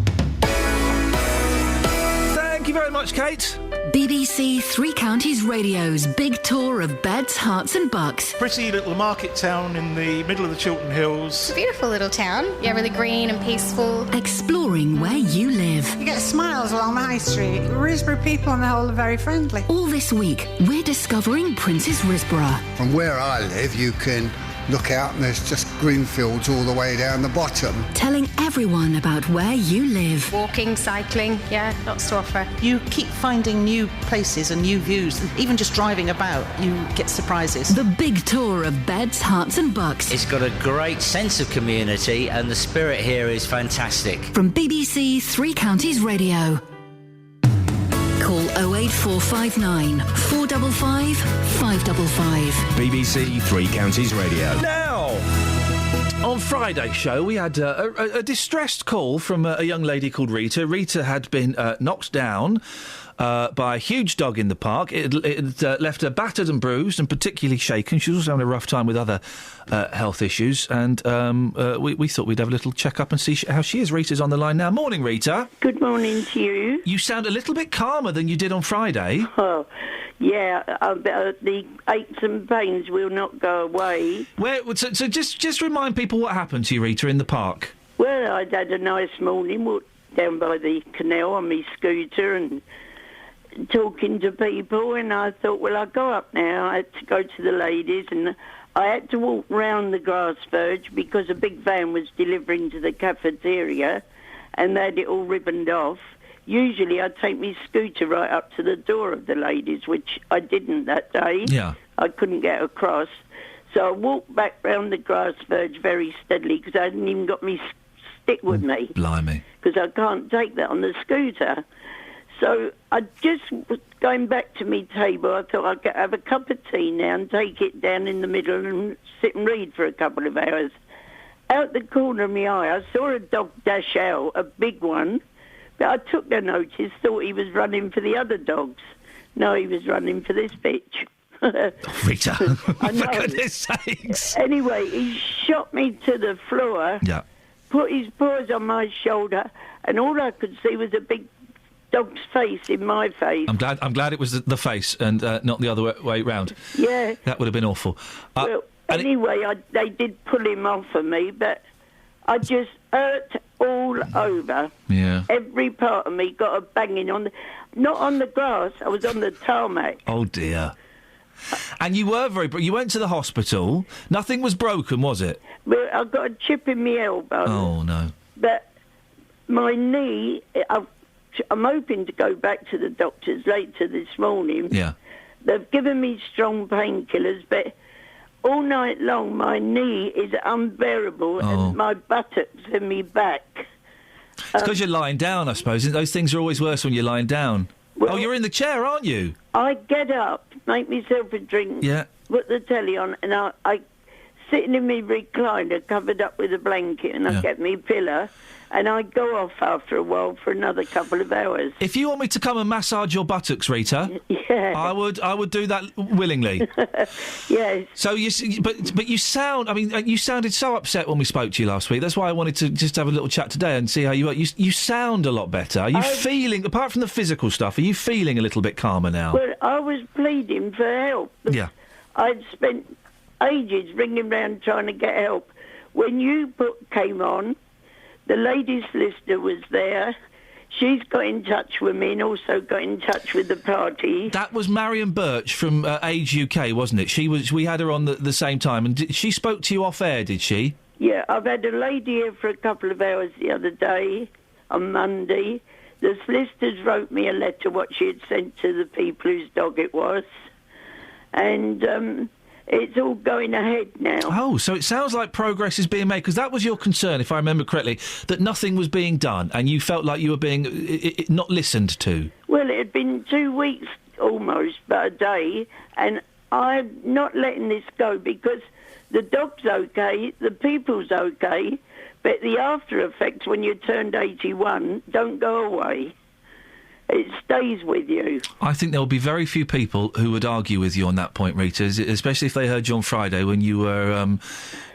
Thank you very much, Kate. BBC Three Counties Radio's big tour of Beds, Herts and Bucks. Pretty little market town in the middle of the Chiltern Hills. It's a beautiful little town. Yeah, really green and peaceful. Exploring where you live. You get smiles along the high street. Risborough people on the whole are very friendly. All this week, we're discovering Prince's Risborough. From where I live, you can look out and there's just green fields all the way down the bottom. Telling everyone about where you live. Walking, cycling, yeah, lots to offer. You keep finding new places and new views. Even just driving about, you get surprises. The big tour of Beds, Herts and Bucks. It's got a great sense of community and the spirit here is fantastic. From BBC Three Counties Radio. Call 08459 455 555. BBC Three Counties Radio. Now, on Friday's show, we had a distressed call from a young lady called Rita. Rita had been knocked down by a huge dog in the park. It left her battered and bruised and particularly shaken. She was also having a rough time with other health issues, and we thought we'd have a little check-up and see how she is. Rita's on the line now. Morning, Rita. Good morning to you. You sound a little bit calmer than you did on Friday. Oh, yeah, the aches and pains will not go away. So just remind people what happened to you, Rita, in the park. Well, I'd had a nice morning, walked down by the canal on my scooter and talking to people, and I thought, well, I'll go up now. I had to go to the ladies, and I had to walk round the grass verge because a big van was delivering to the cafeteria, and they had it all ribboned off. Usually I'd take my scooter right up to the door of the ladies, which I didn't that day. Yeah. I couldn't get across. So I walked back round the grass verge very steadily because I hadn't even got my stick with me. Blimey. Because I can't take that on the scooter. So I just was going back to me table. I thought I'd have a cup of tea now and take it down in the middle and sit and read for a couple of hours. Out the corner of my eye, I saw a dog dash out, a big one, but I took no notice, thought he was running for the other dogs. No, he was running for this bitch. Rita, I know. for goodness sakes. Anyway, he shot me to the floor, put his paws on my shoulder, and all I could see was a big dog's face in my face. I'm glad it was the face and not the other way round. Yeah. That would have been awful. Well, anyway, they did pull him off of me, but I just hurt all over. Yeah. Every part of me got a banging on not on the grass, I was on the tarmac. Oh, dear. And you were you went to the hospital. Nothing was broken, was it? Well, I got a chip in my elbow. Oh, no. But my knee, I'm hoping to go back to the doctors later this morning. Yeah. They've given me strong painkillers, but all night long my knee is unbearable and my buttocks and me back. It's because you're lying down, I suppose. Those things are always worse when you're lying down. Well, you're in the chair, aren't you? I get up, make myself a drink, put the telly on, and I sitting in my recliner covered up with a blanket, and I get me pillow, and I go off after a while for another couple of hours. If you want me to come and massage your buttocks, Rita, I would do that willingly. Yes. So but you sound. I mean, you sounded so upset when we spoke to you last week. That's why I wanted to just have a little chat today and see how you are. You sound a lot better. Are you feeling, apart from the physical stuff, are you feeling a little bit calmer now? Well, I was pleading for help. Yeah. I'd spent ages ringing round trying to get help. When you came on, the lady solicitor was there. She's got in touch with me and also got in touch with the party. That was Marion Birch from Age UK, wasn't it? We had her on the same time, and she spoke to you off air, did she? Yeah, I've had a lady here for a couple of hours the other day, on Monday. The solicitors wrote me a letter what she had sent to the people whose dog it was, and it's all going ahead now. Oh, so it sounds like progress is being made, because that was your concern, if I remember correctly, that nothing was being done, and you felt like you were being not listened to. Well, it had been 2 weeks almost, but a day, and I'm not letting this go because the dog's okay, the people's okay, but the after effects when you turned 81 don't go away. It stays with you. I think there will be very few people who would argue with you on that point, Rita, especially if they heard you on Friday when you were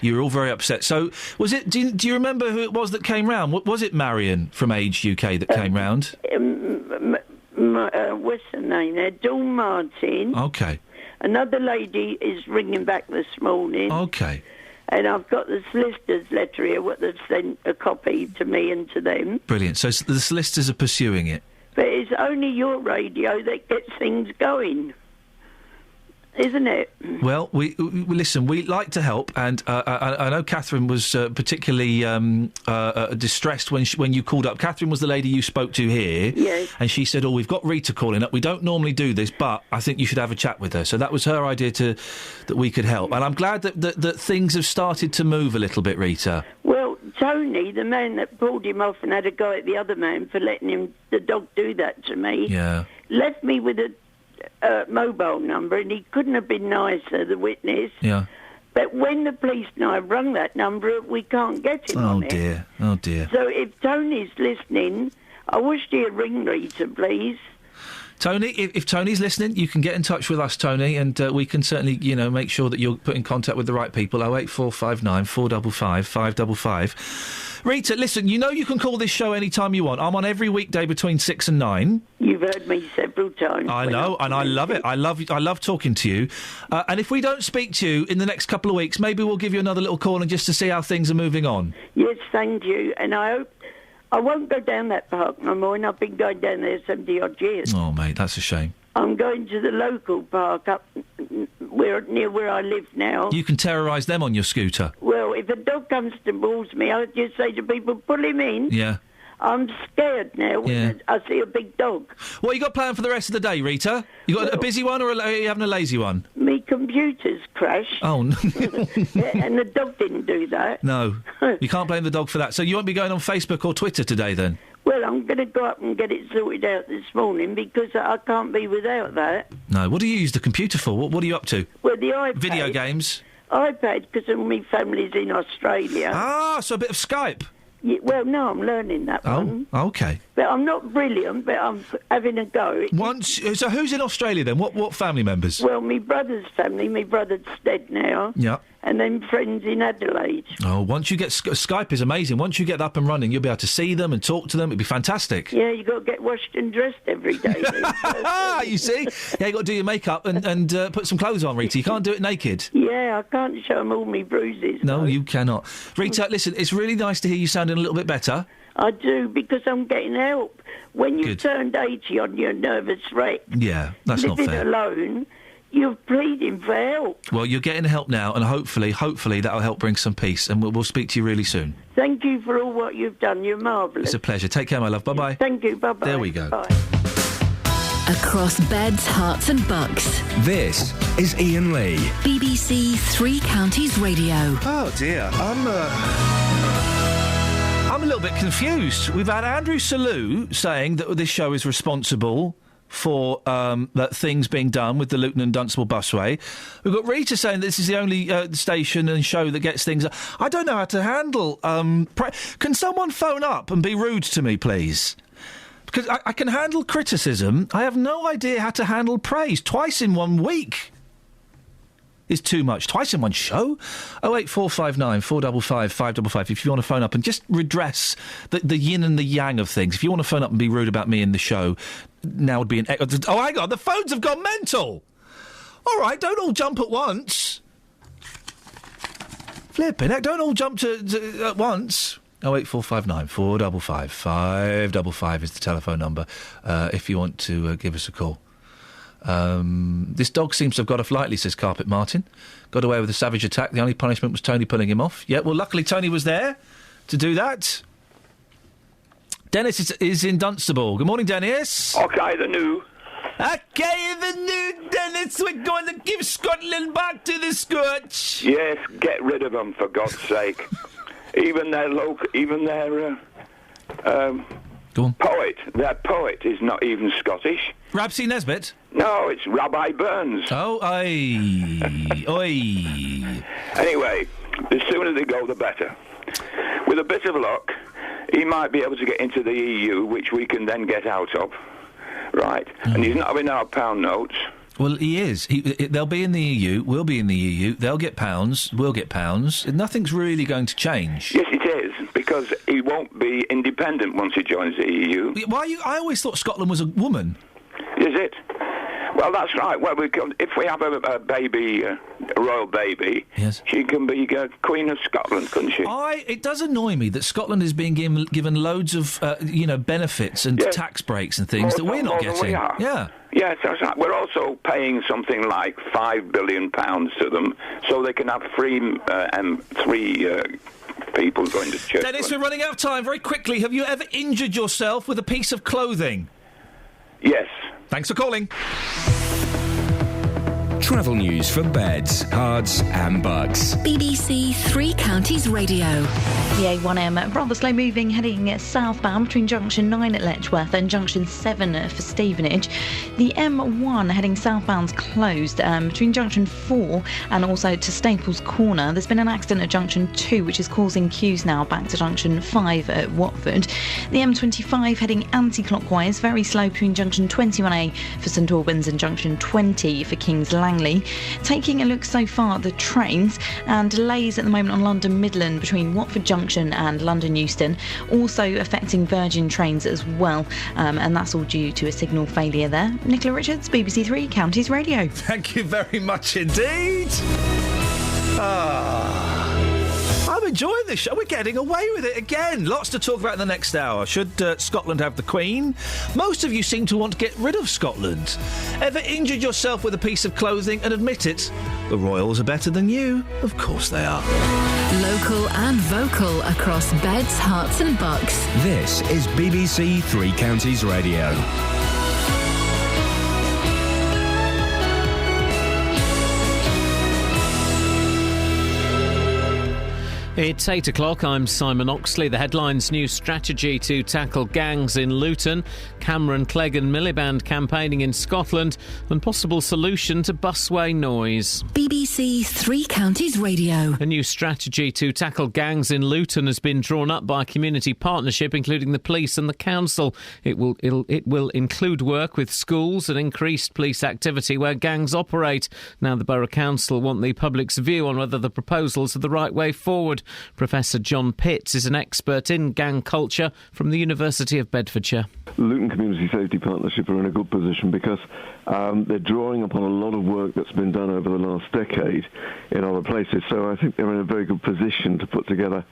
all very upset. So, was it? Do you remember who it was that came round? Was it Marion from Age UK that came round? What's her name there? Dawn Martin. Okay. Another lady is ringing back this morning. Okay. And I've got the solicitor's letter here, what they've sent a copy to me and to them. Brilliant. So the solicitors are pursuing it. But it's only your radio that gets things going, isn't it? Well, we listen. We like to help, and I know Catherine was particularly distressed when you called up. Catherine was the lady you spoke to here, yes, and she said, "Oh, we've got Rita calling up. We don't normally do this, but I think you should have a chat with her." So that was her idea that we could help, and I'm glad that things have started to move a little bit, Rita. Well, Tony, the man that pulled him off and had a go at the other man for letting the dog do that to me, left me with a mobile number, and he couldn't have been nicer, the witness. Yeah. But when the police and I rung that number, we can't get him on it. Oh, dear. So if Tony's listening, I wish he'd ring Rita, please. Tony, if Tony's listening, you can get in touch with us, Tony, and we can certainly, make sure that you're put in contact with the right people. 08459 455 555. Rita, listen, you can call this show any time you want. I'm on every weekday between 6 and 9. You've heard me several times. I know, and I love it. I love talking to you. And if we don't speak to you in the next couple of weeks, maybe we'll give you another little call and just to see how things are moving on. Yes, thank you. And I hope I won't go down that park no more, and I've been going down there 70-odd years. Oh, mate, that's a shame. I'm going to the local park up near where I live now. You can terrorise them on your scooter. Well, if a dog comes to balls me, I just say to people, pull him in. Yeah. I'm scared now when I see a big dog. What you got planned for the rest of the day, Rita? You got a busy one or are you having a lazy one? Me computer's crashed. Oh, no. And the dog didn't do that. No. You can't blame the dog for that. So you won't be going on Facebook or Twitter today, then? Well, I'm going to go up and get it sorted out this morning because I can't be without that. No, what do you use the computer for? What are you up to? Well, the iPad. Video games? iPad, because all my family's in Australia. Ah, so a bit of Skype? Yeah, well, no, I'm learning that one. Oh, OK. But I'm not brilliant, but I'm having a go. So who's in Australia then? What family members? Well, my brother's family. My brother's dead now. Yeah. And then friends in Adelaide. Oh, once you get... Skype is amazing. Once you get up and running, you'll be able to see them and talk to them. It'd be fantastic. Yeah, you got to get washed and dressed every day. You see? Yeah, you got to do your makeup and put some clothes on, Rita. You can't do it naked. Yeah, I can't show them all my bruises. No, you cannot. Rita, listen, it's really nice to hear you sounding a little bit better. I do, because I'm getting help. When you've turned 80 on your nervous wreck, yeah, that's not fair. living alone, you're pleading for help. Well, you're getting help now, and hopefully that'll help bring some peace, and we'll speak to you really soon. Thank you for all what you've done. You're marvellous. It's a pleasure. Take care, my love. Bye-bye. Thank you. Bye-bye. There we go. Bye. Across beds, hearts and bucks. This is Iain Lee. BBC Three Counties Radio. Oh, dear. I'm a little bit confused. We've had Andrew Selous saying that this show is responsible for that things being done with the Luton and Dunstable busway. We've got Rita saying this is the only station and show that gets things... I don't know how to handle... Can someone phone up and be rude to me, please? Because I can handle criticism. I have no idea how to handle praise. Twice in 1 week is too much. Twice in one show? 08459 455 555 if you want to phone up and just redress the yin and the yang of things. If you want to phone up and be rude about me in the show, now would be an... Oh, hang on, the phones have gone mental! All right, don't all jump at once. Flipping heck, don't all jump at once. 08459 455 555 is the telephone number if you want to give us a call. This dog seems to have got off lightly, says Carpet Martin. Got away with a savage attack. The only punishment was Tony pulling him off. Yeah, well, luckily Tony was there to do that. Dennis is in Dunstable. Good morning, Dennis. OK, the new, Dennis. We're going to give Scotland back to the Scotch. Yes, get rid of them, for God's sake. Even their poet, their poet is not even Scottish. Rabsy Nesbitt? No, it's Rabbi Burns. Oh, aye. Oi. Anyway, the sooner they go, the better. With a bit of luck, he might be able to get into the EU, which we can then get out of. Right? And he's not having our pound notes. Well, he is. They'll be in the EU, we'll be in the EU, they'll get pounds, we'll get pounds. Nothing's really going to change. Yes, it is, because he won't be independent once he joins the EU. I always thought Scotland was a woman. Is it? Well, that's right. Well, if we have a baby, a royal baby, yes, she can be Queen of Scotland, couldn't she? It does annoy me that Scotland is being given loads of, benefits and tax breaks and things that we're not getting. We are. Yeah. Yes, that's right. We're also paying something like £5 billion to them so they can have three people going to church. Dennis, we're running out of time. Very quickly, have you ever injured yourself with a piece of clothing? Yes. Thanks for calling. Travel news for beds, cards and bugs. BBC Three Counties Radio. The A1M rather slow moving heading southbound between junction 9 at Letchworth and junction 7 for Stevenage. The M1 heading southbound's closed between junction 4 and also to Staples Corner. There's been an accident at junction 2 which is causing queues now back to junction 5 at Watford. The M25 heading anti-clockwise, very slow between junction 21A for St Albans and junction 20 for Kings Langley. Taking a look so far at the trains, and delays at the moment on London Midland between Watford Junction and London Euston, also affecting Virgin trains as well, and that's all due to a signal failure there. Nicola Richards, BBC Three Counties Radio. Thank you very much indeed. I'm enjoying this show. We're getting away with it again. Lots to talk about in the next hour. Should Scotland have the Queen? Most of you seem to want to get rid of Scotland. Ever injured yourself with a piece of clothing and admit it? The Royals are better than you. Of course they are. Local and vocal across beds, hearts and bucks. This is BBC Three Counties Radio. It's 8 o'clock, I'm Simon Oxley. The headline's new strategy to tackle gangs in Luton, Cameron, Clegg and Miliband campaigning in Scotland, and possible solution to busway noise. BBC Three Counties Radio. A new strategy to tackle gangs in Luton has been drawn up by a community partnership, including the police and the council. It will include work with schools and increased police activity where gangs operate. Now the Borough Council want the public's view on whether the proposals are the right way forward. Professor John Pitts is an expert in gang culture from the University of Bedfordshire. Luton Community Safety Partnership are in a good position because they're drawing upon a lot of work that's been done over the last decade in other places. So I think they're in a very good position to put together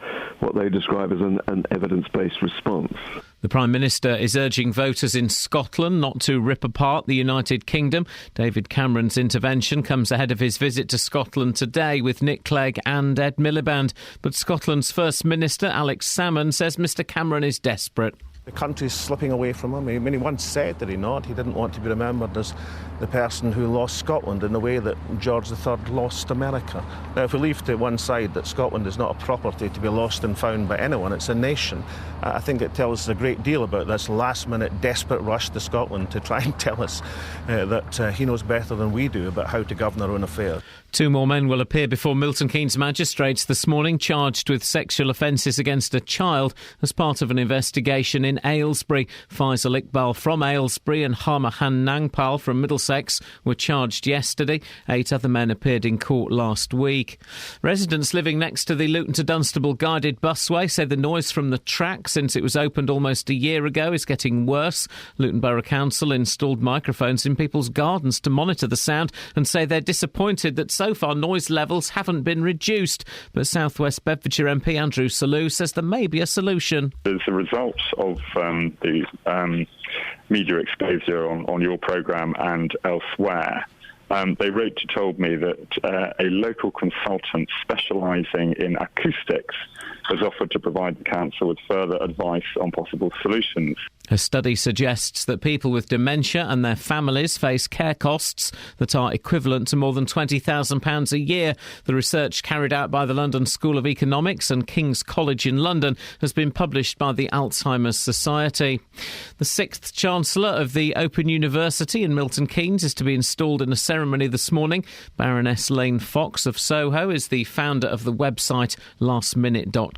what they describe as an evidence-based response. The Prime Minister is urging voters in Scotland not to rip apart the United Kingdom. David Cameron's intervention comes ahead of his visit to Scotland today with Nick Clegg and Ed Miliband. But Scotland's First Minister, Alex Salmond, says Mr Cameron is desperate. The country's slipping away from him. I mean, he once said, did he not? He didn't want to be remembered as the person who lost Scotland in the way that George III lost America. Now, if we leave to one side that Scotland is not a property to be lost and found by anyone, it's a nation, I think it tells us a great deal about this last-minute desperate rush to Scotland to try and tell us that he knows better than we do about how to govern our own affairs. 2 more men will appear before Milton Keynes magistrates this morning, charged with sexual offences against a child as part of an investigation in Aylesbury. Faisal Iqbal from Aylesbury and Harmahan Nangpal from Middlesex were charged yesterday. 8 other men appeared in court last week. Residents living next to the Luton to Dunstable guided busway say the noise from the track since it was opened almost a year ago is getting worse. Luton Borough Council installed microphones in people's gardens to monitor the sound and say they're disappointed that so far noise levels haven't been reduced. But South West Bedfordshire MP Andrew Selous says there may be a solution. As a result of the media exposure on your programme and elsewhere, they wrote to told me that a local consultant specialising in acoustics has offered to provide the council with further advice on possible solutions. A study suggests that people with dementia and their families face care costs that are equivalent to more than £20,000 a year. The research carried out by the London School of Economics and King's College in London has been published by the Alzheimer's Society. The 6th Chancellor of the Open University in Milton Keynes is to be installed in a ceremony this morning. Baroness Lane Fox of Soho is the founder of the website lastminute.com.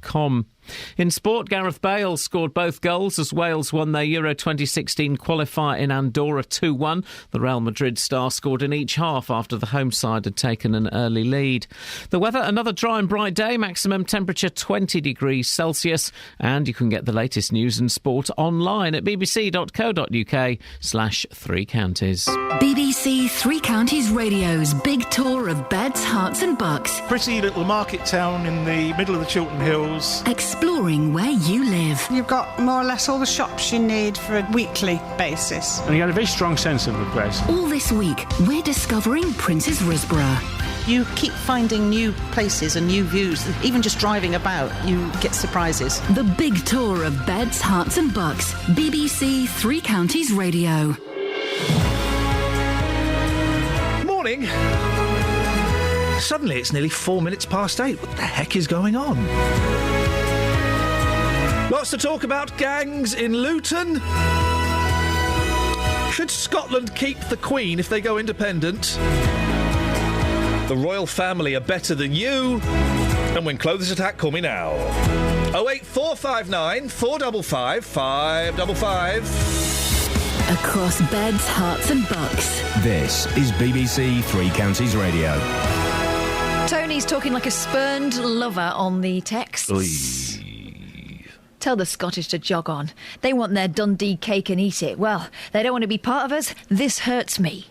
In sport, Gareth Bale scored both goals as Wales won their Euro 2016 qualifier in Andorra 2-1. The Real Madrid star scored in each half after the home side had taken an early lead. The weather, another dry and bright day, maximum temperature 20 degrees Celsius. And you can get the latest news and sport online at bbc.co.uk/Three Counties. BBC Three Counties Radio's big tour of beds, hearts and bucks. Pretty little market town in the middle of the Chiltern Hills. Exploring where you live. You've got more or less all the shops you need for a weekly basis. And you had a very strong sense of the place. All this week, we're discovering Prince's Risborough. You keep finding new places and new views. Even just driving about, you get surprises. The big tour of beds, hearts and bucks. BBC Three Counties Radio. Morning. Suddenly it's nearly 4 minutes past 8. What the heck is going on? Lots to talk about. Gangs in Luton. Should Scotland keep the Queen if they go independent? The royal family are better than you. And when clothes attack, call me now. 08459 455 555. Across beds, hearts and bucks. This is BBC Three Counties Radio. Tony's talking like a spurned lover on the texts. Tell the Scottish to jog on. They want their Dundee cake and eat it. Well, they don't want to be part of us. This hurts me.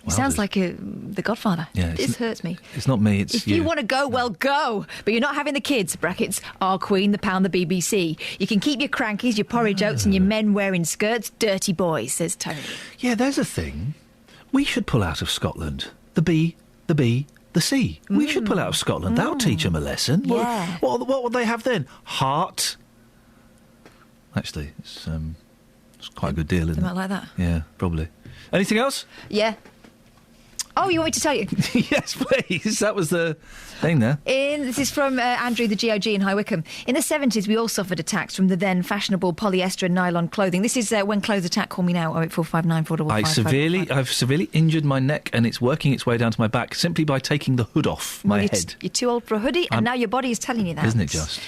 Well, sounds like The Godfather. Yeah, this hurts me. It's not me, it's if you want to go, well, go. But you're not having the kids, brackets, our Queen, the Pound, the BBC. You can keep your crankies, your porridge oats and your men wearing skirts. Dirty boys, says Tony. Yeah, there's a thing. We should pull out of Scotland. The B, the C. We should pull out of Scotland. That'll teach them a lesson. Yeah. What would they have then? Heart. Actually, it's quite a good deal, isn't it? They might like that. Yeah, probably. Anything else? Yeah. Oh, you want me to tell you? Yes, please. That was the thing there. This is from Andrew, the GOG in High Wycombe. In the 70s, we all suffered attacks from the then fashionable polyester and nylon clothing. This is when clothes attack. Call me now. 08459 455. I've severely injured my neck, and it's working its way down to my back simply by taking the hood off my head. You're too old for a hoodie, and now your body is telling you that. Isn't it just?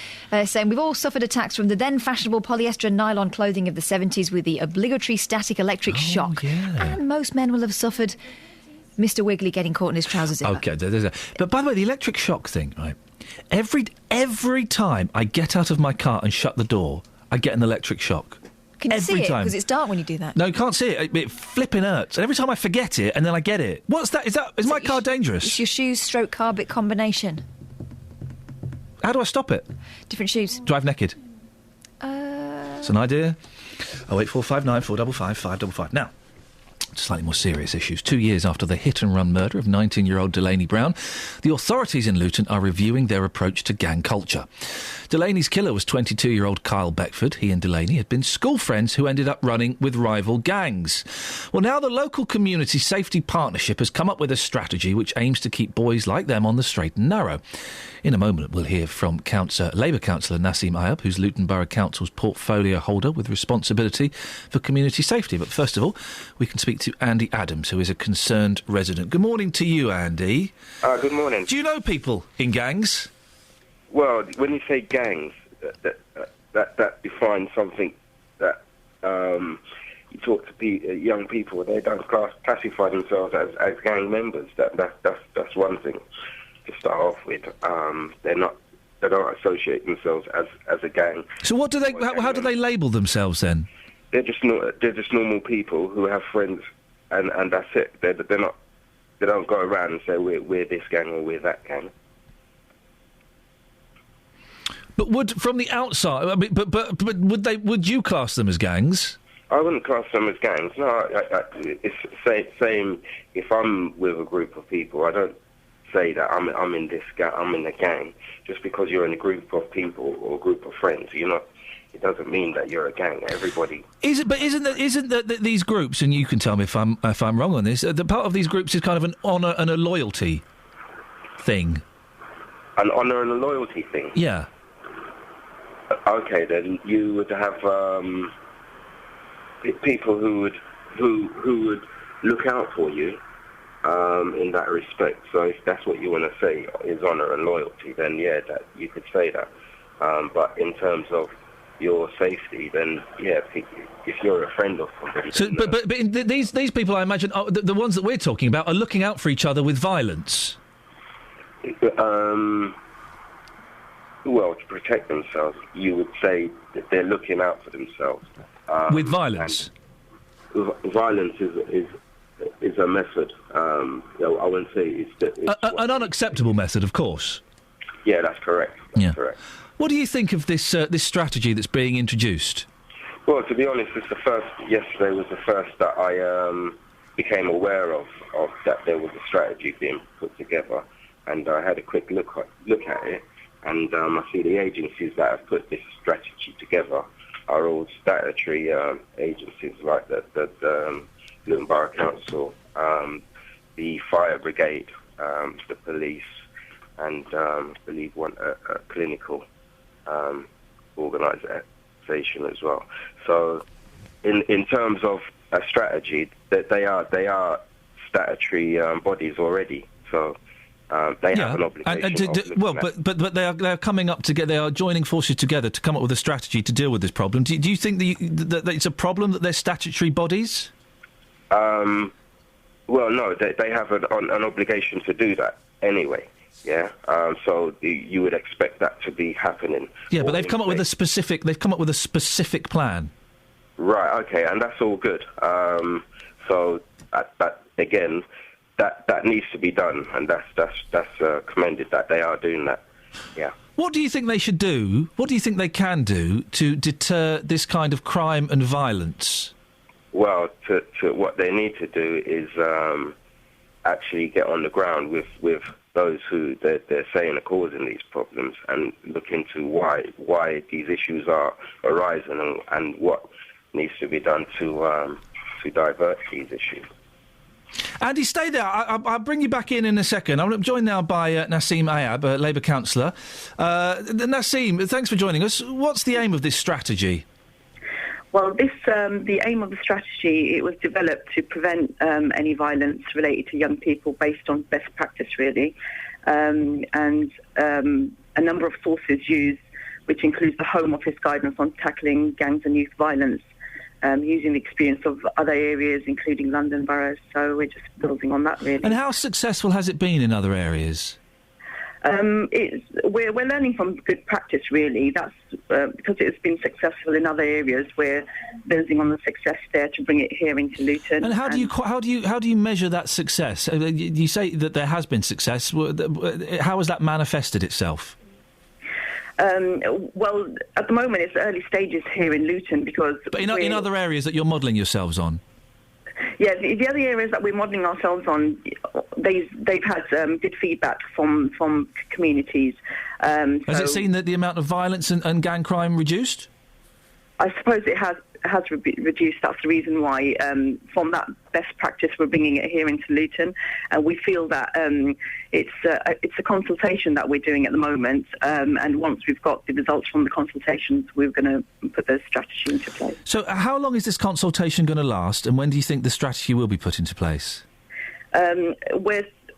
Saying we've all suffered attacks from the then fashionable polyester and nylon clothing of the 70s with the obligatory static electric shock. Yeah. And most men will have suffered Mr. Wiggly getting caught in his trousers. Okay, but by the way, the electric shock thing, right? Every time I get out of my car and shut the door, I get an electric shock. Can you see it? Because it's dark when you do that. No, you can't see it. It flipping hurts. And every time I forget it, and then I get it. What's that? Is my car dangerous? It's your shoes/car bit combination. How do I stop it? Different shoes. Drive naked. It's an idea. 08459 455 555. Now, slightly more serious issues. 2 years after the hit-and-run murder of 19-year-old Delaney Brown, the authorities in Luton are reviewing their approach to gang culture. Delaney's killer was 22-year-old Kyle Beckford. He and Delaney had been school friends who ended up running with rival gangs. Well, now the local community safety partnership has come up with a strategy which aims to keep boys like them on the straight and narrow. In a moment, we'll hear from Labour councillor Nassim Ayub, who's Luton Borough Council's portfolio holder with responsibility for community safety. But first of all, we can speak to Andy Adams, who is a concerned resident. Good morning to you, Andy. Good morning. Do you know people in gangs? Well, when you say gangs, that defines something that you talk to young people, they don't classify themselves as gang members. That's one thing to start off with. They don't associate themselves as a gang. So what do they? How do they label themselves then? They're just normal people who have friends, and that's it. They don't go around and say we're this gang or we're that gang. But from the outside, I mean, but would you class them as gangs? I wouldn't class them as gangs. No, it's same. If I'm with a group of people, I don't say that I'm in this gang. I'm in a gang. Just because you're in a group of people or a group of friends, it doesn't mean that you're a gang. Everybody isn't that these groups, and you can tell me if I'm wrong on this. The part of these groups is kind of an honour and a loyalty thing. An honour and a loyalty thing. Yeah. Okay, then you would have people who would look out for you in that respect. So if that's what you want to say is honour and loyalty, then yeah, that you could say that. But in terms of your safety, then yeah, if you're a friend of somebody. So, but these people, I imagine, the ones that we're talking about, are looking out for each other with violence. Well, to protect themselves, you would say that they're looking out for themselves. With violence? Violence is a method. I wouldn't say it's an unacceptable method, of course. Yeah, that's correct. That's correct. What do you think of this strategy that's being introduced? Well, to be honest, yesterday was the first that I became aware of that there was a strategy being put together, and I had a quick look at it. And I see the agencies that have put this strategy together are all statutory agencies like the Luton Borough Council, the Fire Brigade, the police, and I believe a clinical organisation as well. So in terms of a strategy, that they are statutory bodies already. So they have an obligation. But they are coming up together. They are joining forces together to come up with a strategy to deal with this problem. Do you think that it's a problem that they're statutory bodies? Well, no, they have an obligation to do that anyway. Yeah. So you would expect that to be happening. Yeah, but they've come up with a specific. They've come up with a specific plan. Right. Okay, and that's all good. So that again. That needs to be done, and that's commended that they are doing that. Yeah. What do you think they should do? What do you think they can do to deter this kind of crime and violence? Well, to what they need to do is actually get on the ground with those who they're saying are causing these problems, and look into why these issues are arising and what needs to be done to divert these issues. Andy, stay there. I'll bring you back in a second. I'm joined now by Nassim Ayab, a Labour councillor. Nassim, thanks for joining us. What's the aim of this strategy? Well, the aim of the strategy, it was developed to prevent any violence related to young people based on best practice, really. And a number of sources used, which includes the Home Office guidance on tackling gangs and youth violence, using the experience of other areas, including London boroughs. So we're just building on that, really. And how successful has it been in other areas? We're learning from good practice, really. That's because it's been successful in other areas. We're building on the success there to bring it here into Luton. And how do you measure that success? You say that there has been success. How has that manifested itself? Well, at the moment, it's early stages here in Luton because. But in other areas that you're modelling yourselves on. Yeah, the other areas that we're modelling ourselves on, they've had good feedback from communities. Has it seen that the amount of violence and gang crime reduced? I suppose it has reduced. That's the reason why, from that best practice, we're bringing it here into Luton. And we feel that it's a consultation that we're doing at the moment. And once we've got the results from the consultations, we're going to put the strategy into place. So how long is this consultation going to last? And when do you think the strategy will be put into place?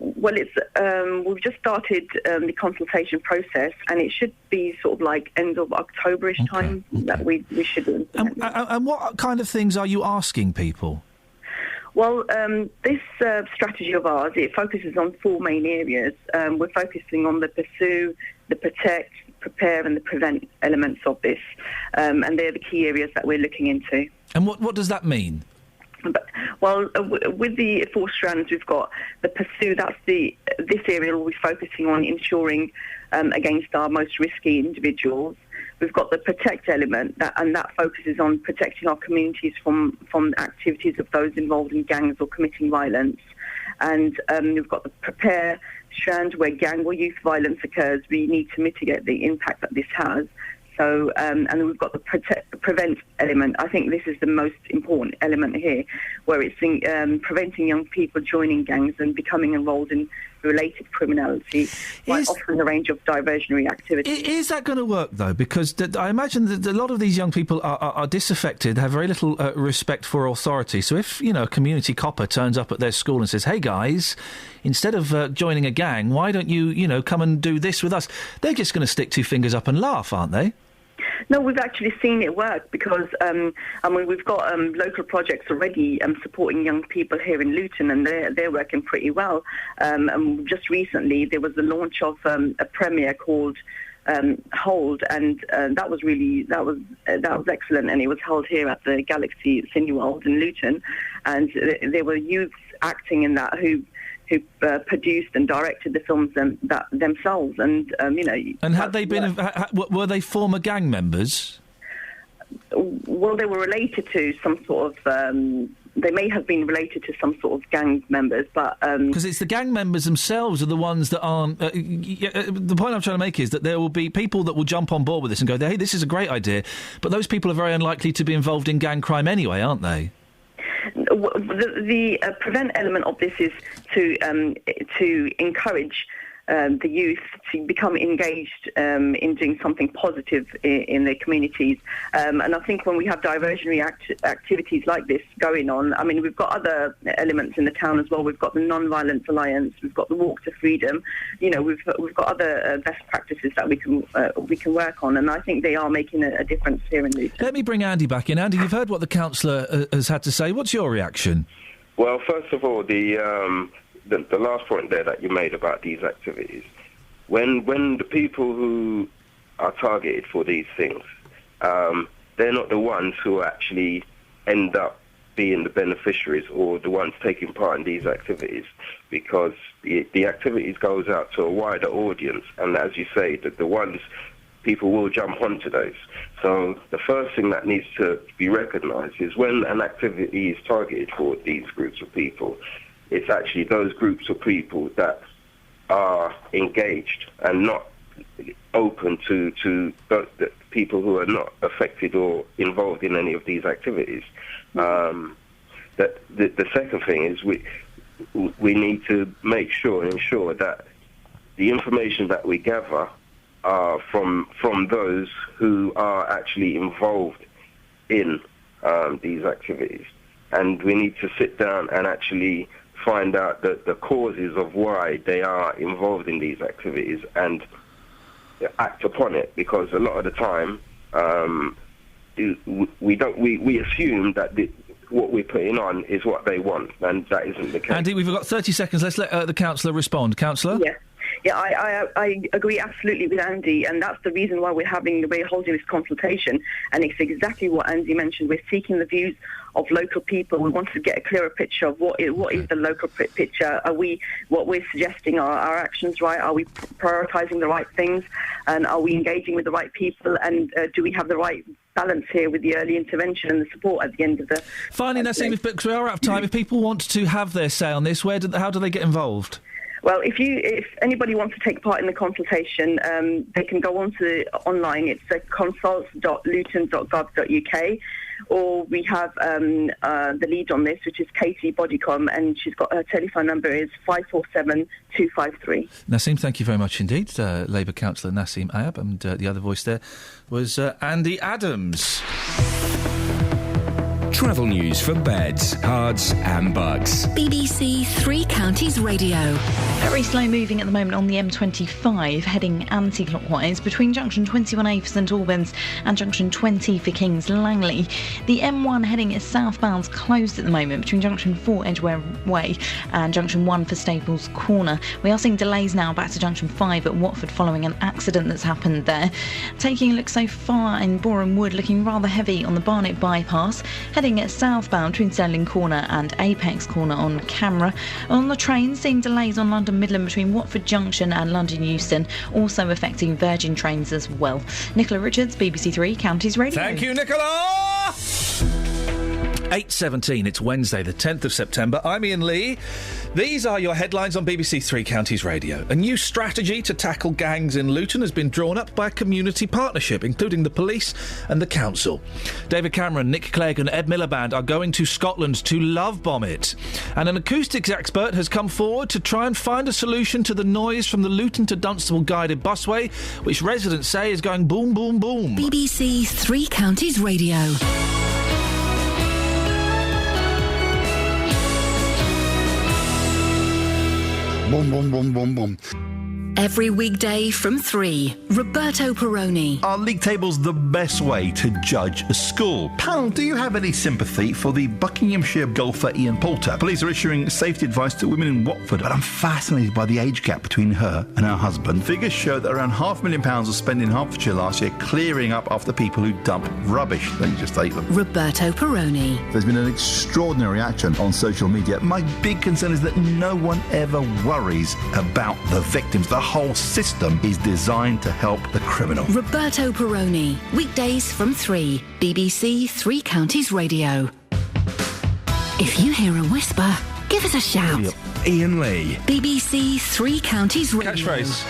We've just started the consultation process, and it should be sort of like end of October-ish time that we should. And what kind of things are you asking people? Well, this strategy of ours, it focuses on four main areas. We're focusing on the pursue, the protect, prepare and the prevent elements of this. And they're the key areas that we're looking into. And what does that mean? With the four strands, we've got the pursue. This area will be focusing on ensuring against our most risky individuals. We've got the protect element, and that focuses on protecting our communities from activities of those involved in gangs or committing violence. And we've got the prepare strand, where gang or youth violence occurs. We need to mitigate the impact that this has. So, and then we've got the prevent element. I think this is the most important element here, where it's preventing young people joining gangs and becoming involved in related criminality by offering a range of diversionary activities. Is that going to work, though? Because I imagine that a lot of these young people are disaffected, have very little respect for authority. So if, a community copper turns up at their school and says, hey, guys, instead of joining a gang, why don't you, come and do this with us? They're just going to stick two fingers up and laugh, aren't they? No, we've actually seen it work because, we've got local projects already supporting young people here in Luton, and they're working pretty well. And just recently, there was the launch of a premiere called Hold, and that was excellent, and it was held here at the Galaxy Cineworld in Luton, and there were youths acting in that who produced and directed the films themselves, and And had they been? Were they former gang members? Well, they were related to some sort of. They may have been related to some sort of gang members, but because it's the gang members themselves are the ones that aren't. The point I'm trying to make is that there will be people that will jump on board with this and go, "Hey, this is a great idea," but those people are very unlikely to be involved in gang crime anyway, aren't they? The prevent element of this is to encourage the youth to become engaged in doing something positive in their communities. And I think when we have diversionary activities like this going on, we've got other elements in the town as well. We've got the Non-Violence Alliance, we've got the Walk to Freedom. We've got other best practices that we can work on, and I think they are making a difference here in Luton. Let me bring Andy back in. Andy, you've heard what the councillor has had to say. What's your reaction? Well, first of all, the last point there that you made about these activities, when the people who are targeted for these things, they're not the ones who actually end up being the beneficiaries or the ones taking part in these activities, because the activities goes out to a wider audience, and as you say, the ones people will jump onto those. So the first thing that needs to be recognised is when an activity is targeted for these groups of people, it's actually those groups of people that are engaged and not open to the people who are not affected or involved in any of these activities. That the second thing is we need to make sure and ensure that the information that we gather are from those who are actually involved in these activities. And we need to sit down and actually find out the causes of why they are involved in these activities and act upon it, because a lot of the time we assume that what we're putting on is what they want, and that isn't the case. Andy, we've got 30 seconds. Let's let the councillor respond. Councillor? Yeah, I agree absolutely with Andy, and that's the reason why we're holding this consultation. And it's exactly what Andy mentioned. We're seeking the views of local people. We want to get a clearer picture of what is the local picture. What we're suggesting, are our actions right? Are we prioritising the right things? And are we engaging with the right people? And do we have the right balance here with the early intervention and the support at the end of the... Finally, Nassim, because we are out of time, if people want to have their say on this, how do they get involved? Well, if anybody wants to take part in the consultation, they can go online. It's consult.luton.gov.uk, or we have the lead on this, which is Katie Bodycom, and her telephone number is 547-253. Nassim, thank you very much indeed. Labour councillor Nassim Ayab, and the other voice there was Andy Adams. Travel news for beds, cards and bugs. BBC Three Counties Radio. Very slow moving at the moment on the M25, heading anti-clockwise between junction 21A for St Albans and junction 20 for Kings Langley. The M1 heading southbound's closed at the moment between junction 4 Edgware Way and junction 1 for Staples Corner. We are seeing delays now back to junction 5 at Watford following an accident that's happened there. Taking a look so far in Boreham Wood, looking rather heavy on the Barnet bypass, heading southbound between Sterling Corner and Apex Corner on camera. On the train, seeing delays on London Midland between Watford Junction and London Euston, also affecting Virgin trains as well. Nicola Richards, BBC Three Counties Radio. Thank you, Nicola! 8:17, it's Wednesday the 10th of September. I'm Iain Lee. These are your headlines on BBC Three Counties Radio. A new strategy to tackle gangs in Luton has been drawn up by a community partnership, including the police and the council. David Cameron, Nick Clegg and Ed Miliband are going to Scotland to love bomb it. And an acoustics expert has come forward to try and find a solution to the noise from the Luton to Dunstable guided busway, which residents say is going boom, boom, boom. BBC Three Counties Radio. Boom, boom, boom, boom, boom. Every weekday from 3, Roberto Perroni. Are league tables the best way to judge a school? Pal, do you have any sympathy for the Buckinghamshire golfer Iain Poulter? Police are issuing safety advice to women in Watford, but I'm fascinated by the age gap between her and her husband. Figures show that around £500,000 was spent in Hertfordshire last year clearing up after people who dump rubbish. Then you just ate them. Roberto Perroni. There's been an extraordinary reaction on social media. My big concern is that no one ever worries about the victims. The whole system is designed to help the criminal. Roberto Perroni, weekdays from 3, BBC Three Counties Radio. If you hear a whisper, give us a shout. Iain Lee. BBC Three Counties Radio. Catchphrase,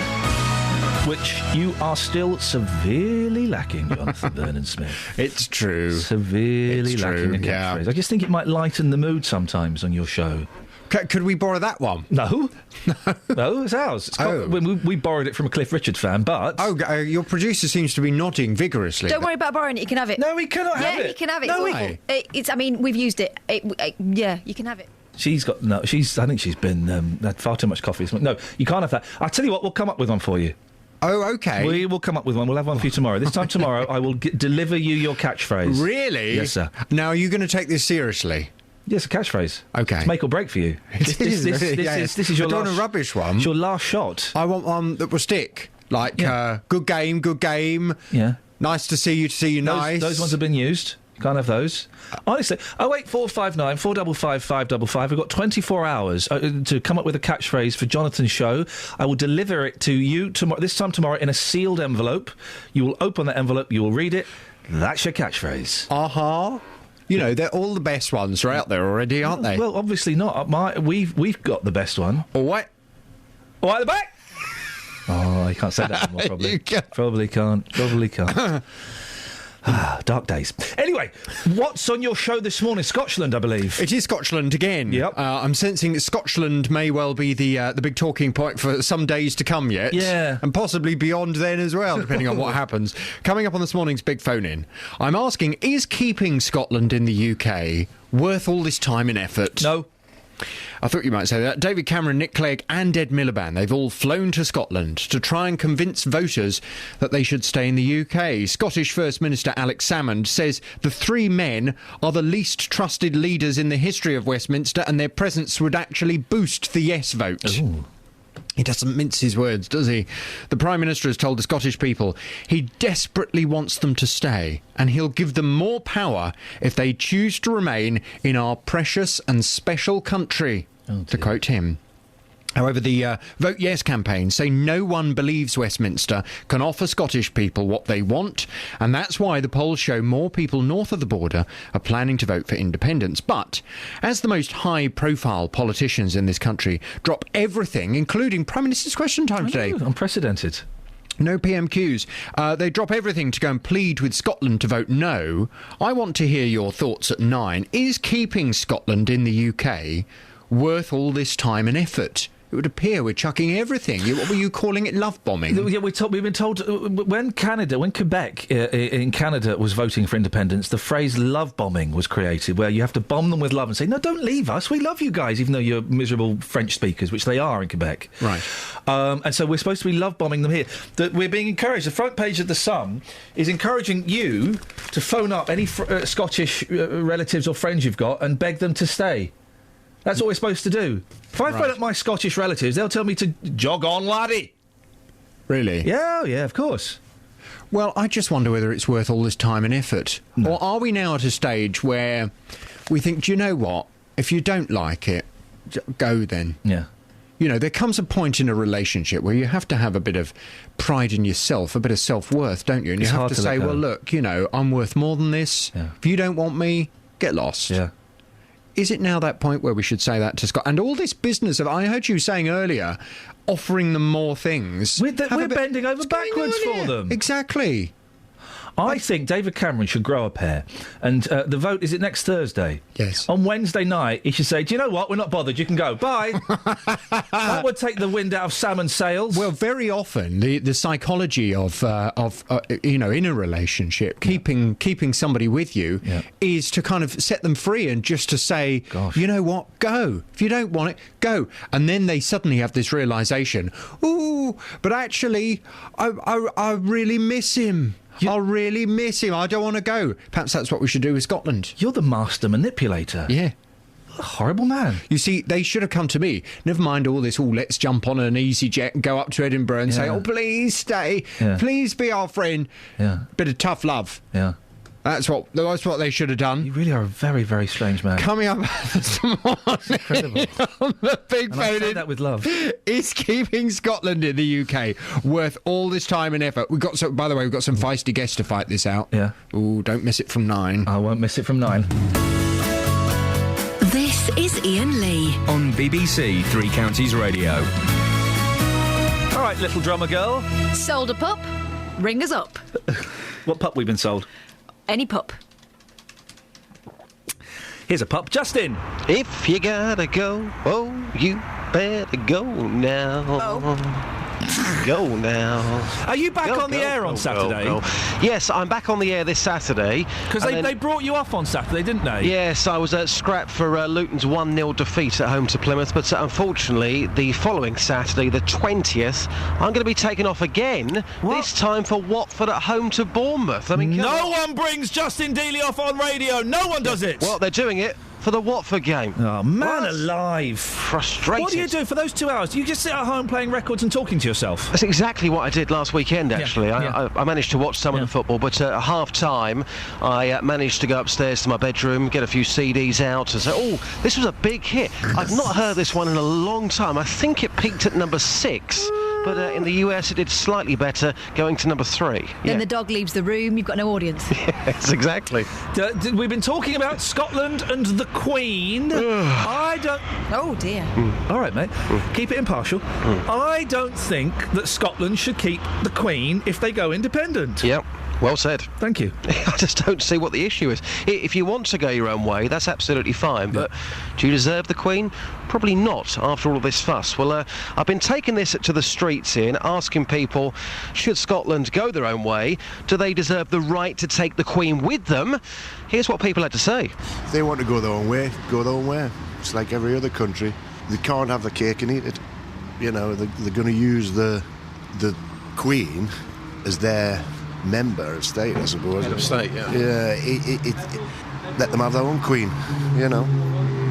which you are still severely lacking, Jonathan Vernon-Smith. It's true. Severely it's lacking true, a catchphrase. yeah. I just think it might lighten the mood sometimes on your show. Could we borrow that one? No. No, it's ours. We borrowed it from a Cliff Richard fan, but... your producer seems to be nodding vigorously. Don't worry about borrowing it, you can have it. No, we cannot have it. Yeah, you can have it. No, I mean, we've used it. Yeah, you can have it. She's got... No, I think she's been... had far too much coffee. No, you can't have that. I'll tell you what, we'll come up with one for you. Oh, OK. We will come up with one. We'll have one for you tomorrow. This time tomorrow, I will deliver you your catchphrase. Really? Yes, sir. Now, are you going to take this seriously? Yes, a catchphrase. OK. It's make or break for you. This is your last... I don't want a rubbish one. It's your last shot. I want one that will stick. Like, good game. Yeah. Nice to see you nice. Those ones have been used. Can't have those. Honestly, 08459 455 555. We've got 24 hours to come up with a catchphrase for Jonathan's show. I will deliver it to you this time tomorrow in a sealed envelope. You will open that envelope, you will read it. That's your catchphrase. You know, they're all the best ones are out there already, aren't they? Well, obviously not. We've got the best one. All right. All right, at the back. Oh, I can't say that anymore, probably. Probably can't. Dark days. Anyway, what's on your show this morning? Scotland, I believe. It is Scotland again. Yep. I'm sensing that Scotland may well be the big talking point for some days to come yet. Yeah. And possibly beyond then as well, depending on what happens. Coming up on this morning's Big Phone-In, I'm asking, is keeping Scotland in the UK worth all this time and effort? No. I thought you might say that. David Cameron, Nick Clegg and Ed Miliband, they've all flown to Scotland to try and convince voters that they should stay in the UK. Scottish First Minister Alex Salmond says the three men are the least trusted leaders in the history of Westminster and their presence would actually boost the yes vote. Ooh. He doesn't mince his words, does he? The Prime Minister has told the Scottish people he desperately wants them to stay and he'll give them more power if they choose to remain in our precious and special country, to quote him. However, the Vote Yes campaign say no one believes Westminster can offer Scottish people what they want, and that's why the polls show more people north of the border are planning to vote for independence. But as the most high-profile politicians in this country drop everything, including Prime Minister's Question Time today... Unprecedented. No PMQs. They drop everything to go and plead with Scotland to vote no. I want to hear your thoughts at 9. Is keeping Scotland in the UK worth all this time and effort? It would appear we're chucking everything. What were you calling it, love bombing? Yeah, we've been told when Quebec in Canada was voting for independence, the phrase love bombing was created, where you have to bomb them with love and say, no, don't leave us, we love you guys, even though you're miserable French speakers, which they are in Quebec. Right. And so we're supposed to be love bombing them here. We're being encouraged. The front page of The Sun is encouraging you to phone up any Scottish relatives or friends you've got and beg them to stay. That's what we're supposed to do. If I phone up my Scottish relatives, they'll tell me to jog on, laddie. Really? Yeah, of course. Well, I just wonder whether it's worth all this time and effort. No. Or are we now at a stage where we think, do you know what? If you don't like it, go then. Yeah. You know, there comes a point in a relationship where you have to have a bit of pride in yourself, a bit of self-worth, don't you? And it's you have to say, well, look, you know, I'm worth more than this. Yeah. If you don't want me, get lost. Yeah. Is it now that point where we should say that to Scott? And all this business of, I heard you saying earlier, offering them more things. We're bending over backwards for them. Exactly. I think David Cameron should grow a pair. And the vote, is it next Thursday? Yes. On Wednesday night, he should say, do you know what? We're not bothered. You can go. Bye. That would take the wind out of Salmon's sails. Well, very often, the psychology of you know, in a relationship, keeping somebody with you is to kind of set them free and just to say, you know what, go. If you don't want it, go. And then they suddenly have this realisation, ooh, but actually, I really miss him. I really miss him. I don't want to go. Perhaps that's what we should do with Scotland. You're the master manipulator. Yeah. A horrible man. You see, they should have come to me. Never mind all this, let's jump on an easy jet and go up to Edinburgh and say, please stay. Yeah. Please be our friend. Yeah. Bit of tough love. Yeah. That's what they should have done. You really are a very, very strange man. Coming up this morning on the Big Phone-In. I say that with love. Is keeping Scotland in the UK worth all this time and effort? By the way, we've got some feisty guests to fight this out. Yeah. Ooh, don't miss it from 9. I won't miss it from 9. This is Iain Lee on BBC Three Counties Radio. All right, little drummer girl. Sold a pup? Ring us up. What pup we've been sold? Any pup. Here's a pup, Justin. If you gotta go, you better go now. Go now. Are you back on the air on Saturday? Go. Yes, I'm back on the air this Saturday. Because they brought you off on Saturday, didn't they? Yes, I was scrapped for Luton's 1-0 defeat at home to Plymouth, but unfortunately, the following Saturday, the 20th, I'm going to be taken off again, this time for Watford at home to Bournemouth. I mean, no one brings Justin Dealey off on radio. No one does it. Well, they're doing it for the Watford game. Oh, man alive. Frustrated. What do you do for those 2 hours? You just sit at home playing records and talking to yourself? That's exactly what I did last weekend, actually. Yeah. I managed to watch some of the football, but at half-time, I managed to go upstairs to my bedroom, get a few CDs out, and say, this was a big hit. I've not heard this one in a long time. I think it peaked at number 6. But in the US it did slightly better, going to number 3. Then the dog leaves the room, you've got no audience. Yes, exactly. We've been talking about Scotland and the Queen. I don't... Oh, dear. All right, mate. Keep it impartial. I don't think that Scotland should keep the Queen if they go independent. Yep. Well said. Thank you. I just don't see what the issue is. If you want to go your own way, that's absolutely fine, but do you deserve the Queen? Probably not, after all of this fuss. Well, I've been taking this to the streets here and asking people, should Scotland go their own way? Do they deserve the right to take the Queen with them? Here's what people had to say. If they want to go their own way, go their own way. It's like every other country. They can't have the cake and eat it. You know, they're going to use the Queen as their member of state, I suppose. Head of state, yeah. Yeah, let them have their own Queen, you know.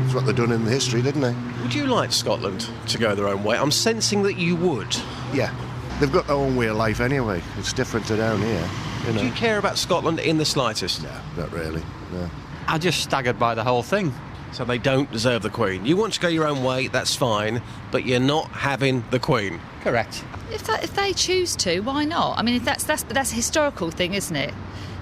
That's what they've done in the history, didn't they? Would you like Scotland to go their own way? I'm sensing that you would. Yeah. They've got their own way of life anyway. It's different to down here, you know. Do you care about Scotland in the slightest? No, not really, no. I just staggered by the whole thing. So they don't deserve the Queen. You want to go your own way, that's fine, but you're not having the Queen. Correct. If they choose to, why not? I mean, if that's a historical thing, isn't it?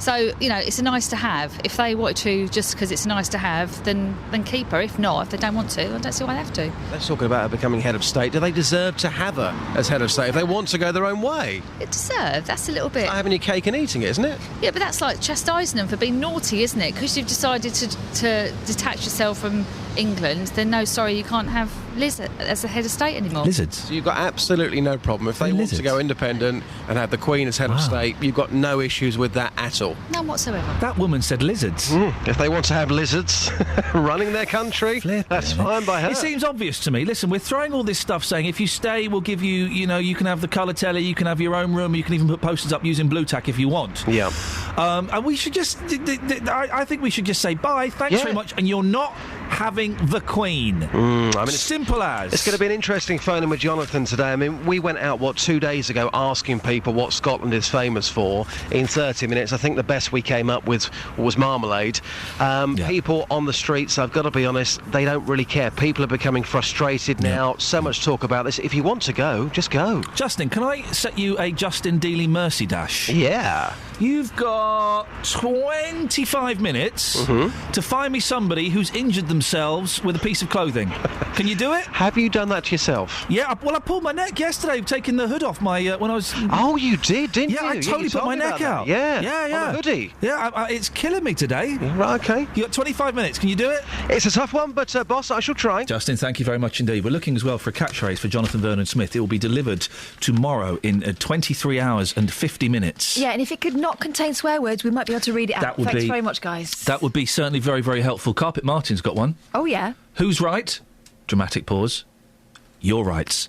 So, you know, it's a nice to have. If they wanted to, just because it's nice to have, then keep her. If not, if they don't want to, I don't see why they have to. They're talking about her becoming head of state. Do they deserve to have her as head of state if they want to go their own way? It deserves. That's a little bit... It's like having your cake and eating it, isn't it? Yeah, but that's like chastising them for being naughty, isn't it? Because you've decided to detach yourself from England, then no, sorry, you can't have Liz as the head of state anymore. Lizards? So you've got absolutely no problem. If they want to go independent and have the Queen as head of state, you've got no issues with that at all. None whatsoever. That woman said lizards. If they want to have lizards running their country, that's fine by her. It seems obvious to me. Listen, we're throwing all this stuff saying if you stay, we'll give you, you know, you can have the colour telly, you can have your own room, you can even put posters up using blue tack if you want. Yeah. And we should just, I think we should just say bye, thanks very much, and you're not having the Queen. I mean, simple as. It's going to be an interesting phone-in with Jonathan today. I mean, we went out, 2 days ago, asking people what Scotland is famous for. In 30 minutes, I think the best we came up with was marmalade. People on the streets, I've got to be honest, they don't really care. People are becoming frustrated now. So much talk about this. If you want to go, just go. Justin, can I set you a Justin Dealey mercy dash? Yeah. You've got 25 minutes to find me somebody who's injured themselves with a piece of clothing. Can you do it? Have you done that to yourself? Yeah, I pulled my neck yesterday taking the hood off my when I was... Oh, you did, didn't you? Yeah, I totally put my neck out. Yeah. Yeah. On a hoodie. Yeah, it's killing me today. Right, OK. You got 25 minutes. Can you do it? It's a tough one, but, boss, I shall try. Justin, thank you very much indeed. We're looking as well for a catchphrase for Jonathan Vernon Smith. It will be delivered tomorrow in 23 hours and 50 minutes. Yeah, and if it could not contain swear words, we might be able to read it out. Thanks very much, guys. That would be certainly very, very helpful. Carpet Martin's got one. Oh, yeah. Who's right? Dramatic pause. Your rights.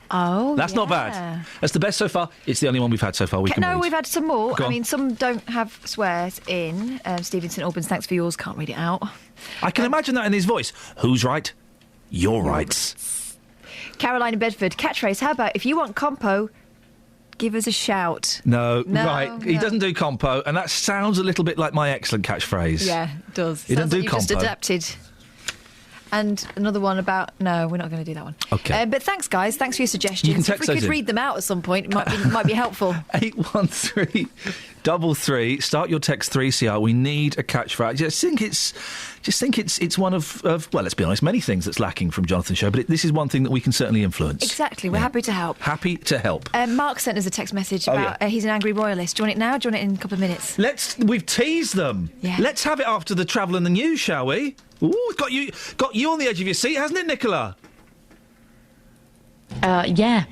Oh, That's not bad. That's the best so far. It's the only one we've had so far. We've had some more. Go on. I mean, some don't have swears in. Stephen St Albans, thanks for yours. Can't read it out. I can imagine that in his voice. Who's right? Your rights. Caroline in Bedford, catchphrase. How about if you want compo, give us a shout. No, right. He doesn't do compo, and that sounds a little bit like my excellent catchphrase. Yeah, it does. He doesn't do compo. Just adapted. And another one about... No, we're not going to do that one. OK. But thanks, guys. Thanks for your suggestions. You can text if we could those in. read them out at some point, it might be helpful. 81333. Start your text 3CR. We need a catchphrase. I just think it's one of well, let's be honest, many things that's lacking from Jonathan's show, but this is one thing that we can certainly influence. Exactly. We're happy to help. Happy to help. Mark sent us a text message about he's an angry royalist. Do you want it now? Do you want it in a couple of minutes? We've teased them. Yeah. Let's have it after the travel and the news, shall we? Ooh, it's got you on the edge of your seat, hasn't it, Nicola? Yeah.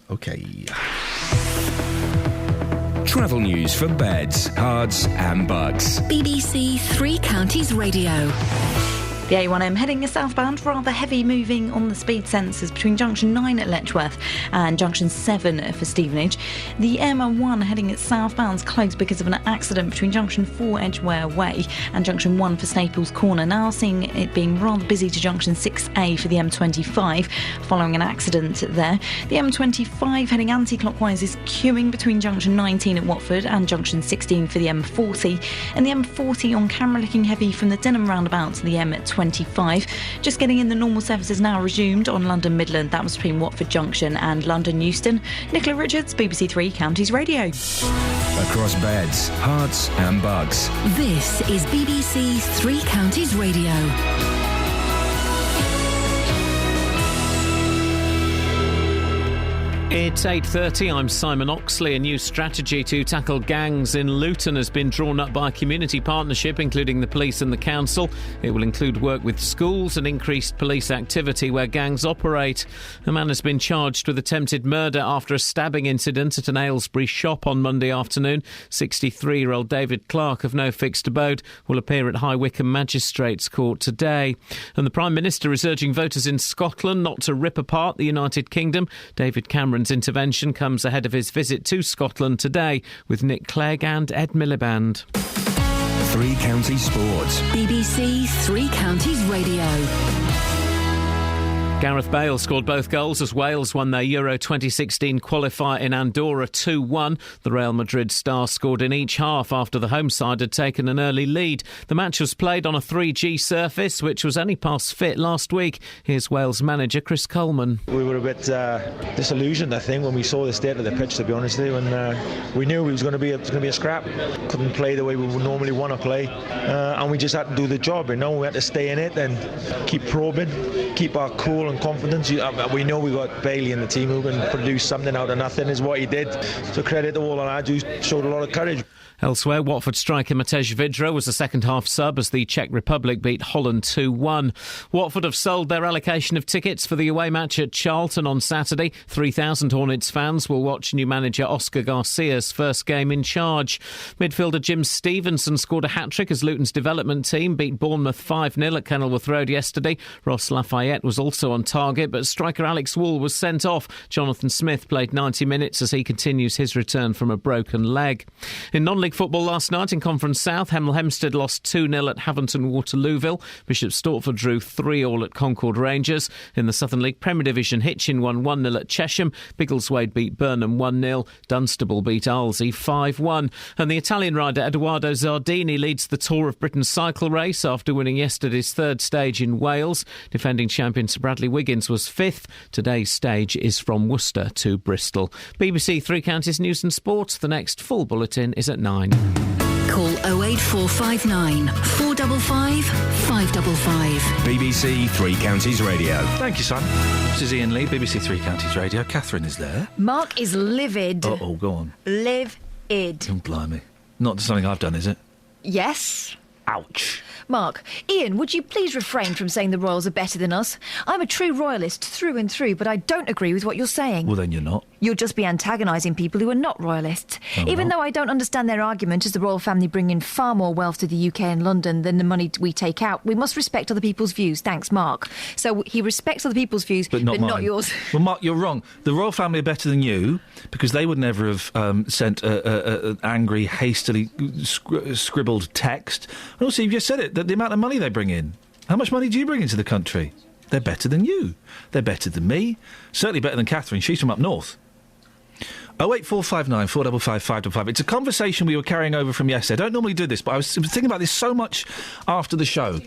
OK. Travel news for beds, cards and bugs. BBC Three Counties Radio. The A1M heading southbound, rather heavy moving on the speed sensors between junction 9 at Letchworth and junction 7 for Stevenage. The M1 heading southbound is closed because of an accident between junction 4 Edgware Way and junction 1 for Staples Corner. Now seeing it being rather busy to junction 6A for the M25 following an accident there. The M25 heading anti-clockwise is queuing between junction 19 at Watford and junction 16 for the M40, and the M40 on camera looking heavy from the Denham roundabout to the M25. Just getting in, the normal services now resumed on London Midland. That was between Watford Junction and London Euston. Nicola Richards, BBC Three Counties Radio. Across beds, hearts and bugs. This is BBC Three Counties Radio. It's 8:30. I'm Simon Oxley. A new strategy to tackle gangs in Luton has been drawn up by a community partnership, including the police and the council. It will include work with schools and increased police activity where gangs operate. A man has been charged with attempted murder after a stabbing incident at an Aylesbury shop on Monday afternoon. 63-year-old David Clark, of no fixed abode, will appear at High Wycombe Magistrates Court today. And the Prime Minister is urging voters in Scotland not to rip apart the United Kingdom. David Cameron's intervention comes ahead of his visit to Scotland today with Nick Clegg and Ed Miliband. Three Counties Sports. BBC Three Counties Radio. Gareth Bale scored both goals as Wales won their Euro 2016 qualifier in Andorra 2-1. The Real Madrid star scored in each half after the home side had taken an early lead. The match was played on a 3G surface, which was only past fit last week. Here's Wales manager Chris Coleman. We were a bit disillusioned, I think, when we saw the state of the pitch, to be honest with you, and we knew it was going to be a scrap. Couldn't play the way we would normally want to play, and we just had to do the job. We had to stay in it and keep probing, keep our cool and confidence. We know we got Bailey in the team who can produce something out of nothing, is what he did. So credit to all our lads who showed a lot of courage. Elsewhere, Watford striker Matej Vydra was a second-half sub as the Czech Republic beat Holland 2-1. Watford have sold their allocation of tickets for the away match at Charlton on Saturday. 3,000 Hornets fans will watch new manager Oscar Garcia's first game in charge. Midfielder Jim Stevenson scored a hat-trick as Luton's development team beat Bournemouth 5-0 at Kenilworth Road yesterday. Ross Lafayette was also on target, but striker Alex Wool was sent off. Jonathan Smith played 90 minutes as he continues his return from a broken leg. In non-league football last night in Conference South, Hemel Hempstead lost 2-0 at Haverton Waterlooville. Bishop Stortford drew 3-3 at Concord Rangers. In the Southern League Premier Division, Hitchin won 1-0 at Chesham. Biggleswade beat Burnham 1-0. Dunstable beat Arlesey 5-1. And the Italian rider Edoardo Zardini leads the Tour of Britain cycle race after winning yesterday's third stage in Wales. Defending champion Sir Bradley Wiggins was fifth. Today's stage is from Worcester to Bristol. BBC Three Counties News and Sport. The next full bulletin is at 9. Call 08459 455 555. BBC Three Counties Radio. Thank you, Simon. This is Iain Lee, BBC Three Counties Radio. Catherine is there. Mark is livid. Uh-oh, go on. Livid. Oh, blimey. Not something I've done, is it? Yes. Ouch. Mark, Iain, would you please refrain from saying the Royals are better than us? I'm a true royalist through and through, but I don't agree with what you're saying. Well, then you're not. You'll just be antagonising people who are not royalists. Even though I don't understand their argument, as the royal family bring in far more wealth to the UK and London than the money we take out, we must respect other people's views. Thanks, Mark. So he respects other people's views, but not yours. Well, Mark, you're wrong. The royal family are better than you because they would never have sent an angry, hastily scribbled text. And also, you've just said it, that the amount of money they bring in. How much money do you bring into the country? They're better than you. They're better than me. Certainly better than Catherine. She's from up north. 08459 455 555. It's a conversation we were carrying over from yesterday. I don't normally do this, but I was thinking about this so much after the show.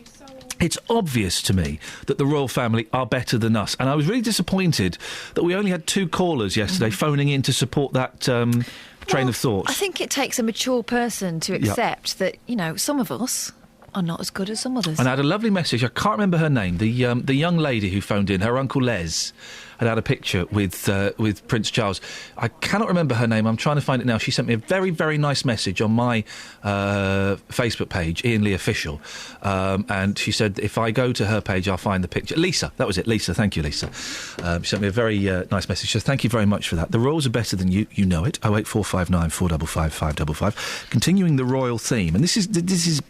It's obvious to me that the royal family are better than us. And I was really disappointed that we only had 2 callers yesterday phoning in to support that train of thought. I think it takes a mature person to accept that, some of us are not as good as some others. And I had a lovely message. I can't remember her name. The young lady who phoned in, her Uncle Les, had a picture with Prince Charles. I cannot remember her name. I'm trying to find it now. She sent me a very, very nice message on my Facebook page, Iain Lee Official, and she said if I go to her page, I'll find the picture. Lisa, that was it. Lisa, thank you, Lisa. She sent me a very nice message. So thank you very much for that. The Royals are better than you. You know it. 08459 455 555. Continuing the royal theme, and this is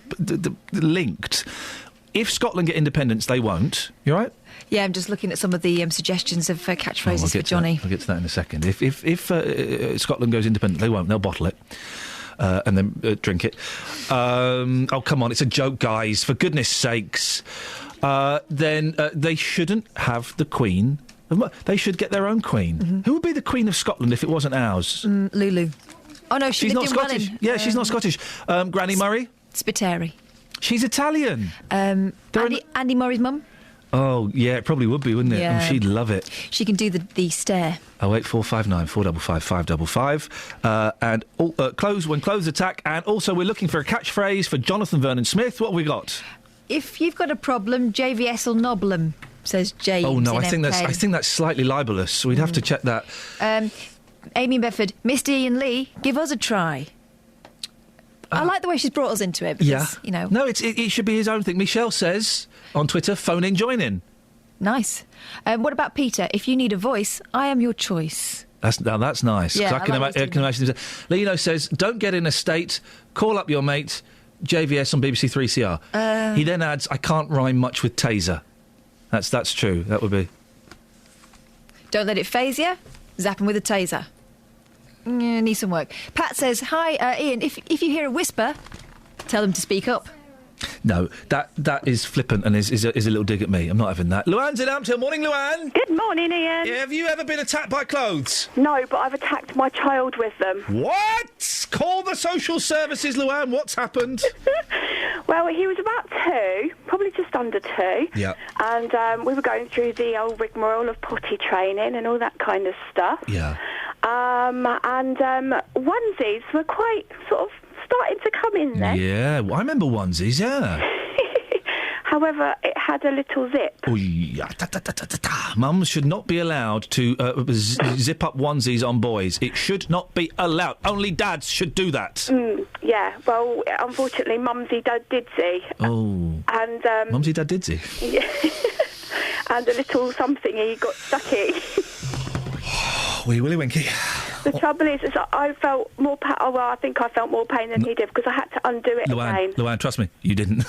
linked. If Scotland get independence, they won't. You all right? Yeah, I'm just looking at some of the suggestions of catchphrases for Johnny. I'll get to that in a second. If Scotland goes independent, they won't. They'll bottle it and then drink it. Oh, come on, it's a joke, guys. For goodness sakes. Then they shouldn't have the Queen. They should get their own Queen. Mm-hmm. Who would be the Queen of Scotland if it wasn't ours? Lulu. Oh, no, she's not Scottish. Yeah, she's not Scottish. Granny Murray? Spiteri. She's Italian. Andy Murray's mum? Oh, yeah, it probably would be, wouldn't it? Yeah. Oh, she'd love it. She can do the stare. 08459 455 555. And clothes attack. And also, we're looking for a catchphrase for Jonathan Vernon Smith. What have we got? If you've got a problem, JVS will nobble 'em. says James. Oh no, in I think MK. that's slightly libelous. We'd have to check that. Amy in Bedford, Mr. Iain Lee, give us a try. I like the way she's brought us into it because, you know. No, it should be his own thing. Michelle says on Twitter, phone in, join in. Nice. What about Peter? If you need a voice, I am your choice. That's nice. Yeah, 'Cause I can imagine. Lino says, don't get in a state, call up your mate, JVS on BBC 3CR. He then adds, I can't rhyme much with taser. That's true. That would be. Don't let it faze you. Zap him with a taser. Need some work. Pat says, hi, Iain, if you hear a whisper, tell them to speak up. No, that is flippant and is a little dig at me. I'm not having that. Luann's in Ampthill. Morning, Luann. Good morning, Iain. Yeah, have you ever been attacked by clothes? No, but I've attacked my child with them. What? Call the social services, Luann. What's happened? Well, he was about 2, probably just under 2. Yeah. And we were going through the old rigmarole of potty training and all that kind of stuff. Yeah. And onesies were quite sort of starting to come in there. Yeah, well, I remember onesies, yeah. However, it had a little zip. Oh, yeah. Mums should not be allowed to zip up onesies on boys. It should not be allowed. Only dads should do that. Yeah, well, unfortunately, Mumsy did see. Oh. And Mumsy Dad did see. Yeah. And a little something he got stuck in. Wee Willy Winky. The trouble is I felt more I think I felt more pain than he did because I had to undo it again. Luann, trust me, you didn't.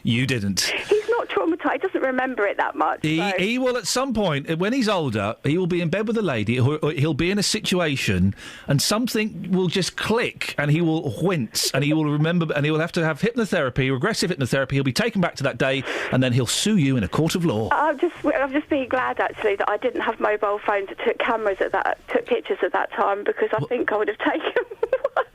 You didn't. He's not traumatised. He doesn't remember it that much. He will at some point, when he's older, he will be in bed with a lady, or he'll be in a situation, and something will just click, and he will wince, and he will remember, and he will have to have hypnotherapy, regressive hypnotherapy. He'll be taken back to that day, and then he'll sue you in a court of law. I'm just being glad actually that I didn't have mobile phones that took cameras took pictures at that time because I think I would have taken one.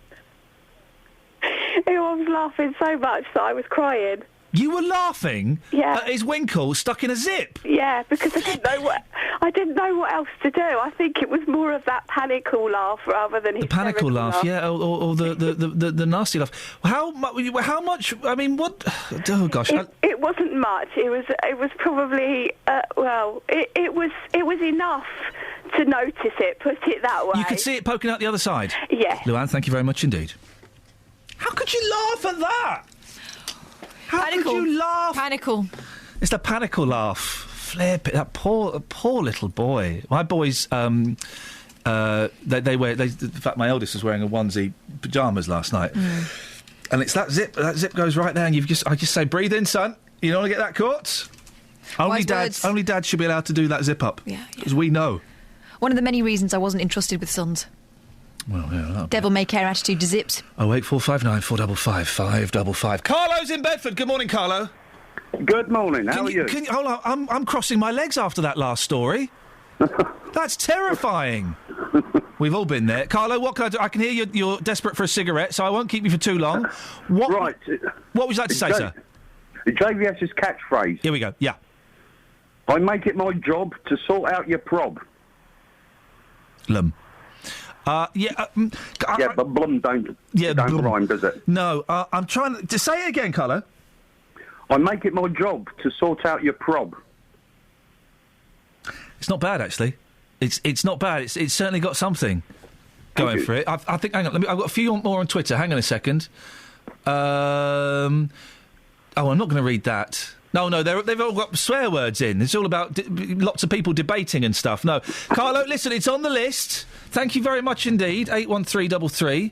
I was laughing so much that I was crying. You were laughing? Yeah. At his winkle stuck in a zip? Yeah, because I didn't know what else to do. I think it was more of that panical laugh rather than his panical laugh, yeah, or the nasty laugh. How much? I mean, what? Oh gosh, it wasn't much. It was probably it was enough to notice it. Put it that way. You could see it poking out the other side. Yeah. Luann, thank you very much indeed. How could you laugh at that? How could you laugh? Panical. It's the panical laugh. Flip it. That poor little boy. My boys, they wear. In fact, my eldest was wearing a onesie pyjamas last night, and it's that zip. That zip goes right there, and I just say, breathe in, son. You don't want to get that caught. Only dads should be allowed to do that zip up. Yeah. Because we know. One of the many reasons I wasn't entrusted with sons. Well, yeah. Devil may care attitude to zips. 08459 455 555. Carlo's in Bedford. Good morning, Carlo. Good morning. How are you? Hold on. I'm crossing my legs after that last story. That's terrifying. We've all been there. Carlo, what can I do? I can hear you're desperate for a cigarette, so I won't keep you for too long. What would you like to say, sir? The JVS's catchphrase. Here we go. Yeah. I make it my job to sort out your prob. But blum don't rhyme, does it? No, I'm trying to say it again, Carlo. I make it my job to sort out your prob. It's not bad, actually. It's not bad. It's certainly got something going for it. I think. Hang on. I've got a few more on Twitter. Hang on a second. I'm not going to read that. No, they've all got swear words in. It's all about lots of people debating and stuff. No, Carlo, listen, it's on the list. Thank you very much indeed. 81333.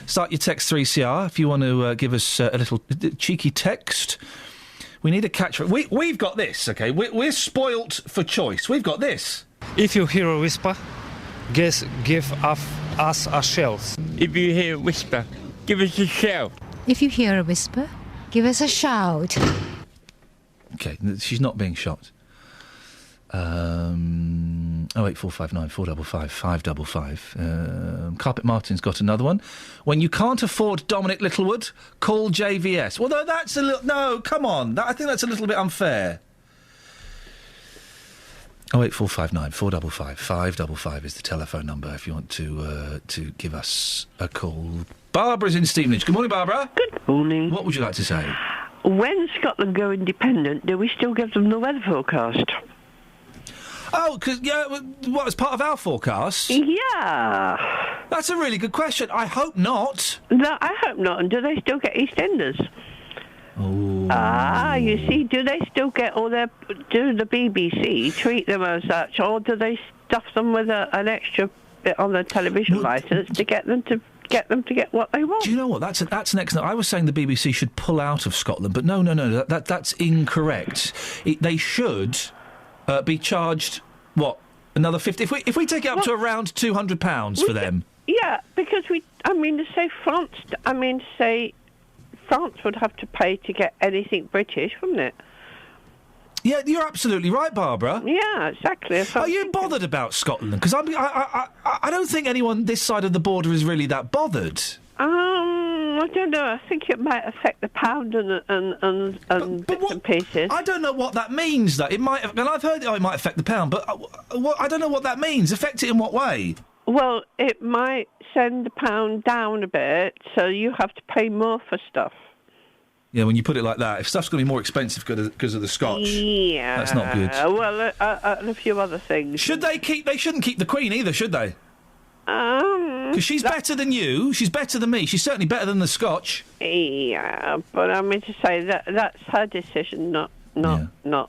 Start your text 3CR if you want to give us a little cheeky text. We need a catchphrase. We've got this, okay? We're spoilt for choice. We've got this. If you hear a whisper, give us a shout. If you hear a whisper, give us a shout. If you hear a whisper, give us a shout. Okay, she's not being shot. 08459 455 555. Carpet Martin's got another one. When you can't afford Dominic Littlewood, call JVS. Well, no, that's a little... No, come on. I think that's a little bit unfair. 08459 455 555 is the telephone number if you want to give us a call. Barbara's in Stevenage. Good morning, Barbara. Good morning. What would you like to say? when Scotland go independent, do we still give them the weather forecast? Oh, because, what, as part of our forecast? Yeah. That's a really good question. I hope not. No, I hope not. And do they still get EastEnders? Oh. Ah, you see, do they still get all their... Do the BBC treat them as such, or do they stuff them with an extra bit on their television licence to get them to get what they want? Do you know what? That's an excellent... I was saying the BBC should pull out of Scotland, but no, that's incorrect. They should... be charged, what, another 50? If we take it up to around £200 for them. Yeah, because France would have to pay to get anything British, wouldn't it? Yeah, you're absolutely right, Barbara. Yeah, exactly. Are you bothered about Scotland? Because I don't think anyone this side of the border is really that bothered. I don't know. I think it might affect the pound and bits and pieces. I don't know what that means, though. It might, and I've heard it might affect the pound, but I don't know what that means. Affect it in what way? Well, it might send the pound down a bit, so you have to pay more for stuff. Yeah, when you put it like that, if stuff's going to be more expensive because of the Scotch, yeah, that's not good. Well, and a few other things. They shouldn't keep the Queen either, should they? Because she's better than you. She's better than me. She's certainly better than the Scotch. Yeah, but I mean to say that's her decision, not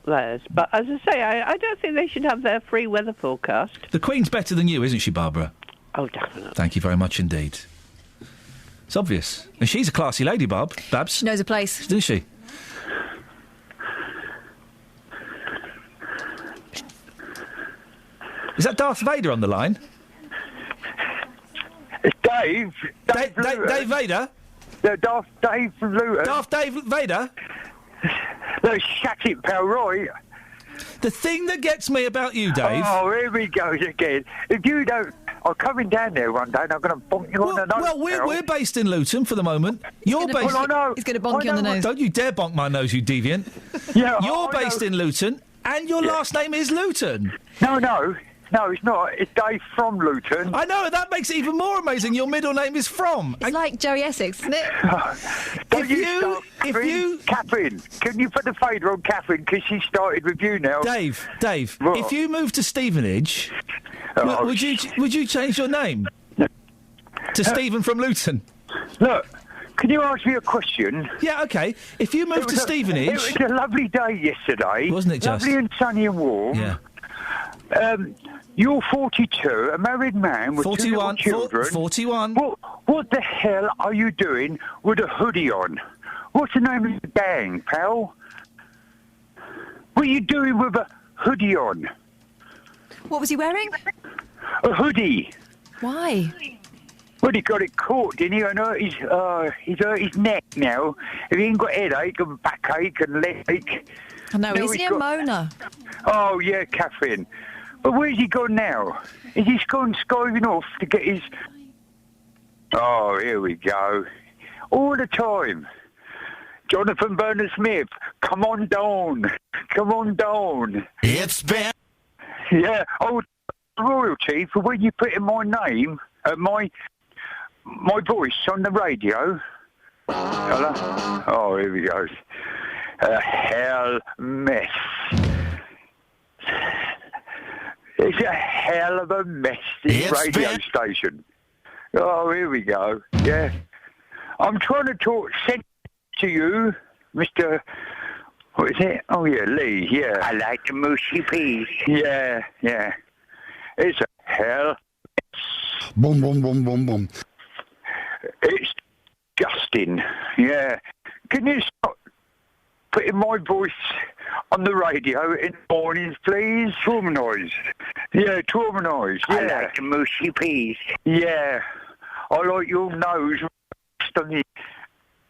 theirs. But as I say, I don't think they should have their free weather forecast. The Queen's better than you, isn't she, Barbara? Oh, definitely. Thank you very much indeed. It's obvious. And she's a classy lady, Babs. She knows a place. Doesn't she? Is that Darth Vader on the line? It's Dave. Dave Vader? No, Dave from Luton. Darth Dave Vader? No, shut it, pal, right? The thing that gets me about you, Dave... Oh, here we go again. If you don't... I'm coming down there one day and I'm going to bonk you on the nose. Well, we're based in Luton for the moment. You're based... Well, I know. He's going to bonk you on the nose. Don't you dare bonk my nose, you deviant. Yeah, You're based in Luton and your last name is Luton. No, it's not. It's Dave from Luton. I know, that makes it even more amazing. Your middle name is From. It's like Joey Essex, isn't it? Catherine, can you put the fader on Catherine, because she started with you now. Dave, what? If you moved to Stevenage, would you change your name to Stephen from Luton? Look, can you ask me a question? Yeah, OK. If you moved to Stevenage... It was a lovely day yesterday. Wasn't it just? Lovely and sunny and warm. Yeah. You're 42, a married man with 41, 2 little children. 41. What the hell are you doing with a hoodie on? What's the name of the gang, pal? What are you doing with a hoodie on? What was he wearing? A hoodie. Why? Well, he got it caught, didn't he? And he's hurt his neck now. If he ain't got headache and backache and leg ache... I know, isn't he a moaner? Oh, yeah, Catherine. But where's he gone now? Is he gone skiving off to get his... Oh, here we go. All the time. Jonathan Bernard-Smith, come on down. Come on down. It's been... Yeah, royalty for when you put in my name, my voice on the radio. Hello? Oh, here we go. A hell mess. It's a hell of a mess, this radio station. Oh, here we go. Yeah. I'm trying to talk sense to you, Mr... What is it? Oh, yeah, Lee, yeah. I like the mushy peas. Yeah. It's a hell mess. Boom, boom, boom, boom, boom. It's disgusting. Yeah. Can you stop putting my voice on the radio in the mornings, please? Traumanised. Yeah, traumanised. Yeah. I like the mushy peas. Yeah. I like your nose.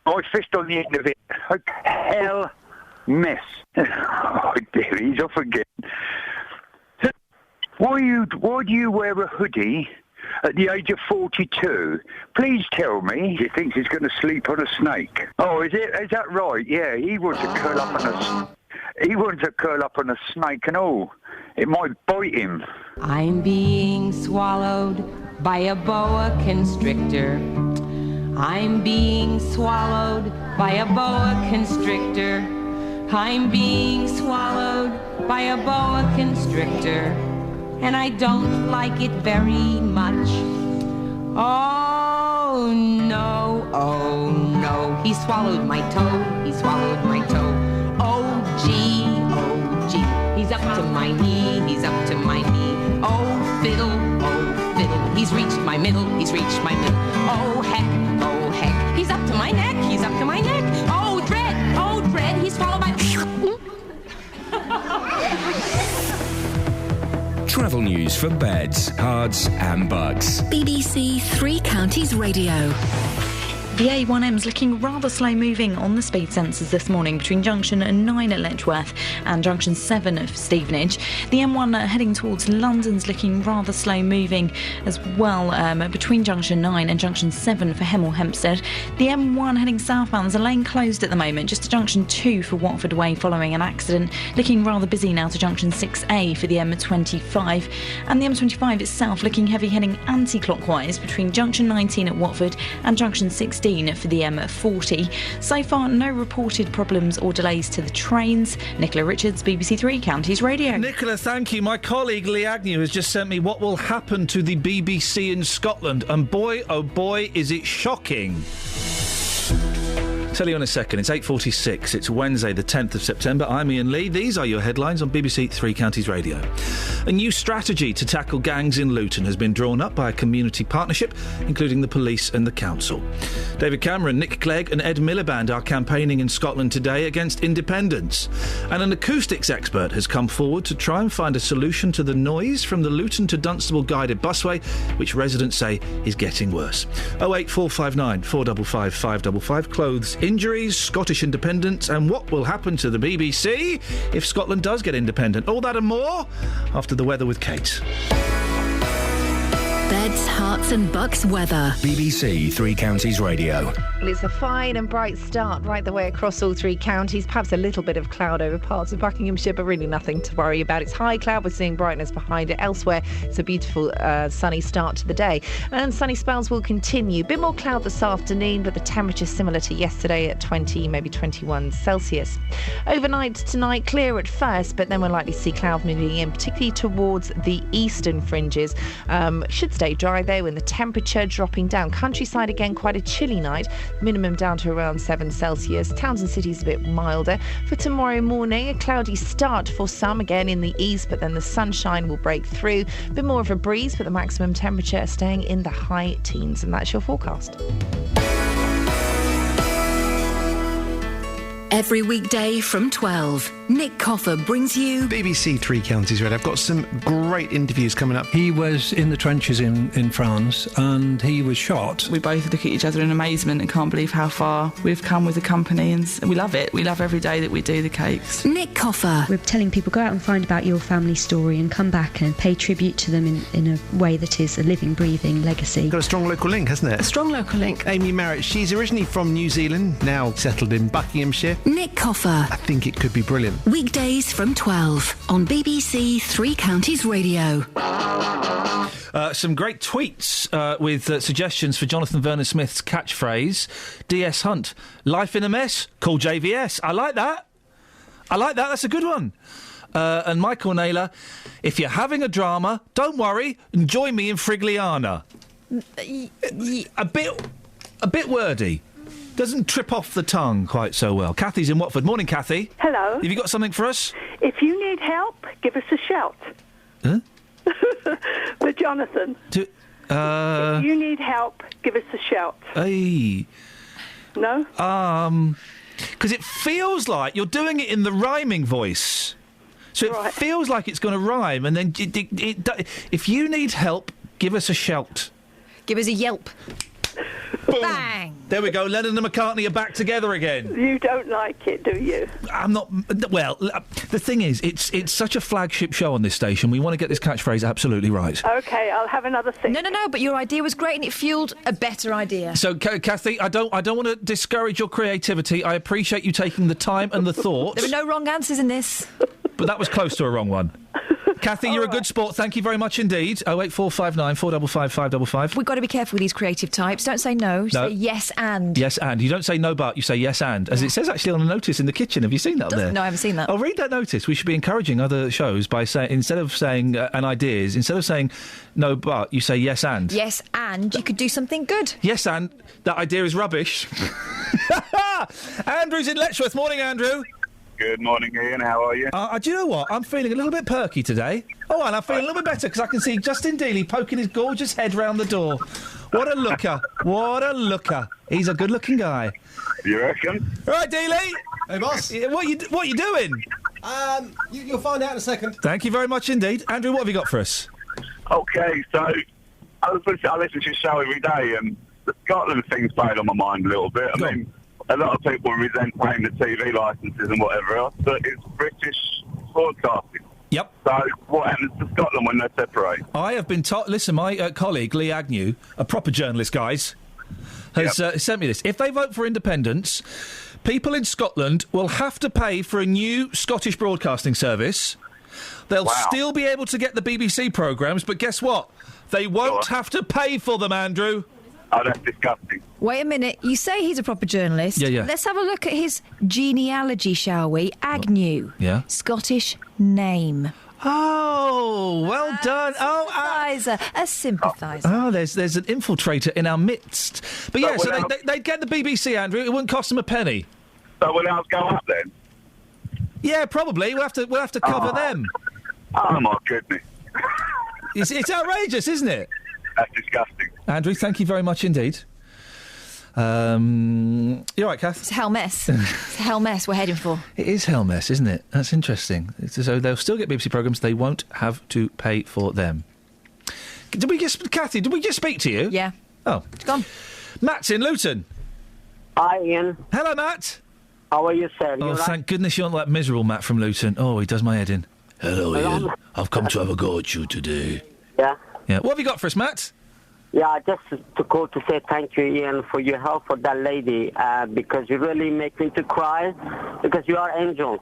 My fist on the end of it. Hell mess. Oh dear, he's off again. Why do you wear a hoodie at the age of 42? Please tell me. He thinks he's going to sleep on a snake. Oh, is that right? Yeah, he wants to curl up on a snake and all. It might bite him. I'm being swallowed by a boa constrictor. I'm being swallowed by a boa constrictor. I'm being swallowed by a boa constrictor. And I don't like it very much. Oh no, he swallowed my toe, he swallowed my toe. Oh gee, he's up to my knee, he's up to my knee. Oh fiddle, he's reached my middle, he's reached my middle. Oh heck, he's up to my neck, he's up to my neck. Oh dread, he's swallowed my... Travel news for beds, cards and bugs. BBC Three Counties Radio. The A1M's looking rather slow moving on the speed sensors this morning between junction 9 at Letchworth and junction 7 at Stevenage. The M1 heading towards London's looking rather slow moving as well between junction 9 and junction 7 for Hemel Hempstead. The M1 heading southbound, there's a lane closed at the moment just to junction 2 for Watford Way following an accident. Looking rather busy now to junction 6A for the M25. And the M25 itself looking heavy heading anti-clockwise between junction 19 at Watford and junction 16 for the M40. So far, no reported problems or delays to the trains. Nicola Richards, BBC Three Counties Radio. Nicola, thank you. My colleague Lee Agnew has just sent me what will happen to the BBC in Scotland, and boy, oh boy, is it shocking. Tell you in a second. It's 8:46. It's Wednesday, the 10th of September. I'm Iain Lee. These are your headlines on BBC Three Counties Radio. A new strategy to tackle gangs in Luton has been drawn up by a community partnership, including the police and the council. David Cameron, Nick Clegg and Ed Miliband are campaigning in Scotland today against independence. And an acoustics expert has come forward to try and find a solution to the noise from the Luton to Dunstable guided busway, which residents say is getting worse. 08459 455 555. Clothes, injuries, Scottish independence, and what will happen to the BBC if Scotland does get independent. All that and more after the weather with Kate. Beds, hearts and bucks weather. BBC Three Counties Radio. Well, it's a fine and bright start right the way across all three counties. Perhaps a little bit of cloud over parts of Buckinghamshire, but really nothing to worry about. It's high cloud. We're seeing brightness behind it. Elsewhere, it's a beautiful sunny start to the day. And sunny spells will continue. A bit more cloud this afternoon, but the temperature similar to yesterday at 20, maybe 21 Celsius. Overnight tonight, clear at first, but then we'll likely see cloud moving in, particularly towards the eastern fringes. Should stay dry though, and the temperature dropping down. Countryside again, quite a chilly night, minimum down to around 7 Celsius. Towns and cities a bit milder. For tomorrow morning, a cloudy start for some again in the east, but then the sunshine will break through. A bit more of a breeze, but the maximum temperature staying in the high teens, and that's your forecast. Every weekday from 12, Nick Coffer brings you BBC Three Counties Radio. I've got some great interviews coming up. He was in the trenches in France and he was shot. We both look at each other in amazement and can't believe how far we've come with the company, and we love it. We love every day that we do the cakes. Nick Coffer. We're telling people, go out and find about your family story and come back and pay tribute to them in a way that is a living, breathing legacy. Got a strong local link, hasn't it? A strong local link. Amy Merritt, she's originally from New Zealand, now settled in Buckinghamshire. Nick Coffer. I think it could be brilliant. Weekdays from 12 on BBC Three Counties Radio. Some great tweets with suggestions for Jonathan Vernon-Smith's catchphrase. DS Hunt, life in a mess, call JVS. I like that. That's a good one. And Michael Naylor, if you're having a drama, don't worry, join me in Frigliana. A bit wordy. Doesn't trip off the tongue quite so well. Kathy's in Watford. Morning, Kathy. Hello. Have you got something for us? If you need help, give us a shout. Huh? For Jonathan. If you need help, give us a shout. Hey. No? Because it feels like you're doing it in the rhyming voice. So it feels like it's going to rhyme, and then if you need help, give us a shout. Give us a yelp. Boom. Bang! There we go. Lennon and McCartney are back together again. You don't like it, do you? I'm not. Well, the thing is, it's such a flagship show on this station. We want to get this catchphrase absolutely right. OK, I'll have another thing. No, but your idea was great and it fueled a better idea. So, Kathy, I don't want to discourage your creativity. I appreciate you taking the time and the thought. There were no wrong answers in this. But that was close to a wrong one. Kathy, you're a good sport. Thank you very much indeed. 08459 455 555. We've got to be careful with these creative types. Don't say no. Say yes and. Yes and. You don't say no but, you say yes and. As it says actually on a notice in the kitchen. Have you seen that there? No, I haven't seen that. Oh, read that notice. We should be encouraging other shows by saying, instead of saying and ideas, instead of saying no but, you say yes and. Yes and you could do something good. Yes and. That idea is rubbish. Andrew's in Letchworth. Morning, Andrew. Good morning, Ian. How are you? Do you know what? I'm feeling a little bit perky today. Oh, and I'm feeling a little bit better because I can see Justin Dealey poking his gorgeous head round the door. What a looker. What a looker. He's a good-looking guy. You reckon? Right, Dealey. Hey, boss. What you doing? You'll find out in a second. Thank you very much indeed. Andrew, what have you got for us? Okay, so I listen to your show every day, and the Scotland thing's played on my mind a little bit. I mean, a lot of people resent paying the TV licences and whatever else, but it's British broadcasting. Yep. So what happens to Scotland when they separate? I have been told... Listen, my colleague, Lee Agnew, a proper journalist, guys, has sent me this. If they vote for independence, people in Scotland will have to pay for a new Scottish broadcasting service. They'll still be able to get the BBC programmes, but guess what? They won't have to pay for them, Andrew. Oh, that's disgusting. Wait a minute. You say he's a proper journalist. Yeah. Let's have a look at his genealogy, shall we? Agnew. Yeah. Scottish name. Oh, well done. A sympathiser. Oh, there's an infiltrator in our midst. But yeah, so they'd get the BBC, Andrew. It wouldn't cost them a penny. So will ours go up then? Yeah, probably. We'll have to cover them. Oh my goodness. It's outrageous, isn't it? That's disgusting. Andrew, thank you very much indeed. You all right, Kath? It's a hell mess. It's a hell mess we're heading for. It is hell mess, isn't it? That's interesting. So they'll still get BBC programmes. They won't have to pay for them. Kathy, did we just speak to you? Yeah. Oh. It's gone. Matt's in Luton. Hi, Ian. Hello, Matt. How are you, sir? Oh, thank goodness you're not that miserable Matt from Luton. Oh, he does my head in. Hello, Ian. I've come to have a go at you today. Yeah? Yeah. What have you got for us, Matt? Yeah, just to call to say thank you, Ian, for your help for that lady, because you really make me to cry, because you are angel.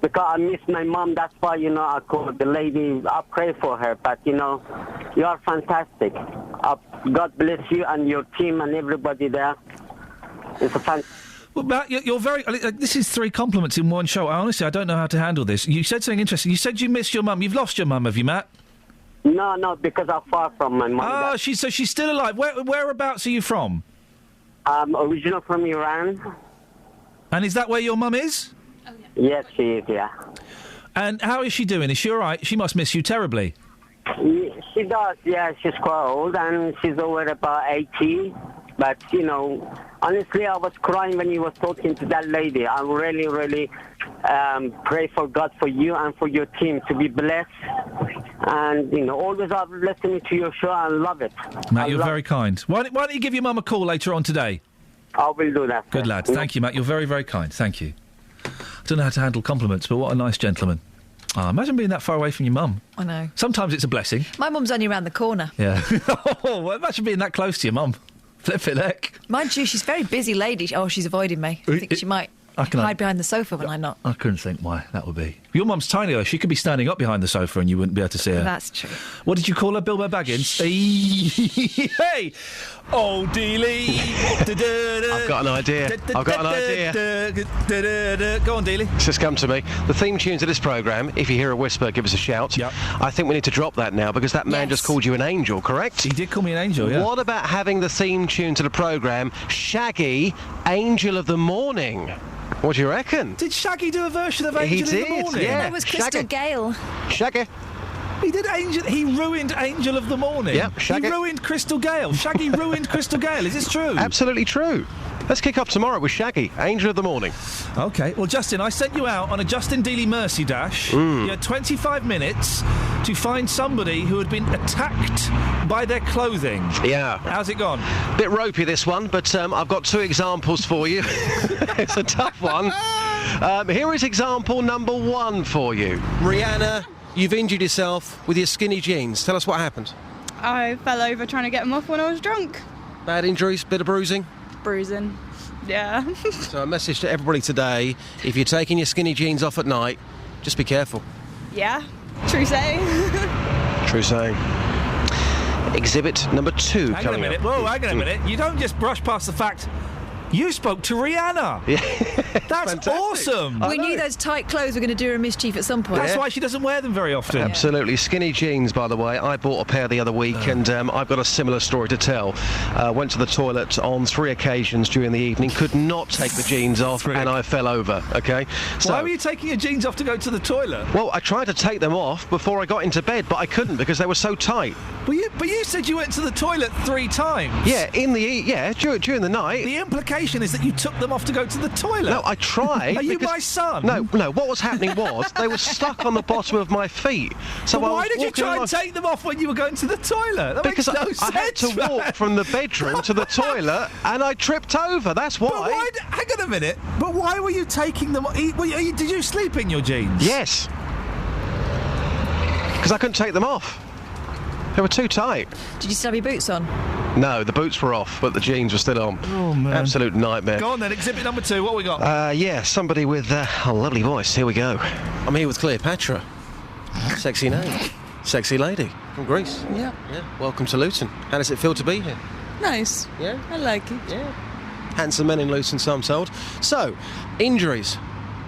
Because I miss my mom, that's why, I call the lady, I pray for her, but, you are fantastic. God bless you and your team and everybody there. It's a fantastic... Well, Matt, you're very... this is 3 compliments in one show. Honestly, I don't know how to handle this. You said something interesting. You said you missed your mum. You've lost your mum, have you, Matt? No, because I'm far from my mum. Oh, she's still alive. Whereabouts are you from? Original from Iran. And is that where your mum is? Oh, yeah. Yes, she is, yeah. And how is she doing? Is she all right? She must miss you terribly. She does, yeah. She's quite old, and she's over about 80. But, honestly, I was crying when you were talking to that lady. I really, really pray for God for you and for your team to be blessed. And, always I've listened to your show and love it. Matt, you're very kind. Why don't you give your mum a call later on today? I will do that. Good lad. Thank you, Matt. You're very, very kind. Thank you. I don't know how to handle compliments, but what a nice gentleman. Oh, imagine being that far away from your mum. I know. Sometimes it's a blessing. My mum's only around the corner. Yeah. Well, imagine being that close to your mum. Flip it, heck. Mind you, she's a very busy lady. Oh, she's avoiding me. I think she might hide behind the sofa when I'm not. I couldn't think why that would be. Your mum's tiny, though. She could be standing up behind the sofa and you wouldn't be able to see her. That's true. What did you call her, Bilbo Baggins? Hey! Oh, Dealey! I've got an idea. Go on, Dealey. It's just come to me. The theme tune to this programme, if you hear a whisper, give us a shout. Yep. I think we need to drop that now because that man just called you an angel, correct? He did call me an angel, yeah. What about having the theme tune to the programme, Shaggy, Angel of the Morning? What do you reckon? Did Shaggy do a version of Angel in the Morning? Yeah. That was Crystal Gale. Shaggy. He did Angel. He ruined Angel of the Morning. Yep, Shaggy. He ruined Crystal Gale. Shaggy ruined Crystal Gale. Is this true? Absolutely true. Let's kick off tomorrow with Shaggy, Angel of the Morning. OK. Well, Justin, I sent you out on a Justin Dealey Mercy Dash. You had 25 minutes to find somebody who had been attacked by their clothing. Yeah. How's it gone? Bit ropey, this one, but I've got 2 examples for you. It's a tough one. Here is example number 1 for you. Rihanna, you've injured yourself with your skinny jeans. Tell us what happened. I fell over trying to get them off when I was drunk. Bad injuries, bit of bruising? Bruising, yeah. So a message to everybody today, if you're taking your skinny jeans off at night, just be careful. Yeah, True saying. True saying. Exhibit number 2 Hang on a minute. Whoa, hang on a minute. You don't just brush past the fact you spoke to Rihanna. Yeah. That's Fantastic. Awesome. We knew those tight clothes were going to do her a mischief at some point. That's why she doesn't wear them very often. Absolutely. Skinny jeans, by the way. I bought a pair the other week, and I've got a similar story to tell. Went to the toilet on 3 occasions during the evening, could not take the jeans off, and I fell over, okay? So, why were you taking your jeans off to go to the toilet? Well, I tried to take them off before I got into bed, but I couldn't because they were so tight. But you said you went to the toilet 3 times. Yeah, during the night. The implication is that you took them off to go to the toilet. No, I tried. Are you my son? No. What was happening was they were stuck on the bottom of my feet. So why did you try and take them off when you were going to the toilet? That because makes no sense. I had to walk from the bedroom to the toilet, and I tripped over. That's why. But why? Hang on a minute. But why were you taking them? Did you sleep in your jeans? Yes. Because I couldn't take them off. They were too tight. Did you still have your boots on? No, the boots were off, but the jeans were still on. Oh, man. Absolute nightmare. Go on then, exhibit number 2, what we got? Somebody with a lovely voice. Here we go. I'm here with Cleopatra. Sexy name. Sexy lady from Greece. Yeah. Welcome to Luton. How does it feel to be here? Nice. Yeah? I like it. Yeah. Handsome men in Luton, so I'm told. So, injuries.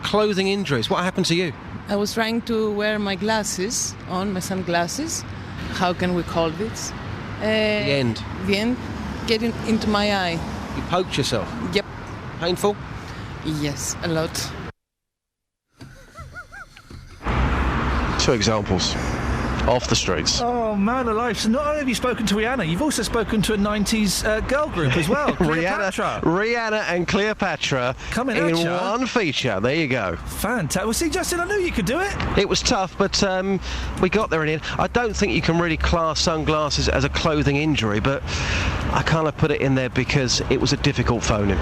Clothing injuries. What happened to you? I was trying to wear my glasses on, my sunglasses. How can we call this? The end. The end. Getting into my eye. You poked yourself? Yep. Painful? Yes, a lot. 2 examples. Off the streets. Oh, man alive. So not only have you spoken to Rihanna, you've also spoken to a 90s girl group as well. Rihanna and Cleopatra coming in at ya. one feature. There you go. Fantastic. Well, see, Justin, I knew you could do it. It was tough, but we got there in the end. I don't think you can really class sunglasses as a clothing injury, but I kind of put it in there because it was a difficult phone-in.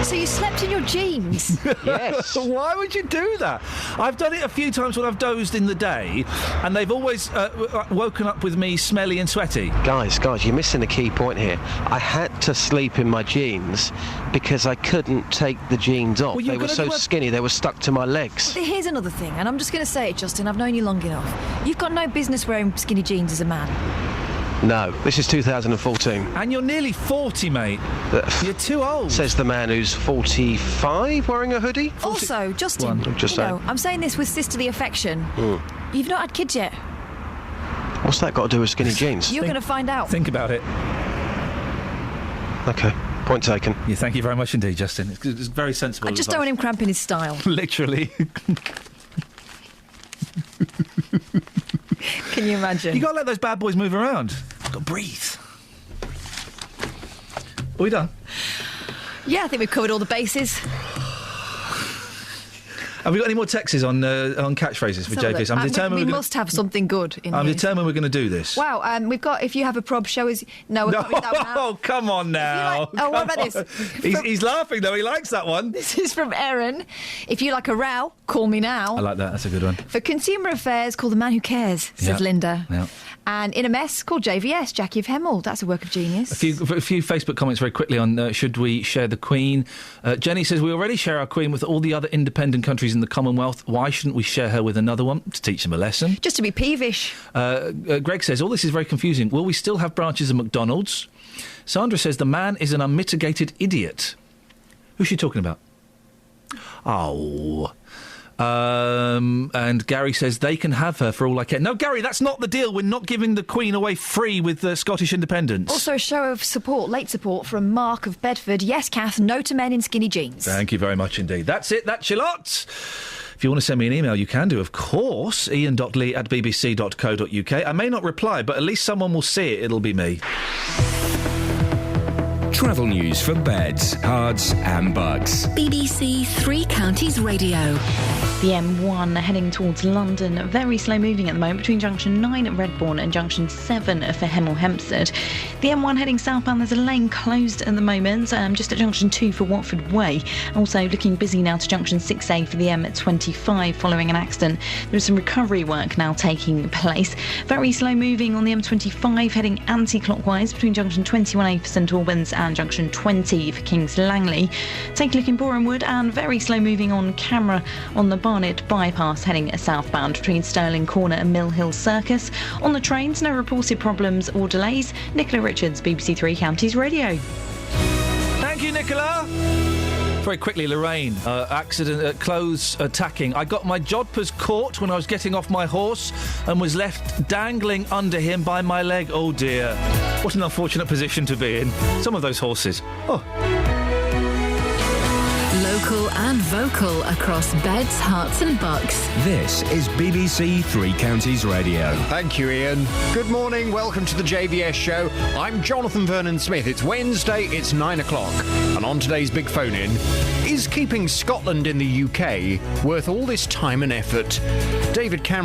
So you slept in your jeans? Yes. Why would you do that? I've done it a few times when I've dozed in the day, and they've always woken up with me smelly and sweaty. Guys, you're missing a key point here. I had to sleep in my jeans because I couldn't take the jeans off. They were so skinny, they were stuck to my legs. Here's another thing, and I'm just going to say it, Justin, I've known you long enough. You've got no business wearing skinny jeans as a man. No, this is 2014. And you're nearly 40, mate. You're too old. Says the man who's 45 wearing a hoodie. Also, Justin, I'm saying this with sisterly affection. You've not had kids yet. What's that got to do with skinny jeans? You're going to find out. Think about it. Okay, point taken. Yeah, thank you very much indeed, Justin. It's very sensible. I just don't want him cramping his style. Literally. Can you imagine? You got to let those bad boys move around. Got to breathe. Are we done? Yeah, I think we've covered all the bases. Have we got any more texts on catchphrases for JP? I'm determined we must have something good in I'm here. determined we're going to do this. Wow, we've got, if you have a prob, show us... No, we've got that one out. Oh, come on now. What about this? He's laughing, though. He likes that one. This is from Erin. If you like a row, call me now. I like that. That's a good one. For consumer affairs, call the man who cares, says Linda. Yeah. And in a mess, call JVS, Jackie of Hemel. That's a work of genius. A few Facebook comments very quickly on should we share the Queen. Jenny says, we already share our Queen with all the other independent countries in the Commonwealth. Why shouldn't we share her with another one to teach them a lesson? Just to be peevish. Greg says, all this is very confusing. Will we still have branches of McDonald's? Sandra says, the man is an unmitigated idiot. Who's she talking about? Oh... and Gary says they can have her for all I care. No, Gary, that's not the deal. We're not giving the Queen away free with the Scottish independence. Also a show of support, late support from Mark of Bedford. Yes, Kath, no to men in skinny jeans. Thank you very much indeed. That's it. That's your lot. If you want to send me an email, you can do, of course. ian.lee@bbc.co.uk. I may not reply, but at least someone will see it. It'll be me. Travel news for beds, cards and bugs. BBC Three Counties Radio. The M1 heading towards London, very slow moving at the moment between junction 9 at Redbourne and junction 7 for Hemel Hempstead. The M1 heading southbound, there's a lane closed at the moment, just at junction 2 for Watford Way. Also looking busy now to junction 6A for the M25 following an accident. There is some recovery work now taking place. Very slow moving on the M25 heading anti-clockwise between junction 21A for St Albans and junction 20 for Kings Langley. Take a look in Boreham Wood and very slow moving on camera on the Barnet bypass heading southbound between Stirling Corner and Mill Hill Circus. On the trains, no reported problems or delays. Nicola Richards, BBC Three Counties Radio. Thank you, Nicola. Very quickly, Lorraine, accident, clothes attacking. I got my jodhpurs caught when I was getting off my horse and was left dangling under him by my leg. Oh dear. What an unfortunate position to be in. Some of those horses. Oh. Local and vocal across Beds, Herts and Bucks. This is BBC Three Counties Radio. Thank you, Iain. Good morning, welcome to the JVS show. I'm Jonathan Vernon-Smith. It's Wednesday, it's 9 o'clock. And on today's Big Phone-In, is keeping Scotland in the UK worth all this time and effort? David Cameron